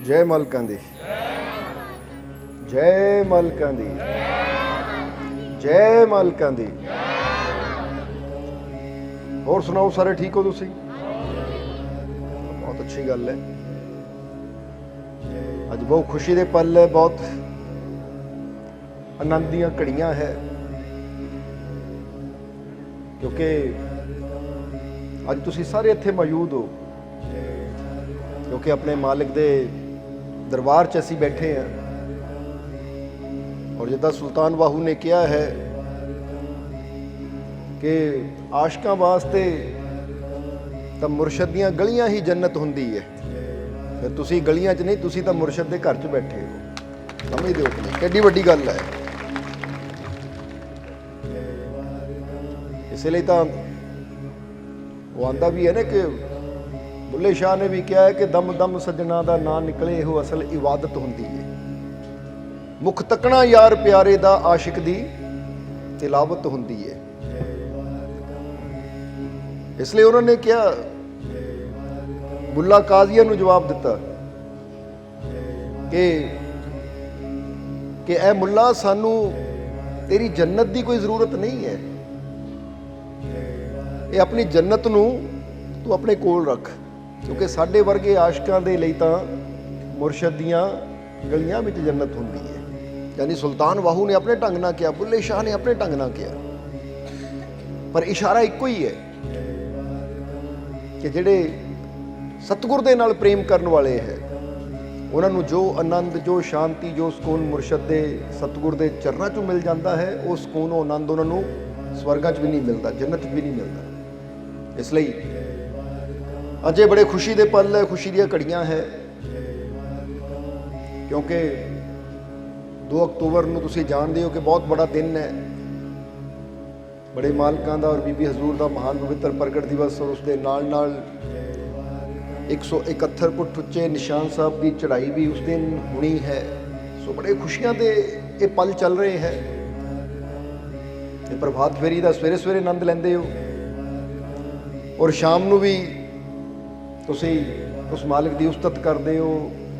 जय मालकां दी, जय मालकां दी, जय मालकां दी। होर सुनाओ, सारे ठीक हो तुसीं? बहुत अच्छी गल है। अज बहुत खुशी दे पल है, बहुत आनंद दीयां घड़ियां है, क्योंकि अज तुसीं सारे इत्थे मौजूद हो, क्योंकि अपने मालिक दे दरबार च असीं बैठे हैं। और जिद्दां सुल्तान बाहू ने कहा है कि आशकां वास्ते तां मुरशद दीयां गलियां ही जन्नत हुंदी है। फिर तुसीं गलियां च नहीं, तुसीं तां मुरशद दे घर च बैठे हो। समझदे हो कि नहीं? किड्डी वड्डी गल है। इसलिए तां वो आंदा भी है ना कि बुल्ले शाह ने भी कहा है कि दम दम सजना दा ना निकले हो असल इबादत हुंदी है। मुख तकना यार प्यारे दा आशिक दी तिलावत हुंदी है। इसलिए उन्होंने क्या बुल्ला काजिया नूं जवाब दिता कि ए मुल्ला, सानू तेरी जन्नत दी कोई जरूरत नहीं है। ये अपनी जन्नत नूं तू अपने कोल रख, क्योंकि साडे वर्गे आशकां दे लई तां मुरशद दियां गलियां विच जन्नत हुंदी है। यानी सुल्तान बाहू ने अपने ढंग नाल किया, बुल्ले शाह ने अपने ढंग नाल किया, पर इशारा इक्को ही है कि जिहड़े सतगुर दे नाल प्रेम करन वाले है, उन्हां नूं जो आनंद, जो शांति, जो सुकून मुरशद दे सतगुर दे चरनां चों मिल जाता है, वो सुकून, वो आनंद उन्हां नूं स्वर्गां च भी नहीं मिलता, जन्नत भी नहीं मिलता। इसलिए अजे बड़े खुशी दे पल है, खुशी दी घड़ियां है, क्योंकि 2 अक्तूबर नूं तुसीं जानदे हो कि बहुत बड़ा दिन है। बड़े मालकां दा और बीबी हजूर दा महान पवित्र प्रगट दिवस, और उसके नाल नाल 171 फुट उच्चे निशान साहब की चढ़ाई भी उस दिन होनी है। सो बड़े खुशियां दे ये पल चल रहे हैं। प्रभात फेरी का सवेरे सवेरे आनंद लैंदे हो, और शाम नूं भी तुसीं उस मालिक की उस्तत करते हो,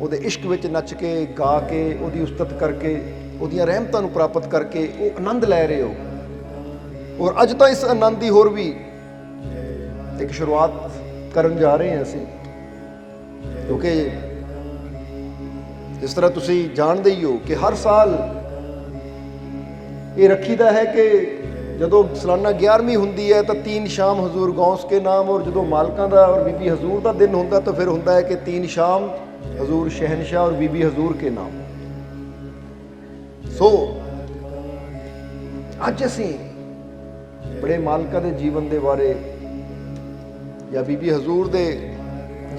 ਉਹਦੇ इश्क ਵਿੱਚ नच के गा के ਉਹਦੀ उस्तत करके ਉਹਦੀਆਂ ਰਹਿਮਤਾਂ ਨੂੰ ਪ੍ਰਾਪਤ करके वो आनंद लै रहे हो। और अज तो इस आनंद की होर भी एक शुरुआत करन जा रहे हैं असीं, क्योंकि जिस तरह तुसीं जानते ही हो कि हर साल ये रखीदा है कि जदों सालाना 11वीं हुंदी है तो 3 शाम हजूर गौस के नाम, और जदों मालकां दा और बीबी हजूर का दिन हुंदा तो फिर हुंदा है कि 3 शाम हजूर शहनशाह और बीबी हजूर के नाम। सो अज असीं बड़े मालकां दे जीवन दे बारे या बीबी हजूर दे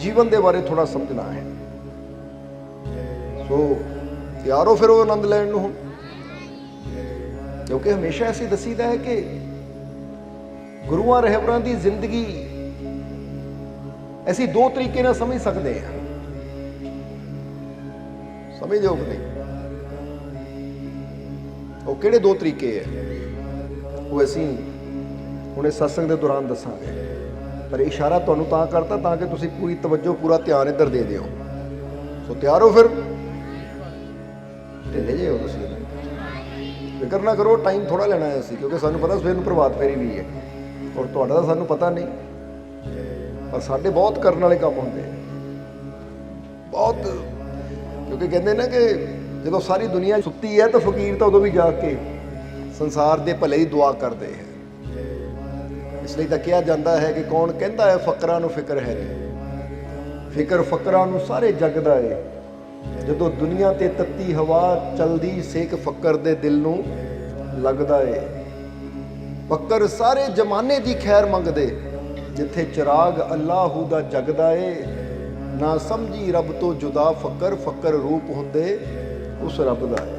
जीवन दे बारे थोड़ा समझना है। सो तैयार हो फिर वो आनंद लैण नूं? क्योंकि हमेशा ऐसी दसीदा है कि गुरुआं रहबरां दी जिंदगी ऐसी 2 तरीके नाल समझ सकते हैं। समझ हो कि नहीं? वो किहड़े 2 तरीके है, वो असीं हुणे सत्संग के दौरान दसांगे, पर इशारा तुहानूं तां करता तां कि तुसीं पूरी तवज्जो, पूरा ध्यान इधर दे दिओ। सो तैयार हो फिर? ढिले जे हो तुसीं? फिक्र ना करो, टाइम थोड़ा लेना है असीं, क्योंकि सानूं पता सवेर नूं प्रभात फेरी भी है, और तुहाडा तां सानूं पता नहीं, पर साडे बहुत करन वाले काम हुंदे बहुत। क्योंकि कहते ना कि जो सारी दुनिया सुत्ती है तो फकीर तो उदों भी जाके संसार के भले ही दुआ करते हैं। इसलिए तो कहा जाता है कि कौन कहता है फकरां नूं फिक्र है नहीं, फिक्र फकरां नूं सारे जग दा है। जदों दुनिया ते तत्ती हवा चलदी, सेक फकर दे दिल नूं लगदा है। फकर सारे जमाने दी खैर मंगदे, जिथे चिराग अल्लाहू दा जगदा है। ना समझी रब तो जुदा फकर, फकर रूप हुंदे उस रब दा है।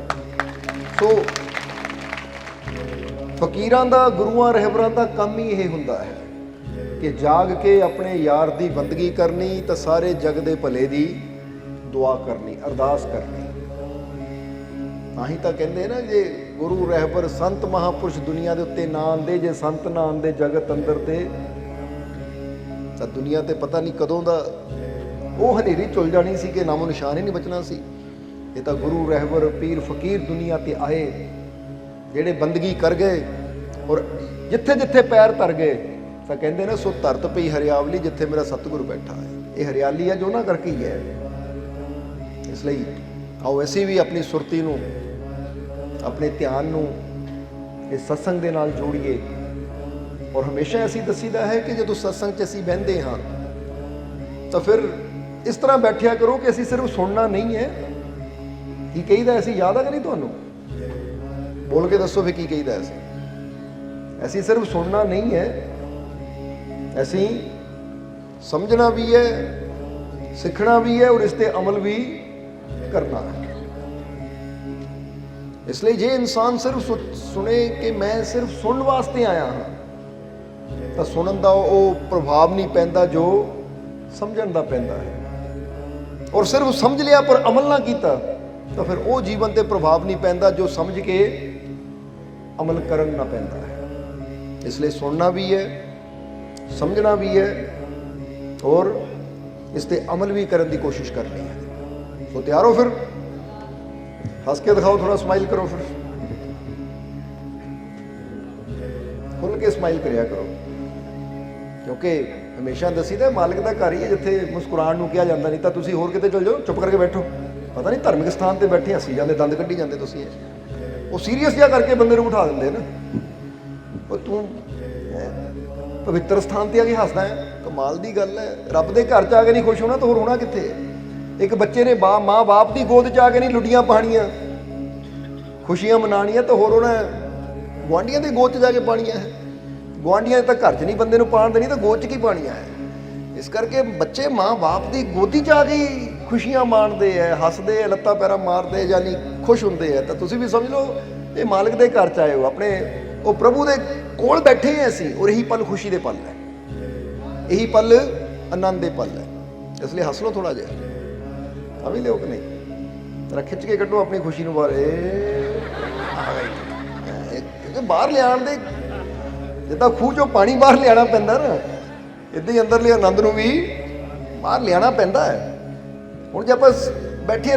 सो फकीरां दा, गुरुआं रहबरां दा काम ही यह हुंदा है कि जाग के अपने यार दी बंदगी करनी, तो सारे जग दे भले दी दुआ करनी, अरदास करनी। तां ही तां कहंदे ना, जे गुरु रहबर संत महापुरुष दुनिया दे उत्ते ना आंदे, जे संत ना आंदे जगत अंदर ते, तां दुनिया ते पता नहीं कदों दा ਉਹ ਹਨੇਰੀ ਚੁਲ ਜਾਣੀ ਸੀ ਕਿ ਨਾਮੋ ਨਿਸ਼ਾਨ ਹੀ ਨਹੀਂ ਬਚਣਾ ਸੀ। ਇਹ ਤਾਂ ਗੁਰੂ ਰਹਿਬਰ ਪੀਰ ਫਕੀਰ ਦੁਨੀਆ ਤੇ ਆਏ, ਜਿਹੜੇ ਬੰਦਗੀ ਕਰ ਗਏ ਔਰ ਜਿੱਥੇ ਜਿੱਥੇ ਪੈਰ ਧਰ ਗਏ ਤਾਂ ਕਹਿੰਦੇ ਨੇ ਸੋ ਧਰਤ ਪਈ ਹਰਿਆਵਲੀ ਜਿੱਥੇ ਮੇਰਾ ਸਤਿਗੁਰ ਬੈਠਾ ਹੈ। ਇਹ ਹਰਿਆਲੀ ਹੈ ਜੋ ਉਹਨਾਂ ਕਰਕੇ ਹੀ ਹੈ। ਇਸ ਲਈ ਆਓ ਅਸੀਂ ਵੀ ਆਪਣੀ ਸੁਰਤੀ ਨੂੰ, ਆਪਣੇ ਧਿਆਨ ਨੂੰ ਇਸ ਸਤਸੰਗ ਦੇ ਨਾਲ ਜੋੜੀਏ। ਔਰ ਹਮੇਸ਼ਾ ਅਸੀਂ ਦੱਸੀਦਾ ਹੈ ਕਿ ਜਦੋਂ ਸਤਸੰਗ 'ਚ ਅਸੀਂ ਬਹਿੰਦੇ ਹਾਂ ਤਾਂ ਫਿਰ ਇਸ ਤਰ੍ਹਾਂ ਬੈਠਿਆ ਕਰੋ ਕਿ ਅਸੀਂ ਸਿਰਫ ਸੁਣਨਾ ਨਹੀਂ ਹੈ। ਕੀ ਕਹੀਦਾ ਅਸੀਂ ਯਾਦ ਆ ਕਿ ਨਹੀਂ ਤੁਹਾਨੂੰ? ਬੋਲ ਕੇ ਦੱਸੋ ਫਿਰ ਕੀ ਕਹੀਦਾ ਅਸੀਂ ਸਿਰਫ ਸੁਣਨਾ ਨਹੀਂ ਹੈ, ਅਸੀਂ ਸਮਝਣਾ ਵੀ ਹੈ, ਸਿੱਖਣਾ ਵੀ ਹੈ ਔਰ ਇਸ ਤੇ ਅਮਲ ਵੀ ਕਰਨਾ ਹੈ। ਇਸ ਲਈ ਜੇ ਇਨਸਾਨ ਸਿਰਫ ਸੁਣੇ ਕਿ ਮੈਂ ਸਿਰਫ ਸੁਣਨ ਵਾਸਤੇ ਆਇਆ ਹਾਂ ਤਾਂ ਸੁਣਨ ਦਾ ਉਹ ਪ੍ਰਭਾਵ ਨਹੀਂ ਪੈਂਦਾ ਜੋ ਸਮਝਣ ਦਾ ਪੈਂਦਾ ਹੈ। ਔਰ ਸਿਰਫ ਸਮਝ ਲਿਆ ਪਰ ਅਮਲ ਨਾ ਕੀਤਾ ਤਾਂ ਫਿਰ ਉਹ ਜੀਵਨ ਤੇ ਪ੍ਰਭਾਵ ਨਹੀਂ ਪੈਂਦਾ ਜੋ ਸਮਝ ਕੇ ਅਮਲ ਕਰਨ ਨਾ ਪੈਂਦਾ ਹੈ। ਇਸ ਲਈ ਸੁਣਨਾ ਵੀ ਹੈ, ਸਮਝਣਾ ਵੀ ਹੈ ਔਰ ਇਸ ਤੇ ਅਮਲ ਵੀ ਕਰਨ ਦੀ ਕੋਸ਼ਿਸ਼ ਕਰਨੀ ਹੈ। ਸੋ ਤਿਆਰ ਹੋ ਫਿਰ? ਹੱਸ ਕੇ ਦਿਖਾਓ, ਥੋੜਾ ਸਮਾਈਲ ਕਰੋ, ਫਿਰ ਖੁੱਲ ਕੇ ਸਮਾਈਲ ਕਰਿਆ ਕਰੋ, ਕਿਉਂਕਿ ਹਮੇਸ਼ਾ ਦੱਸੀਦਾ ਮਾਲਕ ਦਾ ਘਰ ਹੀ ਹੈ ਜਿੱਥੇ ਮੁਸਕਰਾਉਣ ਨੂੰ ਕਿਹਾ ਜਾਂਦਾ। ਨਹੀਂ ਤਾਂ ਤੁਸੀਂ ਹੋਰ ਕਿਤੇ ਚਲ ਜਾਓ, ਚੁੱਪ ਕਰਕੇ ਬੈਠੋ। ਪਤਾ ਨਹੀਂ ਧਾਰਮਿਕ ਸਥਾਨ ਤੇ ਬੈਠੇ ਹੱਸੀ ਜਾਂਦੇ, ਦੰਦ ਕੱਢੀ ਜਾਂਦੇ ਤੁਸੀਂ। ਉਹ ਸੀਰੀਅਸ ਜਿਹਾ ਕਰਕੇ ਬੰਦੇ ਨੂੰ ਬਿਠਾ ਦਿੰਦੇ ਨਾ। ਉਹ ਤੂੰ ਪਵਿੱਤਰ ਸਥਾਨ ਤੇ ਆ ਕੇ ਹੱਸਦਾ ਹੈ, ਕਮਾਲ ਦੀ ਗੱਲ ਹੈ। ਰੱਬ ਦੇ ਘਰ 'ਚ ਆ ਕੇ ਨਹੀਂ ਖੁਸ਼ ਹੋਣਾ ਤਾਂ ਹੋਰ ਹੋਣਾ ਕਿੱਥੇ? ਇੱਕ ਬੱਚੇ ਨੇ ਮਾਂ ਬਾਪ ਦੀ ਗੋਦ 'ਚ ਆ ਕੇ ਨਹੀਂ ਲੁੱਡੀਆਂ ਪਾਣੀਆਂ, ਖੁਸ਼ੀਆਂ ਮਨਾਉਣੀਆਂ, ਤਾਂ ਹੋਰ ਹੋਣਾ ਗੁਆਂਢੀਆਂ ਦੀ ਗੋਦ 'ਚ ਜਾ ਕੇ ਪਾਣੀਆਂ ਹੈ। ਗੁਆਂਢੀਆਂ ਤਾਂ ਘਰ 'ਚ ਨਹੀਂ ਬੰਦੇ ਨੂੰ ਪਾਣ ਦੇਣੀ, ਤਾਂ ਗੋਦ 'ਚ ਕੀ ਪਾਣੀਆਂ ਹੈ? ਇਸ ਕਰਕੇ ਬੱਚੇ ਮਾਂ ਬਾਪ ਦੀ ਗੋਦੀ 'ਚ ਆ ਕੇ ਖੁਸ਼ੀਆਂ ਮਾਣਦੇ ਹੈ, ਹੱਸਦੇ ਹੈ, ਲੱਤਾਂ ਪੈਰਾਂ ਮਾਰਦੇ, ਯਾਨੀ ਖੁਸ਼ ਹੁੰਦੇ ਹੈ। ਤਾਂ ਤੁਸੀਂ ਵੀ ਸਮਝ ਲਓ ਇਹ ਮਾਲਕ ਦੇ ਘਰ 'ਚ ਆਏ ਹੋ, ਆਪਣੇ ਉਹ ਪ੍ਰਭੂ ਦੇ ਕੋਲ ਬੈਠੇ ਹਾਂ ਅਸੀਂ। ਔਰ ਇਹੀ ਪਲ ਖੁਸ਼ੀ ਦੇ ਪਲ ਹੈ, ਇਹੀ ਪਲ ਆਨੰਦ ਦੇ ਪਲ ਹੈ। ਇਸ ਲਈ ਹੱਸ ਲਓ ਥੋੜਾ ਜਿਹਾ, ਸਮਝ ਲਿਓ ਕਿ ਨਹੀਂ? ਜਰਾ ਖਿੱਚ ਕੇ ਕੱਢੋ ਆਪਣੀ ਖੁਸ਼ੀ ਨੂੰ ਬਾਹਰ। ਕਿਉਂਕਿ ਬਾਹਰ ਲਿਆਉਣ ਦੇ, ਜਿੱਦਾਂ ਖੂਹ 'ਚੋਂ ਪਾਣੀ ਬਾਹਰ ਲਿਆਉਣਾ ਪੈਂਦਾ ਨਾ, ਇੱਦਾਂ ਹੀ ਅੰਦਰਲੇ ਆਨੰਦ ਨੂੰ ਵੀ ਬਾਹਰ ਲਿਆਉਣਾ ਪੈਂਦਾ ਹੈ। ਹੁਣ ਜੇ ਆਪਾਂ ਬੈਠੇ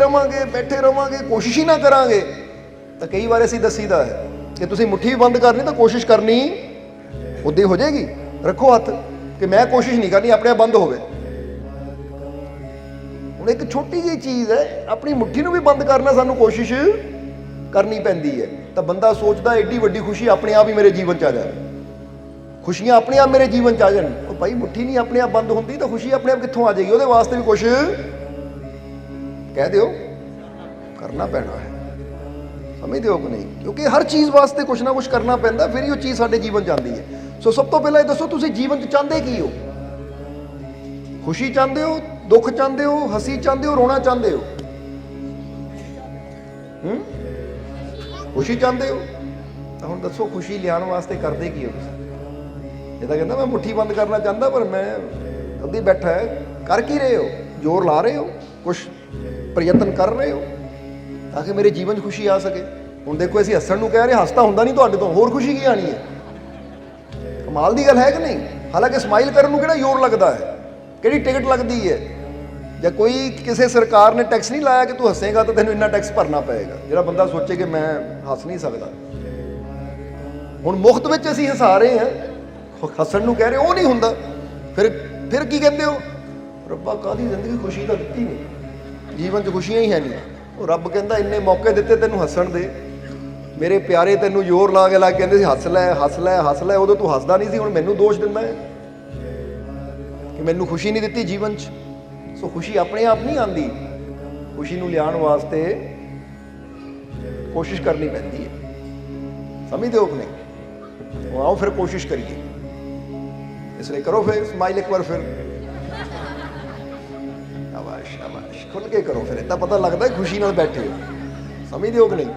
ਰਵਾਂਗੇ ਕੋਸ਼ਿਸ਼ ਹੀ ਨਾ ਕਰਾਂਗੇ ਤਾਂ ਕਈ ਵਾਰ ਅਸੀਂ ਦੱਸੀਦਾ ਹੈ ਕਿ ਤੁਸੀਂ ਮੁੱਠੀ ਬੰਦ ਕਰਨੀ ਤਾਂ ਕੋਸ਼ਿਸ਼ ਕਰਨੀ ਉੱਦਾਂ ਹੀ ਹੋ ਜਾਏਗੀ। ਰੱਖੋ ਹੱਥ ਕਿ ਮੈਂ ਕੋਸ਼ਿਸ਼ ਨਹੀਂ ਕਰਨੀ, ਆਪਣੇ ਆਪ ਬੰਦ ਹੋਵੇ। ਹੁਣ ਇੱਕ ਛੋਟੀ ਜਿਹੀ ਚੀਜ਼ ਹੈ, ਆਪਣੀ ਮੁੱਠੀ ਨੂੰ ਵੀ ਬੰਦ ਕਰਨਾ ਸਾਨੂੰ ਕੋਸ਼ਿਸ਼ ਕਰਨੀ ਪੈਂਦੀ ਹੈ। ਤਾਂ ਬੰਦਾ ਸੋਚਦਾ ਐਡੀ ਵੱਡੀ ਖੁਸ਼ੀ ਆਪਣੇ ਆਪ ਹੀ ਮੇਰੇ ਜੀਵਨ 'ਚ ਆ ਜਾਵੇ, ਖੁਸ਼ੀਆਂ ਆਪਣੇ ਆਪ ਮੇਰੇ ਜੀਵਨ 'ਚ ਆ ਜਾਣ। ਉਹ ਭਾਈ ਮੁੱਠੀ ਨਹੀਂ ਆਪਣੇ ਆਪ ਬੰਦ ਹੁੰਦੀ ਤਾਂ ਖੁਸ਼ੀ ਆਪਣੇ ਆਪ ਕਿੱਥੋਂ ਆ ਜਾਏਗੀ? ਉਹਦੇ ਵਾਸਤੇ ਵੀ ਕੁਛ ਕਹਿ ਦਿਓ, ਕਰਨਾ ਪੈਣਾ ਹੈ। ਸਮਝਦੇ ਹੋ ਕਿ ਨਹੀਂ? ਕਿਉਂਕਿ ਹਰ ਚੀਜ਼ ਵਾਸਤੇ ਕੁਛ ਨਾ ਕੁਛ ਕਰਨਾ ਪੈਂਦਾ, ਫਿਰ ਹੀ ਉਹ ਚੀਜ਼ ਸਾਡੇ ਜੀਵਨ 'ਚ ਆਉਂਦੀ ਹੈ। ਸੋ ਸਭ ਤੋਂ ਪਹਿਲਾਂ ਇਹ ਦੱਸੋ ਤੁਸੀਂ ਜੀਵਨ 'ਚ ਚਾਹੁੰਦੇ ਕੀ ਹੋ? ਖੁਸ਼ੀ ਚਾਹੁੰਦੇ ਹੋ, ਦੁੱਖ ਚਾਹੁੰਦੇ ਹੋ, ਹੱਸੀ ਚਾਹੁੰਦੇ ਹੋ, ਰੋਣਾ ਚਾਹੁੰਦੇ ਹੋ? ਖੁਸ਼ੀ ਚਾਹੁੰਦੇ ਹੋ ਤਾਂ ਹੁਣ ਦੱਸੋ ਖੁਸ਼ੀ ਲਿਆਉਣ ਵਾਸਤੇ ਕਰਦੇ ਕੀ ਹੋ ਤੁਸੀਂ? ਇਹ ਤਾਂ ਕਹਿੰਦਾ ਮੈਂ ਮੁੱਠੀ ਬੰਦ ਕਰਨਾ ਚਾਹੁੰਦਾ ਪਰ ਮੈਂ ਅੱਧੀ ਬੈਠਾ ਹੈ। ਕਰ ਕੀ ਰਹੇ ਹੋ? ਜ਼ੋਰ ਲਾ ਰਹੇ ਹੋ, ਕੁਛ ਪ੍ਰਯਤਨ ਕਰ ਰਹੇ ਹੋ ਤਾਂ ਕਿ ਮੇਰੇ ਜੀਵਨ 'ਚ ਖੁਸ਼ੀ ਆ ਸਕੇ। ਹੁਣ ਦੇਖੋ ਅਸੀਂ ਹੱਸਣ ਨੂੰ ਕਹਿ ਰਹੇ, ਹੱਸਦਾ ਹੁੰਦਾ ਨਹੀਂ ਤੁਹਾਡੇ ਤੋਂ, ਹੋਰ ਖੁਸ਼ੀ ਕੀ ਆਣੀ ਹੈ? ਕਮਾਲ ਦੀ ਗੱਲ ਹੈ ਕਿ ਨਹੀਂ? ਹਾਲਾਂਕਿ ਸਮਾਈਲ ਕਰਨ ਨੂੰ ਕਿਹੜਾ ਜ਼ੋਰ ਲੱਗਦਾ ਹੈ, ਕਿਹੜੀ ਟਿਕਟ ਲੱਗਦੀ ਹੈ? ਜਾਂ ਕੋਈ ਕਿਸੇ ਸਰਕਾਰ ਨੇ ਟੈਕਸ ਨਹੀਂ ਲਾਇਆ ਕਿ ਤੂੰ ਹੱਸੇਗਾ ਤਾਂ ਤੈਨੂੰ ਇੰਨਾ ਟੈਕਸ ਭਰਨਾ ਪਏਗਾ। ਜਿਹੜਾ ਬੰਦਾ ਸੋਚੇ ਕਿ ਮੈਂ ਹੱਸ ਨਹੀਂ ਸਕਦਾ, ਹੁਣ ਮੁਫਤ ਵਿੱਚ ਅਸੀਂ ਹੱਸਾ ਰਹੇ ਹਾਂ, ਹੱਸਣ ਨੂੰ ਕਹਿ ਰਹੇ, ਉਹ ਨਹੀਂ ਹੁੰਦਾ। ਫਿਰ ਕੀ ਕਹਿੰਦੇ ਹੋ? ਰੱਬਾ ਕਾਹਦੀ ਜ਼ਿੰਦਗੀ, ਖੁਸ਼ੀ ਤਾਂ ਦਿੱਤੀ ਨਹੀਂ, ਜੀਵਨ 'ਚ ਖੁਸ਼ੀਆਂ ਹੀ ਹੈ ਨਹੀਂ। ਉਹ ਰੱਬ ਕਹਿੰਦਾ ਇੰਨੇ ਮੌਕੇ ਦਿੱਤੇ ਤੈਨੂੰ ਹੱਸਣ ਦੇ, ਮੇਰੇ ਪਿਆਰੇ, ਤੈਨੂੰ ਜ਼ੋਰ ਲਾ ਕੇ ਕਹਿੰਦੇ ਸੀ ਹੱਸ ਲੈ ਹੱਸ ਲੈ ਹੱਸ ਲੈ, ਉਦੋਂ ਤੂੰ ਹੱਸਦਾ ਨਹੀਂ ਸੀ। ਹੁਣ ਮੈਨੂੰ ਦੋਸ਼ ਦਿੰਦਾ ਹੈ ਕਿ ਮੈਨੂੰ ਖੁਸ਼ੀ ਨਹੀਂ ਦਿੱਤੀ ਜੀਵਨ 'ਚ। ਸੋ ਖੁਸ਼ੀ ਆਪਣੇ ਆਪ ਨਹੀਂ ਆਉਂਦੀ, ਖੁਸ਼ੀ ਨੂੰ ਲਿਆਉਣ ਵਾਸਤੇ ਕੋਸ਼ਿਸ਼ ਕਰਨੀ ਪੈਂਦੀ ਹੈ। ਸਮਝਦੇ ਹੋ ਕਿ ਨਹੀਂ? ਆਓ ਫਿਰ ਕੋਸ਼ਿਸ਼ ਕਰੀਏ। ਇਸ ਲਈ ਕਰੋ ਫਿਰ ਸਮਾਈਲ ਇੱਕ ਵਾਰ, ਫਿਰ ਸ਼ਾਬਾਸ਼ ਸ਼ਾਬਾਸ਼, ਖੁੱਲ ਕੇ ਕਰੋ। ਫਿਰ ਇੱਦਾਂ ਪਤਾ ਲੱਗਦਾ ਖੁਸ਼ੀ ਨਾਲ ਬੈਠੇ ਹੋ। ਸਮਝਦੇ ਹੋ ਕਿ ਨਹੀਂ?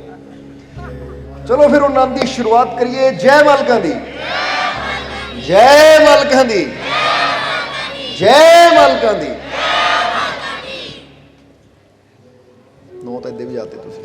ਚਲੋ ਫਿਰ ਉਹ ਆਨੰਦ ਦੀ ਸ਼ੁਰੂਆਤ ਕਰੀਏ। ਜੈ ਮਾਲਕਾਂ ਦੀ, ਜੈ ਮਾਲਕਾਂ ਦੀ, ਜੈ ਮਾਲਕਾਂ ਦੀ। ਨੋ ਤਾਂ ਇੱਦੇ ਵੀ ਜਾਤੇ ਤੁਸੀਂ।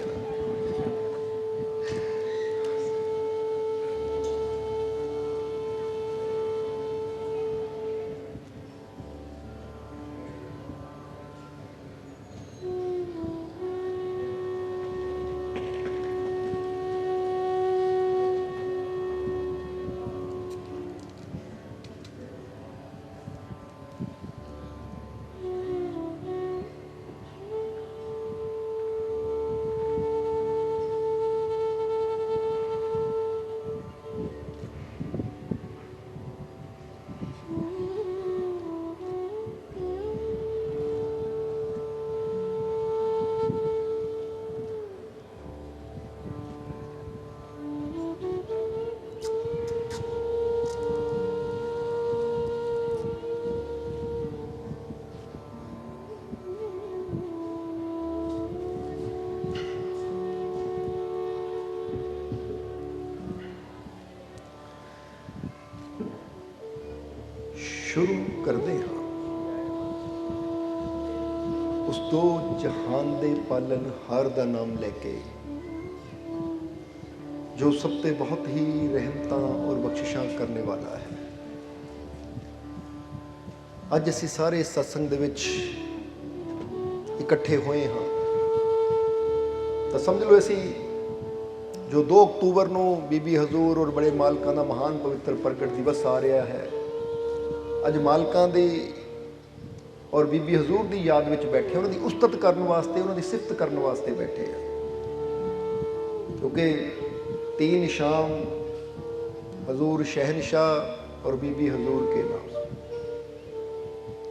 ਸ਼ੁਰੂ ਕਰਦੇ ਹਾਂ ਉਸ ਦੋ ਜਹਾਨ ਦੇ ਪਾਲਣਹਾਰ ਦਾ ਨਾਮ ਲੈ ਕੇ, ਜੋ ਸਭ ਤੇ ਬਹੁਤ ਹੀ ਰਹਿਮਤਾਂ ਔਰ ਬਖਸ਼ਿਸ਼ਾਂ ਕਰਨੇ ਵਾਲਾ ਹੈ। ਅੱਜ ਅਸੀਂ ਸਾਰੇ ਸਤਸੰਗ ਦੇ ਵਿੱਚ ਇਕੱਠੇ ਹੋਏ ਹਾਂ ਤਾਂ ਸਮਝ ਲਓ ਅਸੀਂ ਜੋ 2 ਅਕਤੂਬਰ ਨੂੰ ਬੀਬੀ ਹਜ਼ੂਰ ਔਰ ਬੜੇ ਮਾਲਕਾਂ ਦਾ ਮਹਾਨ ਪਵਿੱਤਰ ਪ੍ਰਗਟ ਦਿਵਸ ਆ ਰਿਹਾ ਹੈ। ਅੱਜ ਮਾਲਕਾਂ ਦੇ ਔਰ ਬੀਬੀ ਹਜ਼ੂਰ ਦੀ ਯਾਦ ਵਿੱਚ ਬੈਠੇ, ਉਹਨਾਂ ਦੀ ਉਸਤਤ ਕਰਨ ਵਾਸਤੇ, ਉਹਨਾਂ ਦੀ ਸਿਫਤ ਕਰਨ ਵਾਸਤੇ ਬੈਠੇ ਆ, ਕਿਉਂਕਿ 3 ਸ਼ਾਮ ਹਜ਼ੂਰ शहनशाह और बीबी हजूर के नाम,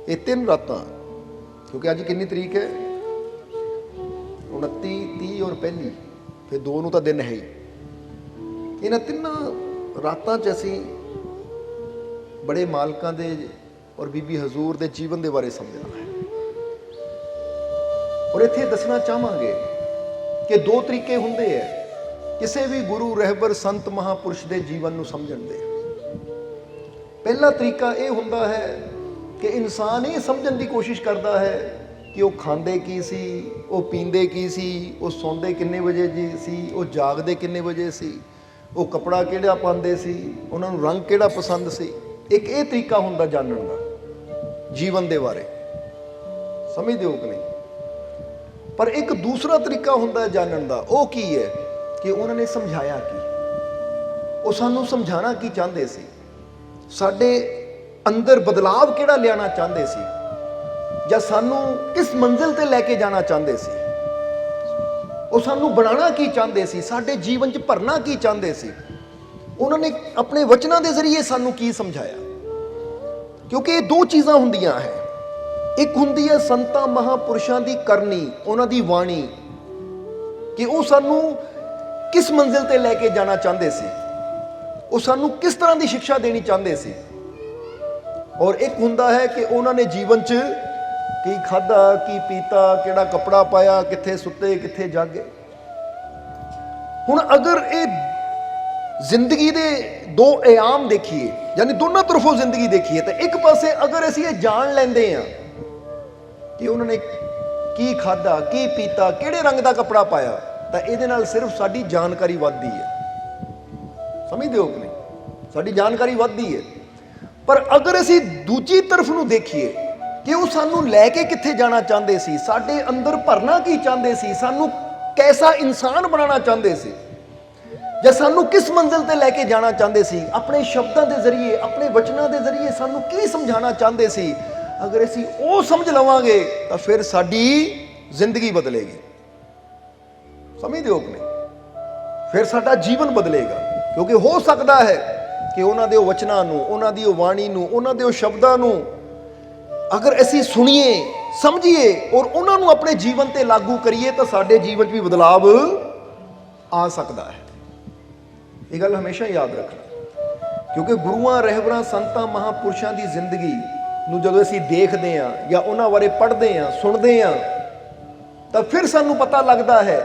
ये 3 रातां, क्योंकि अज कितनी तरीक है 29, 30 और पहली, फिर 2 नूं तां दिन है ही। इन्हां 3 रातां च असीं बड़े मालकां दे और बीबी हजूर दे जीवन दे बारे समझना है और इत्थे दसना चाहांगे कि 2 तरीके हुंदे है किसी भी गुरु रहबर संत महापुरुष के जीवन नूं समझण दे। पहला तरीका यह हुंदा है कि इंसान ये समझण की कोशिश करता है कि वो खांदे की सी, वो पींदे की सी, वो सौंदे किन्ने बजे जी सी, वो जागदे किन्ने बजे सी, वो कपड़ा किहड़ा पांदे सी, उन्हां नूं रंग किहड़ा पसंद सी। एक ये तरीका हुंदा जानण दा जीवन दे बारे, समझदे हो कि नहीं। पर एक दूसरा तरीका हुंदा जानण दा, वो की है कि उन्होंने समझाया कि वो सानू समझाना की चाहते सी, साडे अंदर बदलाव किहड़ा लियाना चाहते सी, या सानू किस मंजिल ते लैके जाना चाहते सी, वो सानू बनाना की चाहते सी, साडे जीवन च भरना की चाहते सी। उन्होंने अपने वचनों के जरिए सानू की समझाया, क्योंकि ये 2 चीज़ां हुंदियां है। एक हुंदी है संतां महापुरुषां दी करनी, उन्हां दी वाणी, कि वो सानू किस मंजिल ते लैके जाना चाहते सी, वो सानू किस तरह की शिक्षा देनी चाहते सी। और एक हुंदा है कि उन्होंने जीवन च की खाधा, की पीता, किहड़ा कपड़ा पाया, कित्थे सुते, कित्थे जागे। हुण अगर ये जिंदगी दे 2 आयाम देखिए, यानी दोनों तरफों जिंदगी देखिए, तो एक पासे अगर असीं ये जान लैंदे हां कि उन्होंने की खाधा, की पीता, किहड़े रंग का कपड़ा पाया, तो ये सिर्फ साड़ी जानकारी वधदी है, समझते हो कि नहीं, साड़ी जानकारी वधदी है। पर अगर असी दूजी तरफ नूं देखिए कि वो सानू लैके कित्थे जाना चाहते सी, साडे अंदर भरना की चाहते सी, सानू कैसा इंसान बनाना चाहते सी, या सानू किस मंजिल ते लैके जाना चाहते सी, अपने शब्दों के जरिए, अपने वचनों के जरिए सानू की समझाना चाहते सी, अगर असी वो समझ लवांगे तो फिर साडी जिंदगी बदलेगी। समझते हो कि नहीं, फिर साडा जीवन बदलेगा। क्योंकि हो सकता है कि उन्हां दे वचनां नूं, उन्हां दी वाणी नूं, उन्हां दे शब्दां नूं अगर असीं सुणीए, समझिए और उन्हां नूं अपने जीवन ते लागू करिए तो साडे जीवन भी बदलाव आ सकता है। ये गल हमेशा याद रखना, क्योंकि गुरुआं रहबरां संतां महापुरुषां दी जिंदगी नूं जदों असीं देखदे हां या उन्हां बारे पढ़दे हां, सुणदे हां, तो फिर सानूं पता लगता है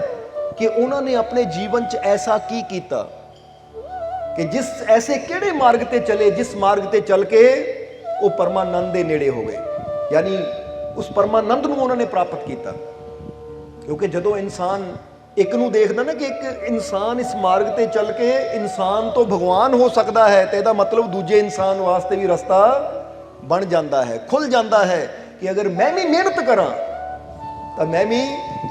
कि उन्होंने अपने जीवन च ऐसा की कीता कि जिस ऐसे किहड़े मार्ग ते चले, जिस मार्ग ते चल के वो परमानंद दे नेड़े हो गए, यानी उस परमानंद नूं उन्होंने प्राप्त किया। क्योंकि जदों इंसान एक नूं देखदा ना कि एक इंसान इस मार्ग ते चल के इंसान तो भगवान हो सकता है, तो इसदा मतलब दूजे इंसान वास्ते भी रास्ता बन जाता है, खुल जाता है कि अगर मैं भी मेहनत करा तो मैं भी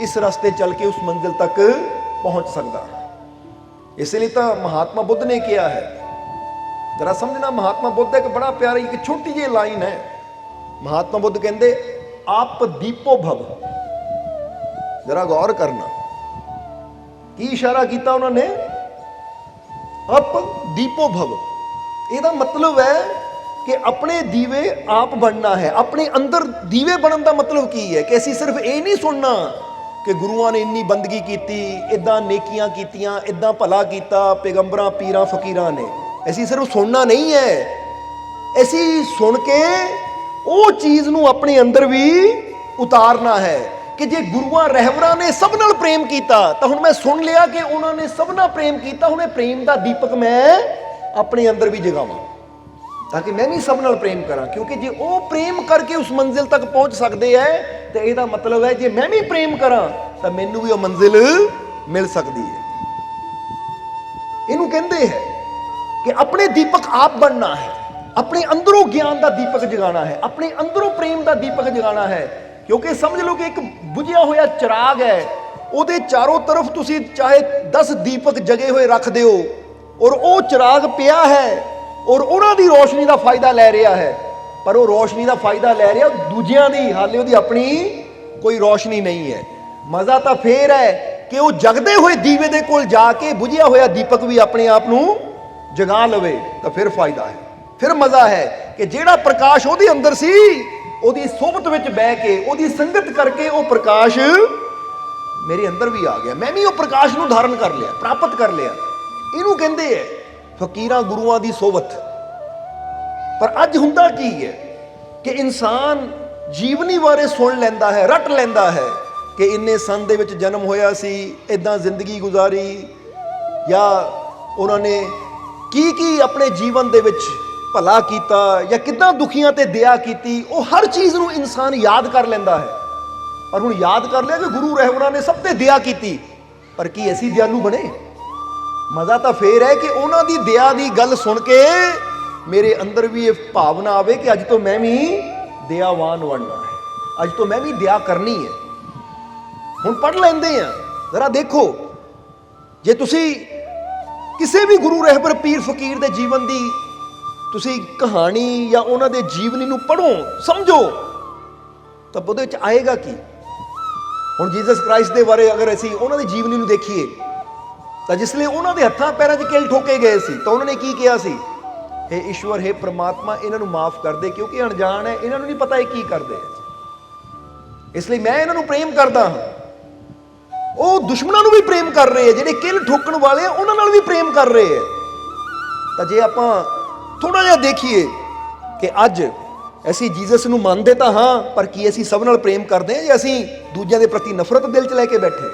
इस रास्ते चल के उस मंजिल तक पहुंच सकता। इसलिए तो महात्मा बुद्ध ने किया है, जरा समझना। महात्मा बुद्ध एक बड़ा प्यारी एक छोटी जी लाइन है। महात्मा बुद्ध कहते आप दीपो भव, जरा गौर करना की इशारा किया उन्होंने, आप दीपो भव। ਇਹਦਾ मतलब है कि अपने दीवे आप बनना है। अपने अंदर दीवे बनने का मतलब की है कि असी सिर्फ ये नहीं सुनना कि गुरुआं ने इन्नी बंदगी की, इदा नेकियां कीतियां, इदा भला किया पैगंबरां पीरां फकीरां ने। असी सिर्फ सुनना नहीं है, असी सुन के वो चीज़ नूं अपने अंदर भी उतारना है कि जे गुरुआं रहबरां ने सब नाल प्रेम किया तो हुण मैं सुन लिया कि उन्होंने सब नाल प्रेम किया, हुण प्रेम का दीपक मैं अपने अंदर भी जगावां। ताकि मैं भी सब नाल प्रेम करा, क्योंकि जे वो प्रेम करके उस मंजिल तक पहुंच सकते हैं तो यदा मतलब है जे मैं भी प्रेम करा तो मैनू भी वो मंजिल मिल सकती है। इनू कहते हैं कि अपने दीपक आप बनना है, अपने अंदरों ज्ञान का दीपक जगाना है, अपने अंदरों प्रेम का दीपक जगाना है। क्योंकि समझ लो कि एक बुझिया होया चिराग है, ਉਹਦੇ चारों तरफ तुसी चाहे 10 दीपक जगे हुए रख दो और वो चिराग पिया है और ਉਹਨਾਂ ਦੀ रोशनी का फायदा ले रहा है, पर वो रोशनी का फायदा ले रहा दूजियां दी, हाले ਉਹਦੀ अपनी कोई रोशनी नहीं है। मज़ा तो फिर है कि वो जगदे हुए दीवे दे कोल जाके बुझिया होया दीपक भी अपने आप नू जगा लवे तो फिर फायदा है, फिर मज़ा है कि जेड़ा प्रकाश ਉਹਦੇ अंदर सी ਉਹਦੀ सोबत विच बह के ਉਹਦੀ संगत करके वो प्रकाश मेरे अंदर भी आ गया, मैं भी वो प्रकाश नू धारण कर लिया, प्राप्त कर लिया। इनू कहते हैं फकीरां गुरुआं दी सोबत। पर अज हुंदा की है कि इंसान जीवनी बारे सुन लैंदा है, रट लैंदा है कि इन्ने सन दे विच जन्म होया सी, इदां जिंदगी गुजारी, या उन्होंने की अपने जीवन दे विच भला कीता या किदां दुखियां ते दया कीती, वो हर चीज़ नू इंसान याद कर लैंदा है। पर हुण याद कर लिया कि गुरु रहबरां ने सब ते दया कीती, पर की ऐसी दयालु बने? मज़ा तो फिर है कि उन्हां दी दया दी गल सुन के मेरे अंदर भी ये भावना आवे कि अज तो मैं भी दयावान बनना है, अज तो मैं भी दया करनी है। हुण पढ़ लैंदे आ, जरा देखो, जे तुसी किसी भी गुरु रहबर पीर फकीर दे जीवन दी तुसी कहानी या उन्हां दे जीवनी नूं पढ़ो, समझो, तो ਉਹਦੇ ਵਿੱਚ आएगा की। ਹੁਣ जीसस क्राइस्ट ਦੇ ਬਾਰੇ अगर ਅਸੀਂ ਉਹਨਾਂ ਦੀ ਜੀਵਨੀ ਨੂੰ ਦੇਖੀਏ ਤਾਂ ਜਿਸਲੇ ਉਹਨਾਂ ਦੇ ਹੱਥਾਂ ਪੈਰਾਂ 'ਚ ਕਿਲ ਠੋਕੇ ਗਏ ਸੀ ਤਾਂ ਉਹਨਾਂ ਨੇ ਕੀ ਕਿਹਾ ਸੀ? हे ईश्वर, हे परमात्मा, ਇਹਨਾਂ ਨੂੰ ਮਾਫ ਕਰ ਦੇ ਕਿਉਂਕਿ ਅਣਜਾਣ ਹੈ, ਇਹਨਾਂ ਨੂੰ ਨਹੀਂ ਪਤਾ ਇਹ ਕੀ ਕਰਦੇ ਹੈ, ਇਸ ਲਈ ਮੈਂ ਇਹਨਾਂ ਨੂੰ ਪ੍ਰੇਮ ਕਰਦਾ ਹਾਂ। ਉਹ ਦੁਸ਼ਮਣਾਂ ਨੂੰ ਵੀ ਪ੍ਰੇਮ ਕਰ ਰਹੇ ਹੈ, ਜਿਹੜੇ ਕਿਲ ਠੋਕਣ ਵਾਲੇ ਆ ਉਹਨਾਂ ਨਾਲ ਵੀ ਪ੍ਰੇਮ ਕਰ ਰਹੇ ਹੈ। ਤਾਂ ਜੇ ਆਪਾਂ ਥੋੜਾ ਜਿਹਾ ਦੇਖੀਏ ਕਿ ਅੱਜ ਅਸੀਂ ਜੀਸਸ ਨੂੰ ਮੰਨਦੇ ਤਾਂ ਹਾਂ, ਪਰ ਕੀ ਅਸੀਂ ਸਭ ਨਾਲ ਪ੍ਰੇਮ ਕਰਦੇ ਹਾਂ ਜਾਂ ਅਸੀਂ ਦੂਜਿਆਂ ਦੇ ਪ੍ਰਤੀ ਨਫ਼ਰਤ ਦਿਲ 'ਚ ਲੈ ਕੇ ਬੈਠੇ ਹਾਂ?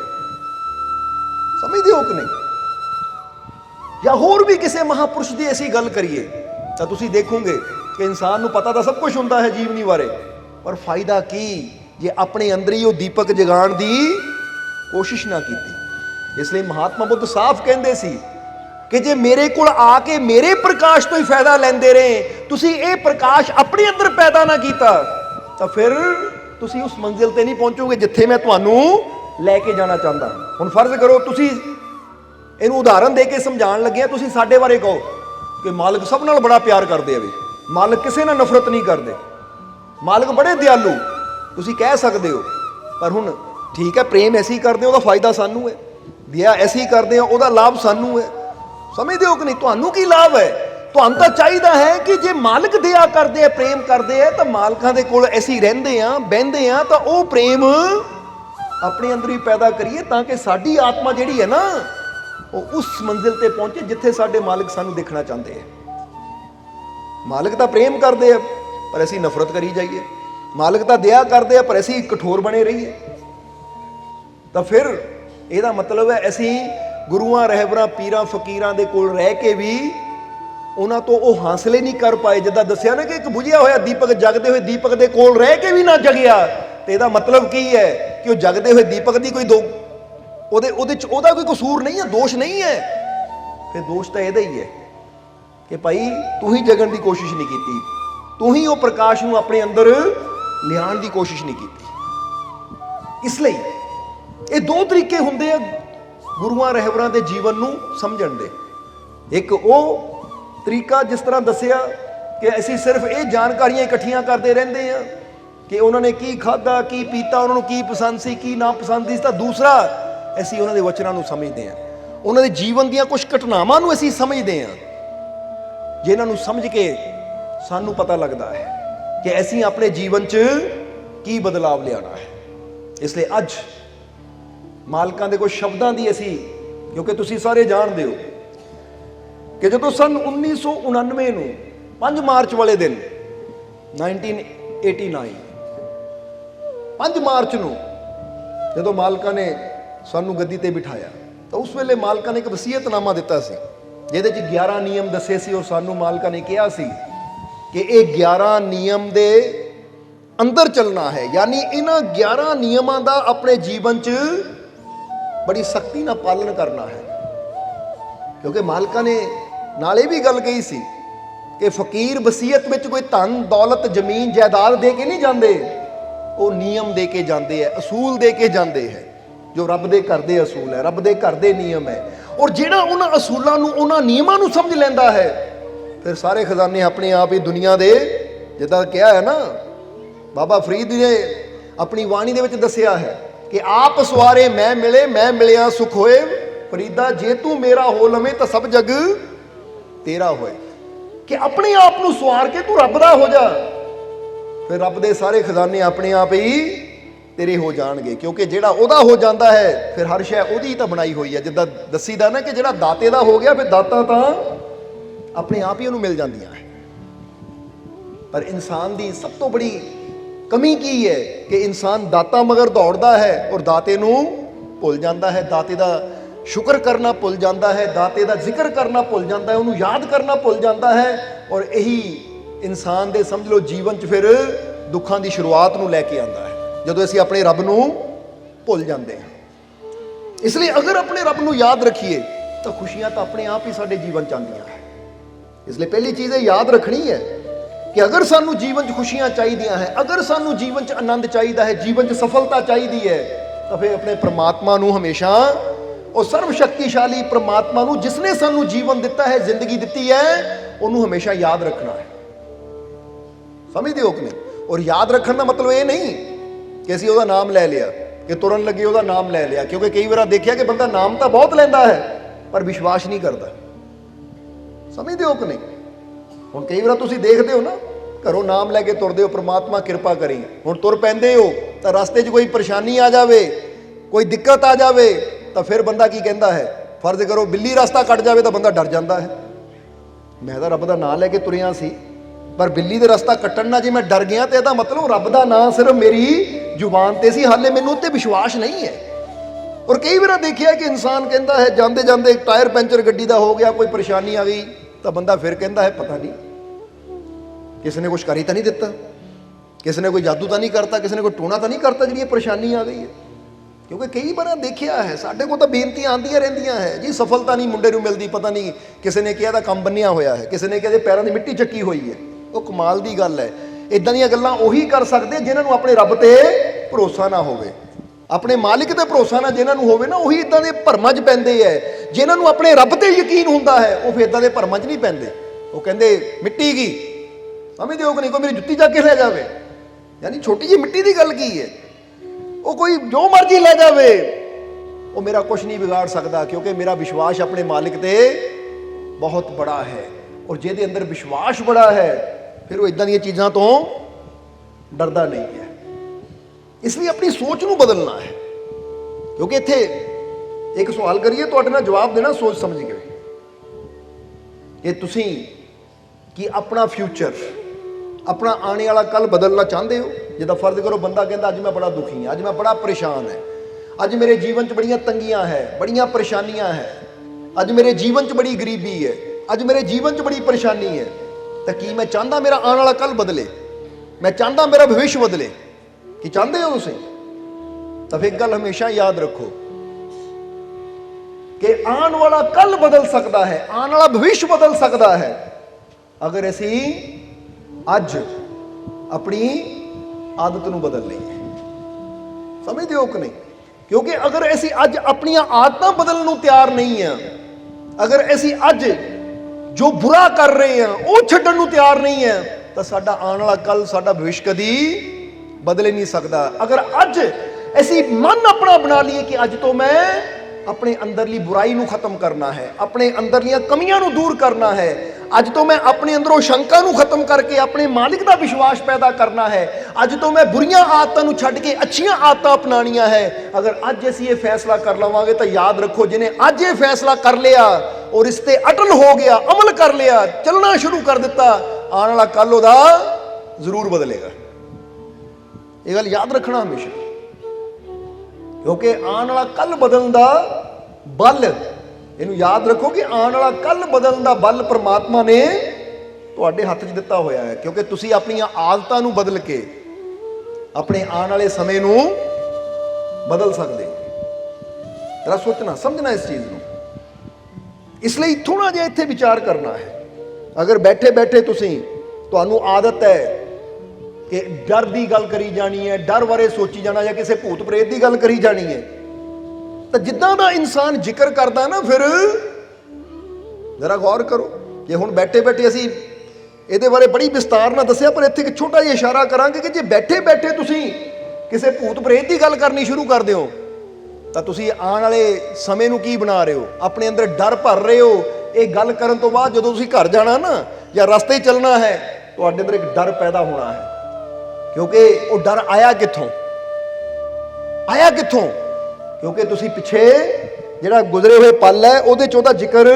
ਸਮਝਦੇ ਹੋ ਕਿ ਨਹੀਂ? ਜਾਂ ਹੋਰ ਵੀ ਕਿਸੇ ਮਹਾਪੁਰਸ਼ ਦੀ ਅਸੀਂ ਗੱਲ ਕਰੀਏ ਤਾਂ ਤੁਸੀਂ ਦੇਖੋਗੇ ਕਿ ਇਨਸਾਨ ਨੂੰ ਪਤਾ ਤਾਂ ਸਭ ਕੁਝ ਹੁੰਦਾ ਹੈ ਜੀਵਨੀ ਬਾਰੇ, ਪਰ ਫਾਇਦਾ ਕੀ ਜੇ ਆਪਣੇ ਅੰਦਰ ਹੀ ਉਹ ਦੀਪਕ ਜਗਾਉਣ ਦੀ ਕੋਸ਼ਿਸ਼ ਨਾ ਕੀਤੀ। ਇਸ ਲਈ ਮਹਾਤਮਾ ਬੁੱਧ ਸਾਫ਼ ਕਹਿੰਦੇ ਸੀ कि जे मेरे को आके मेरे प्रकाश तो ही फायदा लेंदे रहे, तुसी ये प्रकाश अपने अंदर पैदा ना कीता, तो फिर तुसी उस मंजिल ते नहीं पहुंचोगे जिथे मैं तुहानू लैके जाना चाहता। हुण फर्ज करो तुसी इहनूं उदाहरण दे के समझाउण लगे, तुसी साडे बारे कहो कि मालिक सब नाल बड़ा प्यार करदे आ, मालिक किसी नाल नफरत नहीं करदे, मालिक बड़े दयालु, तुसी कह सकदे हो। पर हुण ठीक है, प्रेम ऐसी करदे हो, उहदा फायदा सानू है, दया ऐसी करदे हो, उहदा लाभ सानू है। समझते हो कि नहीं? तुहानू की लाभ है? तुहानू तो चाहिए है कि जे मालिक दया करते हैं, प्रेम करते हैं, तो मालिकां दे कोल ऐसी रहंदे आ, बहिंदे आ, तो वो प्रेम अपने अंदर ही पैदा करिए ताकि साडी आत्मा जिहड़ी है ना वो उस मंजिल ते पहुंचे जिथे साडे मालिक सानू देखना चाहते हैं। मालिक तो प्रेम करते हैं पर असीं नफरत करी जाइए, मालिक तो दया करते हैं पर असीं कठोर बने रहिए, तो फिर ਇਹਦਾ मतलब है असीं गुरुआं रहबरां पीरां फकीरां दे कोल रह के भी उन्हां तो वो हासिल नहीं कर पाए। जिद्दां दस्सिया ना कि एक बुझिया होया दीपक जगदे हुए दीपक दे कोल रह के भी ना जगिया, तो ਇਹਦਾ मतलब की है कि वो जगदे हुए दीपक दी कोई ਉਹਦਾ कोई कसूर नहीं है, दोष नहीं है। फिर दोष तो ਇਹਦਾ ही है कि भाई तू ही जगन की कोशिश नहीं की, तू ही वो प्रकाश नूं अपने अंदर लियाण की कोशिश नहीं की। इसलिए ये दो तरीके हुंदे आ गुरुआं रहबरां दे जीवन नूं समझण दे। एक वो तरीका जिस तरह दस्सिया कि असीं सिर्फ ये जानकारियां इकट्ठियां करते रहंदे आ कि उन्होंने की खाधा, की पीता, उन्होंने की पसंद सी, की ना पसंद सी। तो दूसरा असीं उन्हां दे वचनां नूं समझदे आ, उन्हां दे जीवन दीयां कुछ घटनावां नूं असीं समझदे आ, जिन्हां नूं समझ के सानूं पता लगदा है कि असीं अपने जीवन च की बदलाव लियाना है। इसलिए अज मालिकां दे कुछ शब्दां दी असीं, क्योंकि तुसीं सारे जानदे हो कि जदों सन 1999 नूं 5 मार्च वाले दिन 1989 5 मार्च नूं जदों मालिकां ने सानूं गद्दी ते बिठाया, तो उस वेले मालिकां ने एक वसीयतनामा दिता सी जिहदे च 11 नियम दस्से सी और सानूं मालिकां ने कहा सी कि ये 11 नियम दे अंदर चलना है, यानी इन्हां 11 नियमां दा अपने जीवन च बड़ी सख्ती नाल पालन करना है। क्योंकि मालका ने नाले भी गल कही सी कि फकीर वसीयत में कोई धन दौलत जमीन जायदाद दे के नहीं जाते, वो नियम दे के जाते हैं, असूल दे के जाते हैं, जो रब दे घर दे असूल है, रब दे घर दे नियम है। और जिहड़ा उन्हां असूलों नूं उन्हां नियमां नूं समझ लैंदा है, फिर सारे खजाने अपने आप ही दुनिया दे, जिद्दां कहा है ना बाबा फरीद ने अपनी वाणी दे विच दस्सिया है कि आप सवारे मैं मिले, मैं मिलिया सुख होए, फरीदा जे तू मेरा हो लवे तो सब जग तेरा होए। कि अपने आप नूं सवार के तू रब दा हो जा, फिर रब दे सारे खजाने अपने आप ही तेरे हो जाणगे। क्योंकि जिहड़ा ओहदा हो जाता है फिर हर शै ओहदी ही तां बनाई हुई है। जिद्दां दसीदा ना कि जिहड़ा दाते दा हो गया फिर दातां तां अपने आप ही उहनूं मिल जांदियां है। पर इंसान दी सब तो बड़ी कमी की है कि इंसान दाता मगर दौड़दा है और दाते नूं भुल जाता है, दाते दा शुक्र करना भुल जाता है, दाते दा जिक्र करना भुल जाता है, उन्होंने याद करना भुल जाता है। और यही इंसान दे समझ लो जीवन च फिर दुखों की शुरुआत नूं लैके आंदा है, जदों असीं अपने रब नूं भुल जाते हैं। इसलिए अगर अपने रब नूं याद रखिए तो खुशियां तो अपने आप ही साडे जीवन च आंदियां है। इसलिए पहली चीज़ याद रखनी है कि अगर सानू जीवन च खुशियां चाहिए हैं, अगर सानू जीवन च आनंद चाहिए है, जीवन च सफलता चाहिए है, तो फिर अपने परमात्मा नूं हमेशा और सर्वशक्तिशाली परमात्मा नूं जिसने सानू जीवन दिता है, जिंदगी दी है, उन्होंने हमेशा याद रखना है। समझते हो कि नहीं? और याद रखने का मतलब ये नहीं कि असीं उहदा नाम लै लिया कि तुरन लगे उहदा नाम लै लिया। क्योंकि कई बार देखिया कि बंदा नाम तो बहुत लैंदा है पर विश्वास नहीं करता। समझते हो कि नहीं? हुण कई बार तुसीं देखते हो ना, घरों नाम लैके तुरदे हो परमात्मा कृपा करी, हुण तुर पैंदे हो तो रस्ते च कोई परेशानी आ जाए, कोई दिक्कत आ जाए, तो फिर बंदा की कहता है, फर्ज करो बिल्ली रास्ता कट जाए तो बंदा डर जाता है। मैं तो रब का नाम लैके तुरिया सी पर बिल्ली दे रास्ता कट्टण ना जे मैं डर गया तो यह मतलब रब का नाम सिर्फ मेरी जुबान ते सी, हाले मैनूं उत्ते विश्वास नहीं है। और कई बार देखिया कि इंसान कहता है जाते जाते एक टायर पैंचर गड्डी का हो गया, कोई परेशानी आ गई, तो बंदा फिर कहता है पता नहीं किसी ने कुछ कर ही तो नहीं दिता, किसी ने कोई जादू तो नहीं करता, किसी ने कोई टूना तो नहीं करता जी ये परेशानी आ गई है। क्योंकि कई बार देखिया है साढ़े को तो बेनतियां आंदियां रहिंदियां है जी, सफलता नहीं मुंडे नूं मिलती, पता नहीं किसी ने कहा काम बनिया होया है, किसी ने कहा पैरों की मिट्टी चक्की हुई है। वो कमाल की गल है। इदां दीयां गल्लां उही कर सकते जिन्हां नूं अपने रब ते भरोसा ना होवे, अपने मालिक ते भरोसा ना जिन्हां नूं होवे ना, उही इदां दे भरमां च पैंदे है। जिन्हां नूं अपने रब ते यकीन हुंदा है वो फिर इदां दे भरमां च नहीं पैंदे। वो कहंदे मिट्टी की समझदे हो कि नहीं, कोई मेरी जुत्ती चक के ले जावे, यानी छोटी जी मिट्टी की गल की है, वो कोई जो मर्जी ले जावे, वो मेरा कुछ नहीं बिगाड़ सकता, क्योंकि मेरा विश्वास अपने मालिक ते बहुत बड़ा है। और जिहदे अंदर विश्वास बड़ा है फिर वो इदां दी चीज़ों तो डरदा नहीं है। इसलिए अपनी सोच नूं बदलना है। क्योंकि इत्थे एक सवाल करिए, तुहाडे नाल जवाब देना सोच समझ के कि तुसीं कि अपना फ्यूचर, अपना आने वाला कल बदलना चाहते हो। जिद्दां फर्ज करो बंदा कहता अज मैं बड़ा दुखी हाँ, अज मैं बड़ा परेशान है, अज मेरे जीवन च बड़ियां तंगियां है, बड़ियां परेशानियां है, अज मेरे जीवन च बड़ी गरीबी है, अज मेरे जीवन च बड़ी परेशानी है, तो की मैं चाहता मेरा आने वाला कल बदले, मैं चाहता मेरा भविष्य बदले? कि चाहते हो तुसीं? तो फिर एक गल हमेशा याद रखो कि आने वाला कल बदल सकता है, आने वाला भविष्य बदल सकता है अगर असी अज अपनी आदत नूं बदल लईए। समझदे हो कि नहीं? क्योंकि अगर असी अज अपनी आदत बदलने नूं तैयार नहीं है, अगर असी अज जो बुरा कर रहे हैं वो छड्डण नूं तैयार नहीं है, तो साडा आने वाला कल, साडा भविष्य कदी बदल नहीं सकता। अगर अज असी मन अपना बना लिए कि अज तो मैं अपने अंदरली बुराई नूं खत्म करना है, अपने अंदरलियां कमियां नूं दूर करना है, अज तो मैं अपने अंदरों शंका नूं खत्म करके अपने मालिक का विश्वास पैदा करना है, अज तो मैं बुरियां आदतों नूं छड्ड के अच्छियां आदतां अपनानियां है। अगर अज असीं ये फैसला कर लवांगे तो याद रखो, जिन्हें अज ये फैसला कर लिया और इस ते अटल हो गया, अमल कर लिया, चलना शुरू कर दिता, आने वाला कल उहदा जरूर बदलेगा। ये गल याद रखना हमेशा, क्योंकि आने वाला कल बदलने का बल, इनू याद रखो कि आने वाला कल बदलने का बल परमात्मा ने ਤੁਹਾਡੇ ਹੱਥ 'ਚ ਦਿੱਤਾ ਹੋਇਆ ਹੈ, ਕਿਉਂਕਿ ਤੁਸੀਂ ਆਪਣੀਆਂ ਆਦਤਾਂ ਨੂੰ ਬਦਲ ਕੇ ਆਪਣੇ ਆਉਣ ਵਾਲੇ ਸਮੇਂ ਨੂੰ ਬਦਲ ਸਕਦੇ ਹੋ। ਜਰਾ ਸੋਚਣਾ ਸਮਝਣਾ ਇਸ ਚੀਜ਼ ਨੂੰ। ਇਸ ਲਈ ਥੋੜਾ ਜਿਹਾ ਇੱਥੇ ਵਿਚਾਰ ਕਰਨਾ ਹੈ। ਅਗਰ ਬੈਠੇ ਬੈਠੇ ਤੁਹਾਨੂੰ ਆਦਤ ਹੈ ਕਿ ਡਰ ਦੀ ਗੱਲ ਕਰੀ ਜਾਣੀ ਹੈ, ਡਰ ਬਾਰੇ ਸੋਚੀ ਜਾਣਾ, ਜਾਂ ਕਿਸੇ ਭੂਤ ਪ੍ਰੇਤ ਦੀ ਗੱਲ ਕਰੀ ਜਾਣੀ ਹੈ, ਤਾਂ ਜਿੱਦਾਂ ਦਾ ਇਨਸਾਨ ਜ਼ਿਕਰ ਕਰਦਾ ਨਾ, ਫਿਰ ਜ਼ਰਾ ਗੌਰ ਕਰੋ। ਜੇ ਹੁਣ ਬੈਠੇ ਬੈਠੇ ਅਸੀਂ ਇਹਦੇ ਬਾਰੇ ਬੜੀ ਵਿਸਤਾਰ ਨਾਲ ਦੱਸਿਆ, ਪਰ ਇੱਥੇ ਇੱਕ ਛੋਟਾ ਜਿਹਾ ਇਸ਼ਾਰਾ ਕਰਾਂਗੇ ਕਿ ਜੇ ਬੈਠੇ ਬੈਠੇ ਤੁਸੀਂ ਕਿਸੇ ਭੂਤ ਪ੍ਰੇਤ ਦੀ ਗੱਲ ਕਰਨੀ ਸ਼ੁਰੂ ਕਰ ਦਿਓ, ਤਾਂ ਤੁਸੀਂ ਆਉਣ ਵਾਲੇ ਸਮੇਂ ਨੂੰ ਕੀ ਬਣਾ ਰਹੇ ਹੋ? ਆਪਣੇ ਅੰਦਰ ਡਰ ਭਰ ਰਹੇ ਹੋ। ਇਹ ਗੱਲ ਕਰਨ ਤੋਂ ਬਾਅਦ ਜਦੋਂ ਤੁਸੀਂ ਘਰ ਜਾਣਾ ਨਾ, ਜਾਂ ਰਸਤੇ ਚੱਲਣਾ ਹੈ, ਤੁਹਾਡੇ ਅੰਦਰ ਇੱਕ ਡਰ ਪੈਦਾ ਹੋਣਾ ਹੈ। ਕਿਉਂਕਿ ਉਹ ਡਰ ਆਇਆ ਕਿੱਥੋਂ? ਕਿਉਂਕਿ ਤੁਸੀਂ ਪਿੱਛੇ ਜਿਹੜਾ ਗੁਜ਼ਰੇ ਹੋਏ ਪਲ ਹੈ ਉਹਦੇ 'ਚ ਉਹਦਾ ਜ਼ਿਕਰ